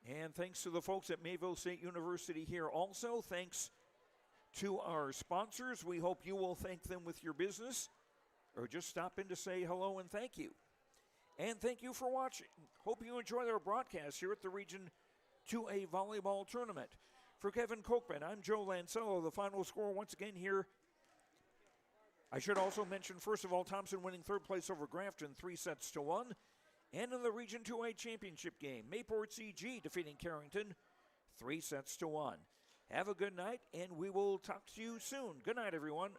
And thanks to the folks at Mayville State University here also. Thanks to our sponsors. We hope you will thank them with your business or just stop in to say hello and thank you. And thank you for watching. Hope you enjoyed our broadcast here at the Region 2A Volleyball Tournament. For Kevin Kochman, I'm Joe Lancello. The final score once again here. I should also mention, first of all, Thompson winning third place over Grafton 3-1. And in the Region 2A championship game, Mayport CG defeating Carrington 3-1. Have a good night, and we will talk to you soon. Good night, everyone.